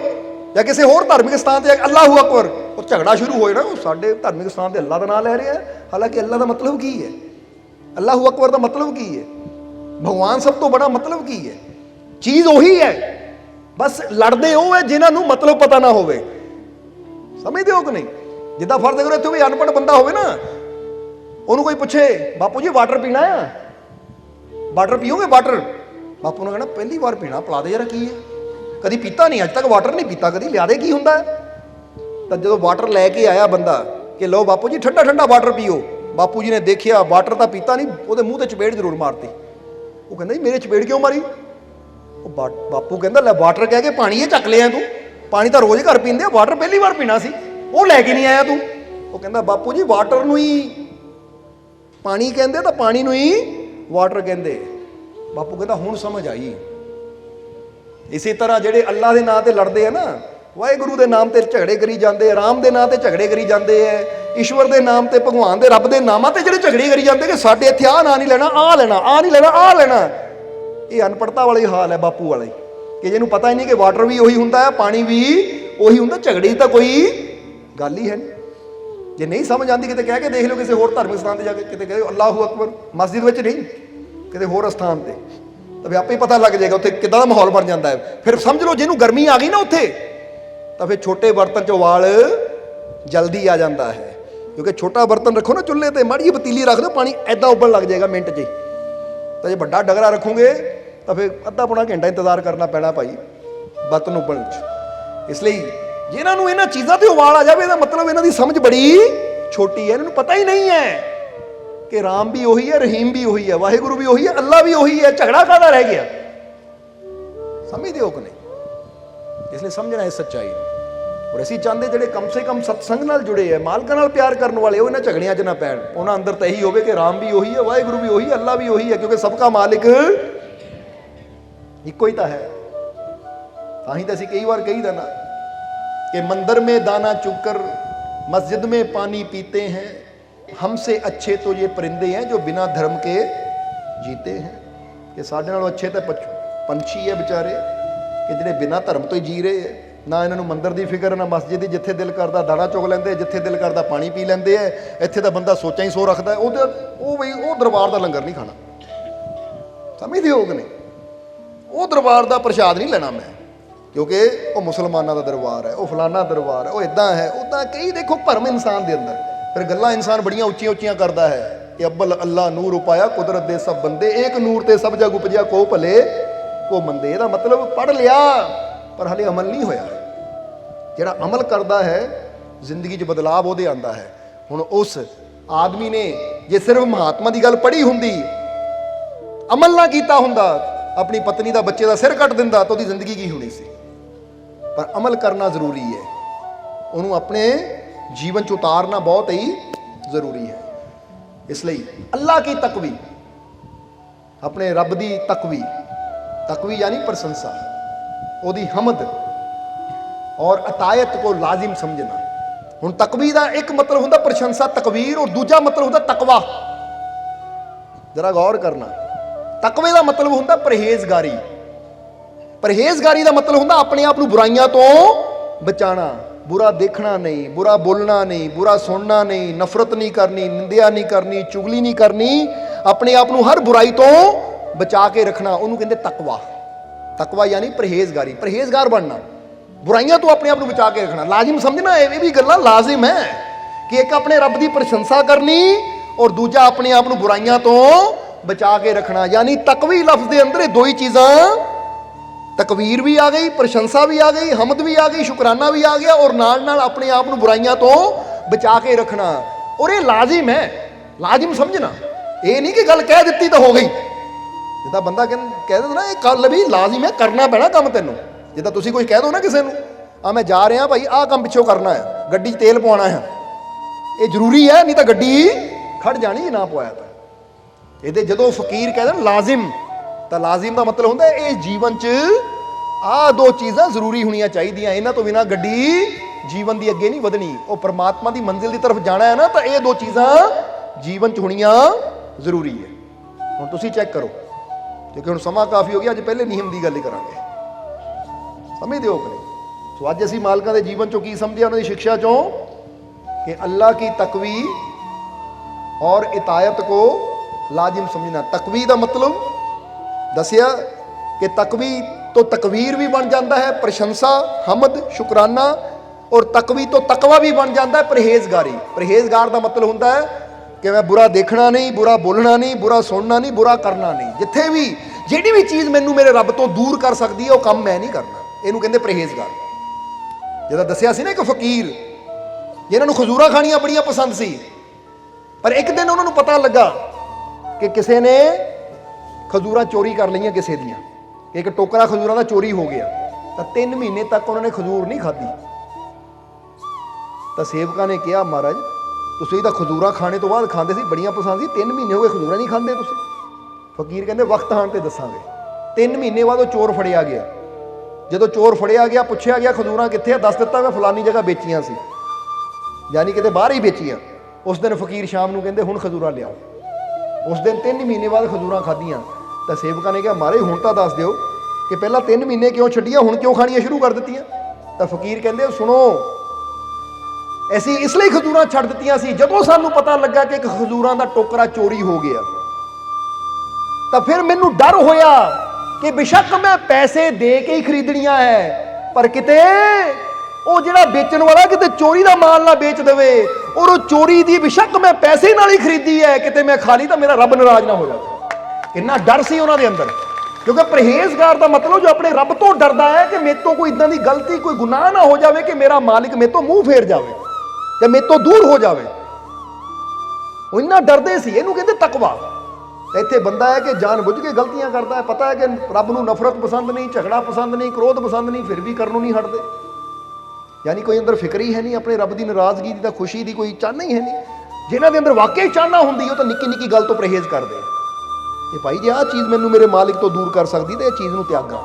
या किसी होर धार्मिक स्थान से अल्लाहू अकबर, और झगड़ा शुरू हो जाना, साडे धार्मिक स्थान से अल्लाह का नाम लै रहे हैं। हालांकि अल्लाह का मतलब की है, अल्लाहू अकबर का मतलब की है, भगवान सब तो बड़ा मतलब की है? चीज़ उही है, बस लड़ते वो है जिन्होंने मतलब पता ना होवे। समझते हो कि नहीं? जिदा फर्ज करो इत्थे कोई अनपढ़ बंदा होवे ना, उन्होंने कोई पूछे बापू जी वाटर पीना है, वाटर पीओगे वाटर, बापू ने कहना पहली बार पीना, पिला दे जरा की है, कभी पीता नहीं, अज तक वाटर नहीं पीता कभी, लिया दे की हुंदा है। तो जो वाटर लैके आया बंदा कि लो बापू जी ठंडा ठंडा वाटर पीओ, बापू जी ने देखिया वाटर तो पीता नहीं, वो मूँह से चपेड़ जरूर मारती। वो कहता जी मेरे चपेड़ क्यों मारी? बापू कहता लै वाटर कह के पानी ये चक लिया तू, पानी तो रोज़ घर पींदे, वाटर पहली बार पीना सी, वो लैके नहीं आया तू। वो कहता बापू जी वाटर नूं ही पानी कहते, तो पानी नूं ही वाटर कहते। बापू कहता हुण समझ आई। इसी तरह जेडे अल्लाह के नाम से लड़ते हैं ना, वाहेगुरु के नाम से झगड़े करी जाते, राम के नाम से झगड़े करी जाते हैं, ईश्वर के नाम से भगवान के रब के नामां ते जेडे झगड़े करी जाते कि साडे इत्थे आ ना नहीं लेना, आ लेना, आ नहीं लेना, आ लेना। ये अनपढ़ता वाला ही हाल है बापू वाले, कि जिन्होंने पता ही नहीं कि वाटर भी उही हुंदा है, पानी भी उही हुंदा, झगड़े तो कोई गल ही है नहीं। जे नहीं समझ आती किते कह के देख लो, किसी होर धार्मिक स्थान पर जाके किते कह अल्लाहू अकबर, मस्जिद में नहीं, किसी होर स्थान पर, तो फिर आपे ही पता लग जाएगा उत्थे किदां दा माहौल बन जाता है। फिर समझ लो जिन्होंने गर्मी आ गई ना उत्थे, तो फिर छोटे बर्तन चो वाल जल्दी आ जाता है। क्योंकि छोटा बर्तन रखो ना चुल्हे पर, माड़ी पतीली रख दो, पानी ऐदा उबल लग जाएगा मिनट च। तो जो बड़ा डगरा रखोगे तो फिर अद्धा पौना घंटा इंतजार करना पैना भाई बर्तन उबलण च। इसलिए जिन्होंने इन्होंने चीज़ों से उबाल आ जाए, इसका मतलब इन्हों की समझ बड़ी छोटी है, इन्होंने पता ही नहीं है कि राम भी उही है, रहीम भी उही है, वाहेगुरु भी उही है, अल्लाह भी उही है, झगड़ा काहदा रह गया? समझते हो कि नहीं? इसलिए समझना है सच्चाई। और असीं चाहते ਜਿਹੜੇ कम से कम सत्संग नाल जुड़े है, मालकां नाल प्यार करने वाले, वो इन्हां झगड़ियां 'च ना पैण। उन्हां अंदर तो यही होवे कि राम भी उही है, वाहेगुरु भी उही है, अल्लाह भी उही है, क्योंकि सबका मालिक इक्को ही तो है। तां ही तो असीं कई बार कहीदा ना कि मंदिर में दाना चुगकर मस्जिद में पानी पीते हैं, हमसे अच्छे तो ये परिंदे हैं जो बिना धर्म के जीते हैं। कि साढ़े नालों अच्छे तो पंछी है बेचारे कि जिन्हें बिना धर्म तो ही जी रहे है, ना इन्हों मंदिर की फिक्र, ना मस्जिद की, जिथे दिल करता दाना चुग लेंदे, जिथे दिल करता पानी पी लेंदे है। इत्थे तो बंदा सोचा ही सो रखता है, वो दरबार का लंगर नहीं खाना। समझते हो कि नहीं? वो दरबार का प्रसाद नहीं लेना मैं, क्योंकि वो मुसलमानों का दरबार है, वो फलाना दरबार है, वो इदा है उदा। कई देखो भरम इंसान के अंदर, फिर गल्लां इंसान बड़ियां उच्चियां उच्चियां करता है कि अब्बल अल्लाह नूर उपाया कुदरत दे सब बंदे, एक नूर ते सब जग उपजिया को भले को मंदे। ਇਹਦਾ मतलब पढ़ लिया पर हले अमल नहीं होया। ਜਿਹੜਾ अमल करता है जिंदगी 'ਚ बदलाव ਉਹਦੇ आंदा है। ਹੁਣ उस आदमी ने जे सिर्फ महात्मा की गल पढ़ी हुंदी, अमल ना कीता हुंदा, अपनी पत्नी का बच्चे का सिर कट दिंदा, तो ਉਹਦੀ जिंदगी की होनी सी। पर अमल करना जरूरी है, उन्होंने अपने जीवन च उतारना बहुत ही जरूरी है। इसलिए अल्लाह की तकवी, अपने रब की तकवी, तकवी यानी प्रशंसा, ओदी हमद और अतायत को लाजिम समझना। हुण तकवी का एक मतलब होंदा प्रशंसा तकवीर, और दूजा मतलब होंदा तकवा। जरा गौर करना, तकवे का मतलब होंदा परहेजगारी। परहेजगारी का मतलब होंदा अपने आप को बुराइयां तो बचाना, बुरा देखना नहीं, बुरा बोलना नहीं, बुरा सुनना नहीं, नफरत नहीं करनी, निंदिया नहीं करनी, चुगली नहीं करनी, अपने आप को हर बुराई तो ਬਚਾ ਕੇ ਰੱਖਣਾ, ਉਹਨੂੰ ਕਹਿੰਦੇ ਤਕਵਾ। ਤਕਵਾ ਯਾਨੀ ਪਰਹੇਜ਼ਗਾਰੀ, ਪਰਹੇਜ਼ਗਾਰ ਬਣਨਾ, ਬੁਰਾਈਆਂ ਤੋਂ ਆਪਣੇ ਆਪ ਨੂੰ ਬਚਾ ਕੇ ਰੱਖਣਾ। ਲਾਜ਼ਮ ਸਮਝਣਾ, ਇਹ ਵੀ ਗੱਲਾਂ ਲਾਜ਼ਮ ਹੈ ਕਿ ਇੱਕ ਆਪਣੇ ਰੱਬ ਦੀ ਪ੍ਰਸ਼ੰਸਾ ਕਰਨੀ ਔਰ ਦੂਜਾ ਆਪਣੇ ਆਪ ਨੂੰ ਬੁਰਾਈਆਂ ਤੋਂ ਬਚਾ ਕੇ ਰੱਖਣਾ। ਯਾਨੀ ਤਕਵੀ ਲਫ਼ਜ਼ ਦੇ ਅੰਦਰ ਇਹ ਦੋ ਹੀ ਚੀਜ਼ਾਂ, ਤਕਵੀਰ ਵੀ ਆ ਗਈ, ਪ੍ਰਸ਼ੰਸਾ ਵੀ ਆ ਗਈ, ਹਮਦ ਵੀ ਆ ਗਈ, ਸ਼ੁਕਰਾਨਾ ਵੀ ਆ ਗਿਆ, ਔਰ ਨਾਲ ਨਾਲ ਆਪਣੇ ਆਪ ਨੂੰ ਬੁਰਾਈਆਂ ਤੋਂ ਬਚਾ ਕੇ ਰੱਖਣਾ। ਔਰ ਇਹ ਲਾਜ਼ਮ ਹੈ, ਲਾਜ਼ਮ ਸਮਝਣਾ। ਇਹ ਨਹੀਂ ਕਿ ਗੱਲ ਕਹਿ ਦਿੱਤੀ ਤਾਂ ਹੋ ਗਈ। ਜਿੱਦਾਂ ਬੰਦਾ ਕਹਿ ਦਿੰਦਾ ਨਾ, ਇਹ ਕੱਲ ਵੀ ਲਾਜ਼ਮ ਹੈ, ਕਰਨਾ ਪੈਣਾ ਕੰਮ ਤੈਨੂੰ। ਜਿੱਦਾਂ ਤੁਸੀਂ ਕੋਈ ਕਹਿ ਦੋ ਨਾ ਕਿਸੇ ਨੂੰ, ਆ ਮੈਂ ਜਾ ਰਿਹਾ ਭਾਈ, ਆਹ ਕੰਮ ਪਿੱਛੋਂ ਕਰਨਾ ਹੈ, ਗੱਡੀ 'ਚ ਤੇਲ ਪਵਾਉਣਾ ਹੈ, ਇਹ ਜ਼ਰੂਰੀ ਹੈ, ਨਹੀਂ ਤਾਂ ਗੱਡੀ ਖੜ ਜਾਣੀ ਨਾ ਪਵਾਇਆ ਤਾਂ। ਇਹਦੇ ਜਦੋਂ ਫਕੀਰ ਕਹਿ ਦੇਣ ਲਾਜ਼ਮ, ਤਾਂ ਲਾਜ਼ਮ ਦਾ ਮਤਲਬ ਹੁੰਦਾ ਇਹ ਜੀਵਨ 'ਚ ਆਹ ਦੋ ਚੀਜ਼ਾਂ ਜ਼ਰੂਰੀ ਹੋਣੀਆਂ ਚਾਹੀਦੀਆਂ, ਇਹਨਾਂ ਤੋਂ ਬਿਨਾਂ ਗੱਡੀ ਜੀਵਨ ਦੀ ਅੱਗੇ ਨਹੀਂ ਵਧਣੀ। ਉਹ ਪਰਮਾਤਮਾ ਦੀ ਮੰਜ਼ਿਲ ਦੀ ਤਰਫ ਜਾਣਾ ਹੈ ਨਾ, ਤਾਂ ਇਹ ਦੋ ਚੀਜ਼ਾਂ ਜੀਵਨ 'ਚ ਹੋਣੀਆਂ ਜ਼ਰੂਰੀ ਹੈ। ਹੁਣ ਤੁਸੀਂ ਚੈੱਕ ਕਰੋ, ਕਿਉਂਕਿ ਹੁਣ ਸਮਾਂ ਕਾਫੀ ਹੋ ਗਿਆ, ਅੱਜ ਪਹਿਲੇ ਨਿਯਮ ਦੀ ਗੱਲ ਹੀ ਕਰਾਂਗੇ। ਸਮਝਦੇ ਹੋ ਕਿ ਨਹੀਂ? ਸੋ ਅੱਜ ਅਸੀਂ ਮਾਲਕਾਂ ਦੇ ਜੀਵਨ 'ਚੋਂ ਕੀ ਸਮਝਿਆ, ਉਹਨਾਂ ਦੀ ਸਿੱਖਿਆ 'ਚੋਂ, कि अल्लाह की तकवी और इतायत को लाजिम समझना। तकवी का मतलब दसिया कि तकवी तो तकवीर भी बन जाता है, प्रशंसा, हमद, शुकराना, और तकवी तो तकवा भी बन जाता है, परहेजगारी। परहेजगार का मतलब होता है कि मैं बुरा देखना नहीं, बुरा बोलना नहीं, बुरा सुनना नहीं, बुरा करना नहीं। जिथे भी जिहड़ी भी चीज़ मैनू मेरे रब तो दूर कर सकती है, वो काम मैं नहीं करना, इहनूं कहंदे परहेजगार। जिहदा दसिया सी ना एक फकीर जिन्होंने खजूरा खानियां बड़ियां पसंद सी, पर एक दिन उन्होंने पता लगा कि किसी ने खजूरा चोरी कर लिया, किसी दियां, एक टोकरा खजूरा का चोरी हो गया। तो 3 महीने तक उन्होंने खजूर नहीं खाधी। तो सेवका ने कहा, महाराज तुसीं तां खजूरा खाने तो बाद खांदे सी, बड़ियां पसंद सी, 3 महीने हो गए खजूरा नहीं खांदे तुसीं। फकीर कहते वक्त आने ते दसांगे। 3 महीने बाद वो चोर फड़िया गया। जो चोर फड़िया गया, पूछया गया खजूरा कित्थे आ, दस दिता मैं फलानी जगह बेचियां सी, यानी किते बाहर ही बेचियां। उस दिन फकीर शाम नूं कहंदे हुण खजूरा लियाओ। उस दिन 3 महीने बाद खजूरा खाधियां। तो सेवका ने कहा, महाराज हुण तां दस दिओ कि पहला 3 महीने क्यों छड्डियां, हुण क्यों खाणियां शुरू कर दित्तियां। तो फकीर कहंदे सुनो, ऐसी इसलिए खजूरा छड्ड दित्तियां सी, जदों सानूं पता लगा कि एक खजूरां दा टोकरा चोरी हो गया, तो फिर मैनूं डर होया कि बेशक मैं पैसे दे के ही खरीदणियां है, पर किते ਉਹ ਜਿਹੜਾ ਵੇਚਣ ਵਾਲਾ ਕਿਤੇ ਚੋਰੀ ਦਾ ਮਾਲ ਨਾ ਵੇਚ ਦੇਵੇ, ਔਰ ਉਹ ਚੋਰੀ ਦੀ ਬੇਸ਼ੱਕ ਮੈਂ ਪੈਸੇ ਨਾਲ ਹੀ ਖਰੀਦੀ ਹੈ, ਕਿਤੇ ਮੈਂ ਖਾ ਲਈ ਤਾਂ ਮੇਰਾ ਰੱਬ ਨਾਰਾਜ਼ ਨਾ ਹੋ ਜਾਵੇ। ਕਿੰਨਾ ਡਰ ਸੀ ਉਹਨਾਂ ਦੇ ਅੰਦਰ, ਕਿਉਂਕਿ ਪਰਹੇਜ਼ਗਾਰ ਦਾ ਮਤਲਬ ਜੋ ਆਪਣੇ ਰੱਬ ਤੋਂ ਡਰਦਾ ਹੈ ਕਿ ਮੇਰੇ ਤੋਂ ਕੋਈ ਇਦਾਂ ਦੀ ਗਲਤੀ, ਕੋਈ ਗੁਨਾਹ ਨਾ ਹੋ ਜਾਵੇ ਕਿ ਮੇਰਾ ਮਾਲਿਕ ਮੇਰੇ ਤੋਂ ਮੂੰਹ ਫੇਰ ਜਾਵੇ ਜਾਂ ਮੇਰੇ ਤੋਂ ਦੂਰ ਹੋ ਜਾਵੇ। ਉਹ ਇੰਨਾ ਡਰਦੇ ਸੀ। ਇਹਨੂੰ ਕਹਿੰਦੇ ਤਕਵਾ। ਤੇ ਇੱਥੇ ਬੰਦਾ ਹੈ ਕਿ ਜਾਣ ਬੁੱਝ ਕੇ ਗਲਤੀਆਂ ਕਰਦਾ ਹੈ, ਪਤਾ ਹੈ ਕਿ ਰੱਬ ਨੂੰ ਨਫ਼ਰਤ ਪਸੰਦ ਨਹੀਂ, ਝਗੜਾ ਪਸੰਦ ਨਹੀਂ, ਕ੍ਰੋਧ ਪਸੰਦ ਨਹੀਂ, ਫਿਰ ਵੀ ਕਰਨ ਨੂੰ ਨਹੀਂ ਹਟਦੇ। यानी कोई अंदर फिक्र ही है नहीं, अपने रब की नाराज़गी की, खुशी की कोई चाहना ही है नहीं। जिन्हों के अंदर वाकई चाहना होंगी, तो निक्की निक्की गल तो परहेज करते हैं कि भाई जे आ चीज़ मैनू मेरे मालिक तो दूर कर सकती, तो यह चीज़ नूं त्यागा,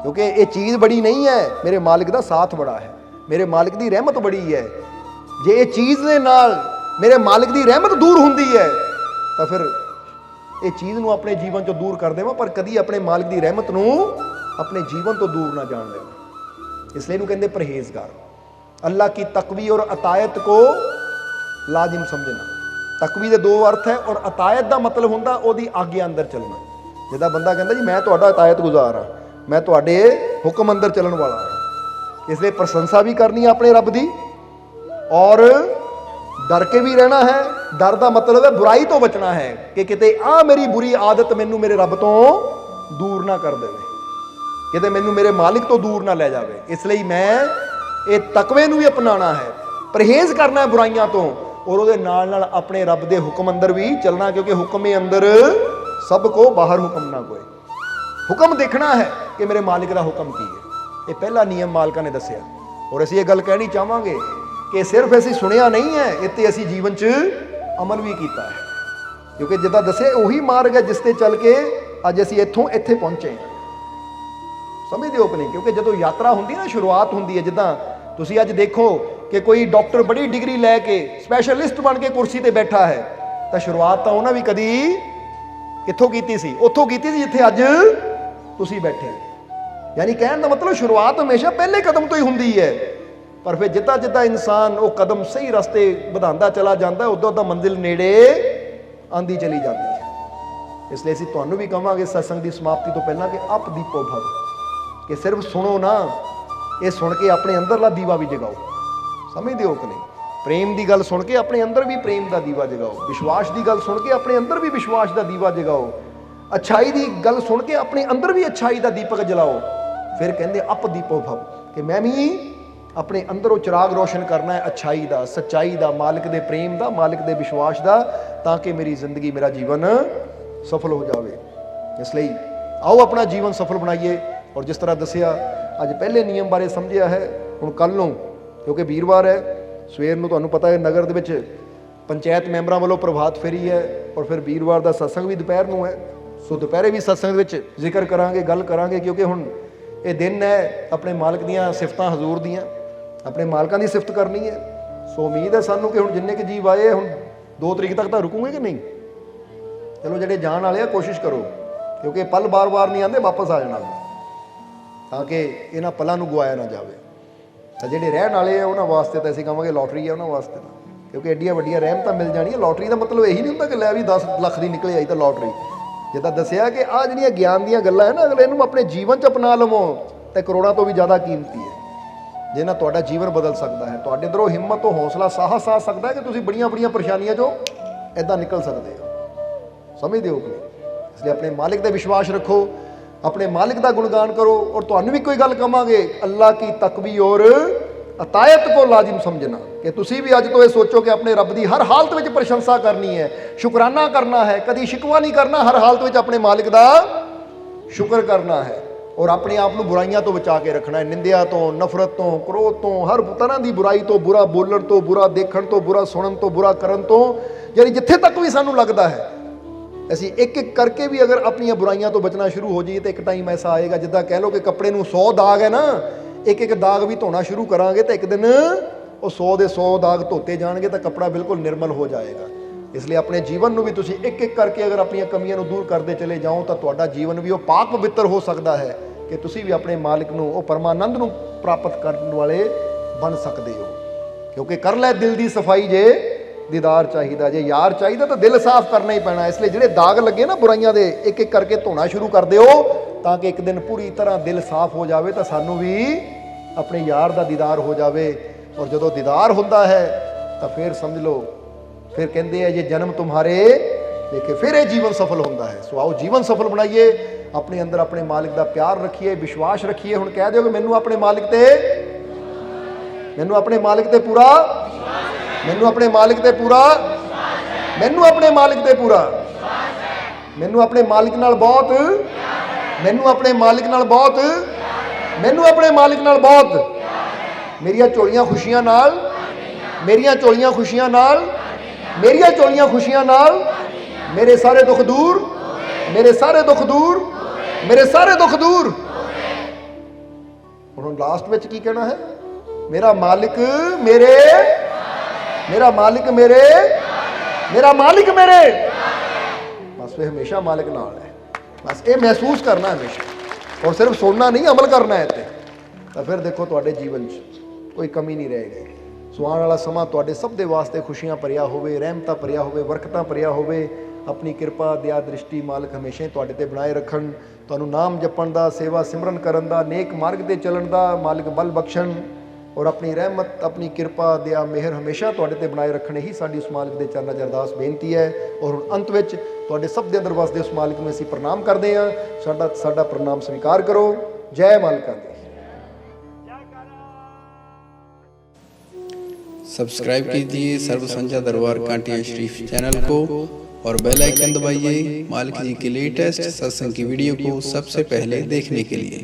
क्योंकि ये चीज़ बड़ी नहीं है, मेरे मालिक का साथ बड़ा है, मेरे मालिक की रहमत बड़ी है। जे ये चीज़ के नाल मेरे मालिक की रहमत दूर होंदी है, तो फिर ये चीज़ नूं अपने जीवन चों दूर कर देवां, पर कदी अपने मालिक की रहमत नूं अपने जीवन तो दूर ना जान देवां। इसलिए इहनूं कहंदे परहेजगार। अल्लाह की तकवी और अतायत को लाजिम समझना। तकवी के 2 अर्थ है, और अतायत का मतलब होंदा ओदी आगे अंदर चलना। जिदा बंदा कहता जी मैं तुहाडा अतायत गुजार हाँ, मैं तुहाडे हुक्म अंदर चलन वाला हाँ, इसलिए प्रशंसा भी करनी है अपने रब की, और डर के भी रहना है। डर का मतलब है बुराई तो बचना है कि किते आ मेरी बुरी आदत मैनू मेरे रब तो दूर ना कर देवे, किते मैनू मेरे मालिक तो दूर ना ले जावे। इसलिए मैं ये तकवे नूं भी अपनाना है, परहेज करना है बुराइयां तो, और उहदे नाल नाल अपने रब दे हुक्म अंदर भी चलना, क्योंकि हुक्म अंदर सब को बाहर हुक्म ना कोई। हुक्म देखना है कि मेरे मालिक का हुक्म की है। ये पहला नियम मालिका ने दसिया। और असीं ये गल कहनी चाहांगे कि सिर्फ असीं सुनिया नहीं है, इत्ते असीं जीवन च अमल भी किया है, क्योंकि जिद्दां दसिया उही मार्ग है जिस ते चल के अज असीं इत्थों इत्थे पहुंचे हैं। समझते हो कि नहीं? क्योंकि जो यात्रा होंदी ना, शुरुआत होंदी है, जिद्दां तुसीं अज देखो कि कोई डॉक्टर बड़ी डिग्री लैके स्पैशलिस्ट बन के कुर्सी पर बैठा है, तो शुरुआत तो उन्हें भी कदी कित्थों कीती सी, उत्थों कीती सी जिथे अज तुसीं बैठे। यानी कहने का मतलब शुरुआत हमेशा पहले कदम तो ही होंदी है, पर फिर जिद्दां जिद्दां इंसान वो कदम सही रस्ते वधांदा चला जाता है, उद्दां उद्दां मंजिल नेड़े आंदी चली जाती है। ਇਸ ਲਈ ਅਸੀਂ ਤੁਹਾਨੂੰ ਵੀ ਕਹਾਂਗੇ ਸਤਸੰਗ ਦੀ ਸਮਾਪਤੀ ਤੋਂ ਪਹਿਲਾਂ ਕਿ ਅਪ ਦੀਪੋ ਭਵ, ਕਿ ਸਿਰਫ ਸੁਣੋ ਨਾ, ਇਹ ਸੁਣ ਕੇ ਆਪਣੇ ਅੰਦਰਲਾ ਦੀਵਾ ਵੀ ਜਗਾਓ। ਸਮਝਦੇ ਹੋ ਕਿ ਨਹੀਂ? ਪ੍ਰੇਮ ਦੀ ਗੱਲ ਸੁਣ ਕੇ ਆਪਣੇ ਅੰਦਰ ਵੀ ਪ੍ਰੇਮ ਦਾ ਦੀਵਾ ਜਗਾਓ, ਵਿਸ਼ਵਾਸ ਦੀ ਗੱਲ ਸੁਣ ਕੇ ਆਪਣੇ ਅੰਦਰ ਵੀ ਵਿਸ਼ਵਾਸ ਦਾ ਦੀਵਾ ਜਗਾਓ, ਅੱਛਾਈ ਦੀ ਗੱਲ ਸੁਣ ਕੇ ਆਪਣੇ ਅੰਦਰ ਵੀ ਅੱਛਾਈ ਦਾ ਦੀਪਕ ਜਲਾਓ। ਫਿਰ ਕਹਿੰਦੇ ਅਪ ਦੀਪੋ ਭਵ, ਕਿ ਮੈਂ ਵੀ ਆਪਣੇ ਅੰਦਰੋਂ ਚਿਰਾਗ ਰੋਸ਼ਨ ਕਰਨਾ ਹੈ ਅੱਛਾਈ ਦਾ, ਸੱਚਾਈ ਦਾ, ਮਾਲਿਕ ਦੇ ਪ੍ਰੇਮ ਦਾ, ਮਾਲਿਕ ਦੇ ਵਿਸ਼ਵਾਸ ਦਾ, ਤਾਂ ਕਿ ਮੇਰੀ ਜ਼ਿੰਦਗੀ, ਮੇਰਾ ਜੀਵਨ ਸਫਲ ਹੋ ਜਾਵੇ। ਇਸ ਲਈ ਆਓ ਆਪਣਾ ਜੀਵਨ ਸਫਲ ਬਣਾਈਏ। ਔਰ ਜਿਸ ਤਰ੍ਹਾਂ ਦੱਸਿਆ, ਅੱਜ ਪਹਿਲੇ ਨਿਯਮ ਬਾਰੇ ਸਮਝਿਆ ਹੈ। ਹੁਣ ਕੱਲ੍ਹ ਨੂੰ, ਕਿਉਂਕਿ ਵੀਰਵਾਰ ਹੈ, ਸਵੇਰ ਨੂੰ ਤੁਹਾਨੂੰ ਪਤਾ ਹੈ ਨਗਰ ਦੇ ਵਿੱਚ ਪੰਚਾਇਤ ਮੈਂਬਰਾਂ ਵੱਲੋਂ ਪ੍ਰਭਾਤ ਫੇਰੀ ਹੈ, ਔਰ ਫਿਰ ਵੀਰਵਾਰ ਦਾ ਸਤਸੰਗ ਵੀ ਦੁਪਹਿਰ ਨੂੰ ਹੈ। ਸੋ ਦੁਪਹਿਰੇ ਵੀ ਸਤਸੰਗ ਵਿੱਚ ਜ਼ਿਕਰ ਕਰਾਂਗੇ, ਗੱਲ ਕਰਾਂਗੇ, ਕਿਉਂਕਿ ਹੁਣ ਇਹ ਦਿਨ ਹੈ ਆਪਣੇ ਮਾਲਕ ਦੀਆਂ ਸਿਫਤਾਂ, ਹਜ਼ੂਰ ਦੀਆਂ, ਆਪਣੇ ਮਾਲਕਾਂ ਦੀ ਸਿਫਤ ਕਰਨੀ ਹੈ। ਸੋ ਉਮੀਦ ਹੈ ਸਾਨੂੰ ਕਿ ਹੁਣ ਜਿੰਨੇ ਕੁ ਜੀਵ ਆਏ, ਹੁਣ 2 ਤਰੀਕ ਤੱਕ ਤਾਂ ਰੁਕੂਗੇ ਕਿ ਨਹੀਂ? ਚਲੋ ਜਿਹੜੇ ਜਾਣ ਵਾਲੇ ਆ ਕੋਸ਼ਿਸ਼ ਕਰੋ, ਕਿਉਂਕਿ ਪਲ ਬਾਰ-ਬਾਰ ਨਹੀਂ ਆਉਂਦੇ, ਵਾਪਸ ਆ ਜਾਣਾ, ਤਾਂ ਕਿ ਇਹਨਾਂ ਪਲਾਂ ਨੂੰ ਗਵਾਇਆ ਨਾ ਜਾਵੇ। ਤਾਂ ਜਿਹੜੇ ਰਹਿਣ ਵਾਲੇ ਆ ਉਹਨਾਂ ਵਾਸਤੇ ਤਾਂ ਅਸੀਂ ਕਹਾਂਗੇ ਲੋਟਰੀ ਹੈ ਉਹਨਾਂ ਵਾਸਤੇ ਤਾਂ, ਕਿਉਂਕਿ ਐਡੀਆਂ ਵੱਡੀਆਂ ਰਹਿਮਤਾਂ ਮਿਲ ਜਾਣੀਆਂ। ਲੋਟਰੀ ਦਾ ਮਤਲਬ ਇਹੀ ਨਹੀਂ ਹੁੰਦਾ ਕਿ ਲੈ ਵੀ 10 ਲੱਖ ਦੀ ਨਿਕਲੇ ਆਈ ਤਾਂ ਲੋਟਰੀ। ਜਿੱਦਾਂ ਦੱਸਿਆ ਕਿ ਆਹ ਜਿਹੜੀਆਂ ਗਿਆਨ ਦੀਆਂ ਗੱਲਾਂ ਹੈ ਨਾ, ਅਗਲੇ ਇਹਨੂੰ ਆਪਣੇ ਜੀਵਨ 'ਚ ਅਪਣਾ ਲਵੋ ਤਾਂ ਕਰੋੜਾਂ ਤੋਂ ਵੀ ਜ਼ਿਆਦਾ ਕੀਮਤੀ ਹੈ, ਜਿਹਦੇ ਨਾਲ ਤੁਹਾਡਾ ਜੀਵਨ ਬਦਲ ਸਕਦਾ ਹੈ। ਤੁਹਾਡੇ ਅੰਦਰੋਂ ਹਿੰਮਤ ਤੋਂ ਹੌਸਲਾ, ਸਾਹਸ ਆ ਸਕਦਾ ਹੈ ਕਿ ਤੁਸੀਂ ਬੜੀਆਂ ਪਰੇਸ਼ਾਨੀਆਂ 'ਚੋਂ ਇੱਦਾਂ ਨਿਕਲ ਸਕਦੇ ਹੋ। ਸਮਝਦੇ ਹੋ ਕਿ? ਇਸ ਲਈ ਆਪਣੇ ਮਾਲਿਕ ਤੇ ਵਿਸ਼ਵਾਸ ਰੱਖੋ, ਆਪਣੇ ਮਾਲਿਕ ਦਾ ਗੁਣਗਾਨ ਕਰੋ। ਔਰ ਤੁਹਾਨੂੰ ਵੀ ਕੋਈ ਗੱਲ ਕਹਾਂਗੇ, ਅੱਲਾ ਕੀ ਤਕਵੀ ਔਰ ਅਤਾਇਤ ਕੋ ਲਾਜ਼ਿਮ ਸਮਝਣਾ, ਕਿ ਤੁਸੀਂ ਵੀ ਅੱਜ ਤੋਂ ਇਹ ਸੋਚੋ ਕਿ ਆਪਣੇ ਰੱਬ ਦੀ ਹਰ ਹਾਲਤ ਵਿੱਚ ਪ੍ਰਸ਼ੰਸਾ ਕਰਨੀ ਹੈ, ਸ਼ੁਕਰਾਨਾ ਕਰਨਾ ਹੈ, ਕਦੀ ਸ਼ਿਕਵਾ ਨਹੀਂ ਕਰਨਾ, ਹਰ ਹਾਲਤ ਵਿੱਚ ਆਪਣੇ ਮਾਲਿਕ ਦਾ ਸ਼ੁਕਰ ਕਰਨਾ ਹੈ। ਔਰ ਆਪਣੇ ਆਪ ਨੂੰ ਬੁਰਾਈਆਂ ਤੋਂ ਬਚਾ ਕੇ ਰੱਖਣਾ ਹੈ, ਨਿੰਦਿਆ ਤੋਂ, ਨਫ਼ਰਤ ਤੋਂ, ਕ੍ਰੋਧ ਤੋਂ, ਹਰ ਤਰ੍ਹਾਂ ਦੀ ਬੁਰਾਈ ਤੋਂ, ਬੁਰਾ ਬੋਲਣ ਤੋਂ, ਬੁਰਾ ਦੇਖਣ ਤੋਂ, ਬੁਰਾ ਸੁਣਨ ਤੋਂ, ਬੁਰਾ ਕਰਨ ਤੋਂ। ਯਾਨੀ ਜਿੱਥੇ ਤੱਕ ਵੀ ਸਾਨੂੰ ਲੱਗਦਾ ਹੈ, ਅਸੀਂ ਇੱਕ ਇੱਕ ਕਰਕੇ ਵੀ ਅਗਰ ਆਪਣੀਆਂ ਬੁਰਾਈਆਂ ਤੋਂ ਬਚਣਾ ਸ਼ੁਰੂ ਹੋ ਜਾਈਏ ਤਾਂ ਇੱਕ ਟਾਈਮ ਐਸਾ ਆਏਗਾ, ਜਿੱਦਾਂ ਕਹਿ ਲਓ ਕਿ ਕੱਪੜੇ ਨੂੰ 100 ਦਾਗ ਹੈ ਨਾ, ਇੱਕ ਇੱਕ ਦਾਗ ਵੀ ਧੋਣਾ ਸ਼ੁਰੂ ਕਰਾਂਗੇ ਤਾਂ ਇੱਕ ਦਿਨ ਉਹ 100 ਦੇ 100 ਦਾਗ ਧੋਤੇ ਜਾਣਗੇ ਤਾਂ ਕੱਪੜਾ ਬਿਲਕੁਲ ਨਿਰਮਲ ਹੋ ਜਾਏਗਾ। ਇਸ ਲਈ ਆਪਣੇ ਜੀਵਨ ਨੂੰ ਵੀ ਤੁਸੀਂ ਇੱਕ ਇੱਕ ਕਰਕੇ ਅਗਰ ਆਪਣੀਆਂ ਕਮੀਆਂ ਨੂੰ ਦੂਰ ਕਰਦੇ ਚਲੇ ਜਾਓ ਤਾਂ ਤੁਹਾਡਾ ਜੀਵਨ ਵੀ ਉਹ ਪਾਕ ਪਵਿੱਤਰ ਹੋ ਸਕਦਾ ਹੈ, ਕਿ ਤੁਸੀਂ ਵੀ ਆਪਣੇ ਮਾਲਿਕ ਨੂੰ, ਉਹ ਪਰਮਾਨੰਦ ਨੂੰ ਪ੍ਰਾਪਤ ਕਰਨ ਵਾਲੇ ਬਣ ਸਕਦੇ ਹੋ। ਕਿਉਂਕਿ ਕਰ ਲੈ ਦਿਲ ਦੀ ਸਫਾਈ, ਜੇ ਦੀਦਾਰ ਚਾਹੀਦਾ, ਜੇ ਯਾਰ ਚਾਹੀਦਾ ਤਾਂ ਦਿਲ ਸਾਫ਼ ਕਰਨਾ ਹੀ ਪੈਣਾ। ਇਸ ਲਈ ਜਿਹੜੇ ਦਾਗ ਲੱਗੇ ਨਾ ਬੁਰਾਈਆਂ ਦੇ, ਇੱਕ ਇੱਕ ਕਰਕੇ ਧੋਣਾ ਸ਼ੁਰੂ ਕਰ ਦਿਓ, ਤਾਂ ਕਿ ਇੱਕ ਦਿਨ ਪੂਰੀ ਤਰ੍ਹਾਂ ਦਿਲ ਸਾਫ਼ ਹੋ ਜਾਵੇ ਤਾਂ ਸਾਨੂੰ ਵੀ ਆਪਣੇ ਯਾਰ ਦਾ ਦੀਦਾਰ ਹੋ ਜਾਵੇ। ਔਰ ਜਦੋਂ ਦੀਦਾਰ ਹੁੰਦਾ ਹੈ ਤਾਂ ਫਿਰ ਸਮਝ ਲਓ, ਫਿਰ ਕਹਿੰਦੇ ਆ ਜੇ ਜਨਮ ਤੁਮਹਾਰੇ ਦੇਖੇ, ਫਿਰ ਇਹ ਜੀਵਨ ਸਫਲ ਹੁੰਦਾ ਹੈ। ਸੋ ਆਓ ਜੀਵਨ ਸਫਲ ਬਣਾਈਏ, ਆਪਣੇ ਅੰਦਰ ਆਪਣੇ ਮਾਲਿਕ ਦਾ ਪਿਆਰ ਰੱਖੀਏ, ਵਿਸ਼ਵਾਸ ਰੱਖੀਏ। ਹੁਣ ਕਹਿ ਦਿਓ ਕਿ ਮੈਨੂੰ ਆਪਣੇ ਮਾਲਿਕ ਤੇ ਪੂਰਾ, ਮੈਨੂੰ ਆਪਣੇ ਮਾਲਿਕ ਤੇ ਪੂਰਾ, ਮੈਨੂੰ ਆਪਣੇ ਮਾਲਿਕ ਤੇ ਪੂਰਾ, ਮੈਨੂੰ ਆਪਣੇ ਮਾਲਿਕ ਨਾਲ ਬਹੁਤ, ਮੈਨੂੰ ਆਪਣੇ ਮਾਲਿਕ ਨਾਲ ਬਹੁਤ, ਮੈਨੂੰ ਆਪਣੇ ਮਾਲਿਕ ਨਾਲ ਬਹੁਤ, ਮੇਰੀਆਂ ਝੋਲੀਆਂ ਖੁਸ਼ੀਆਂ ਨਾਲ, ਮੇਰੀਆਂ ਝੋਲੀਆਂ ਖੁਸ਼ੀਆਂ ਨਾਲ, ਮੇਰੀਆਂ ਝੋਲੀਆਂ ਖੁਸ਼ੀਆਂ ਨਾਲ, ਮੇਰੇ ਸਾਰੇ ਦੁੱਖ ਦੂਰ, ਮੇਰੇ ਸਾਰੇ ਦੁੱਖ ਦੂਰ, ਮੇਰੇ ਸਾਰੇ ਦੁੱਖ ਦੂਰ। ਹੁਣ ਲਾਸਟ ਵਿੱਚ ਕੀ ਕਹਿਣਾ ਹੈ? ਮੇਰਾ ਮਾਲਿਕ ਮੇਰੇ, ਮੇਰਾ ਮਾਲਿਕ ਮੇਰੇ, ਮੇਰਾ ਮਾਲਿਕ ਮੇਰੇ। ਬਸ ਇਹ ਹਮੇਸ਼ਾ ਮਾਲਿਕ ਨਾਲ ਹੈ, ਬਸ ਇਹ ਮਹਿਸੂਸ ਕਰਨਾ ਹਮੇਸ਼ਾ, ਔਰ ਸਿਰਫ ਸੁਣਨਾ ਨਹੀਂ, ਅਮਲ ਕਰਨਾ ਹੈ ਤੇ। ਤਾਂ ਫਿਰ ਦੇਖੋ ਤੁਹਾਡੇ ਜੀਵਨ 'ਚ ਕੋਈ ਕਮੀ ਨਹੀਂ ਰਹੇਗੀ। ਸੋ ਆਉਣ ਵਾਲਾ ਸਮਾਂ ਤੁਹਾਡੇ ਸਭ ਦੇ ਵਾਸਤੇ ਖੁਸ਼ੀਆਂ ਭਰਿਆ ਹੋਵੇ, ਰਹਿਮਤਾਂ ਭਰਿਆ ਹੋਵੇ, ਬਰਕਤਾਂ ਭਰਿਆ ਹੋਵੇ। ਆਪਣੀ ਕਿਰਪਾ, ਦਇਆ ਦ੍ਰਿਸ਼ਟੀ ਮਾਲਕ ਹਮੇਸ਼ਾ ਹੀ ਤੁਹਾਡੇ ਤੇ ਬਣਾਏ ਰੱਖਣ। ਤੁਹਾਨੂੰ ਨਾਮ ਜਪਣ ਦਾ, ਸੇਵਾ ਸਿਮਰਨ ਕਰਨ ਦਾ, ਨੇਕ ਮਾਰਗ ਤੇ ਚੱਲਣ ਦਾ ਮਾਲਕ ਬਲ ਬਖਸ਼ਣ। ਔਰ ਆਪਣੀ ਰਹਿਮਤ, ਆਪਣੀ ਕਿਰਪਾ, ਦਇਆ, ਮਿਹਰ ਹਮੇਸ਼ਾ ਤੁਹਾਡੇ ਤੇ ਬਣਾਏ ਰੱਖਣ ਹੀ ਸਾਡੀ ਉਸ ਮਾਲਕ ਦੇ ਚਰਨਾਂ 'ਚ ਅਰਦਾਸ ਬੇਨਤੀ ਹੈ। ਔਰ ਹੁਣ ਅੰਤ ਵਿੱਚ ਤੁਹਾਡੇ ਸਭ ਦੇ ਅੰਦਰ ਵਸਦੇ ਉਸ ਮਾਲਕ ਨੂੰ ਅਸੀਂ ਪ੍ਰਣਾਮ ਕਰਦੇ ਹਾਂ। ਸਾਡਾ ਪ੍ਰਣਾਮ ਸਵੀਕਾਰ ਕਰੋ। ਜੈ ਮਾਲਕਾਂ ਦੀ। सब्सक्राइब कीजिए सर्व संध्या दरबार कांटिया शरीफ चैनल को और बेल आइकन दबाइए मालिक जी की लेटेस्ट सत्संग की वीडियो को सबसे पहले देखने के लिए।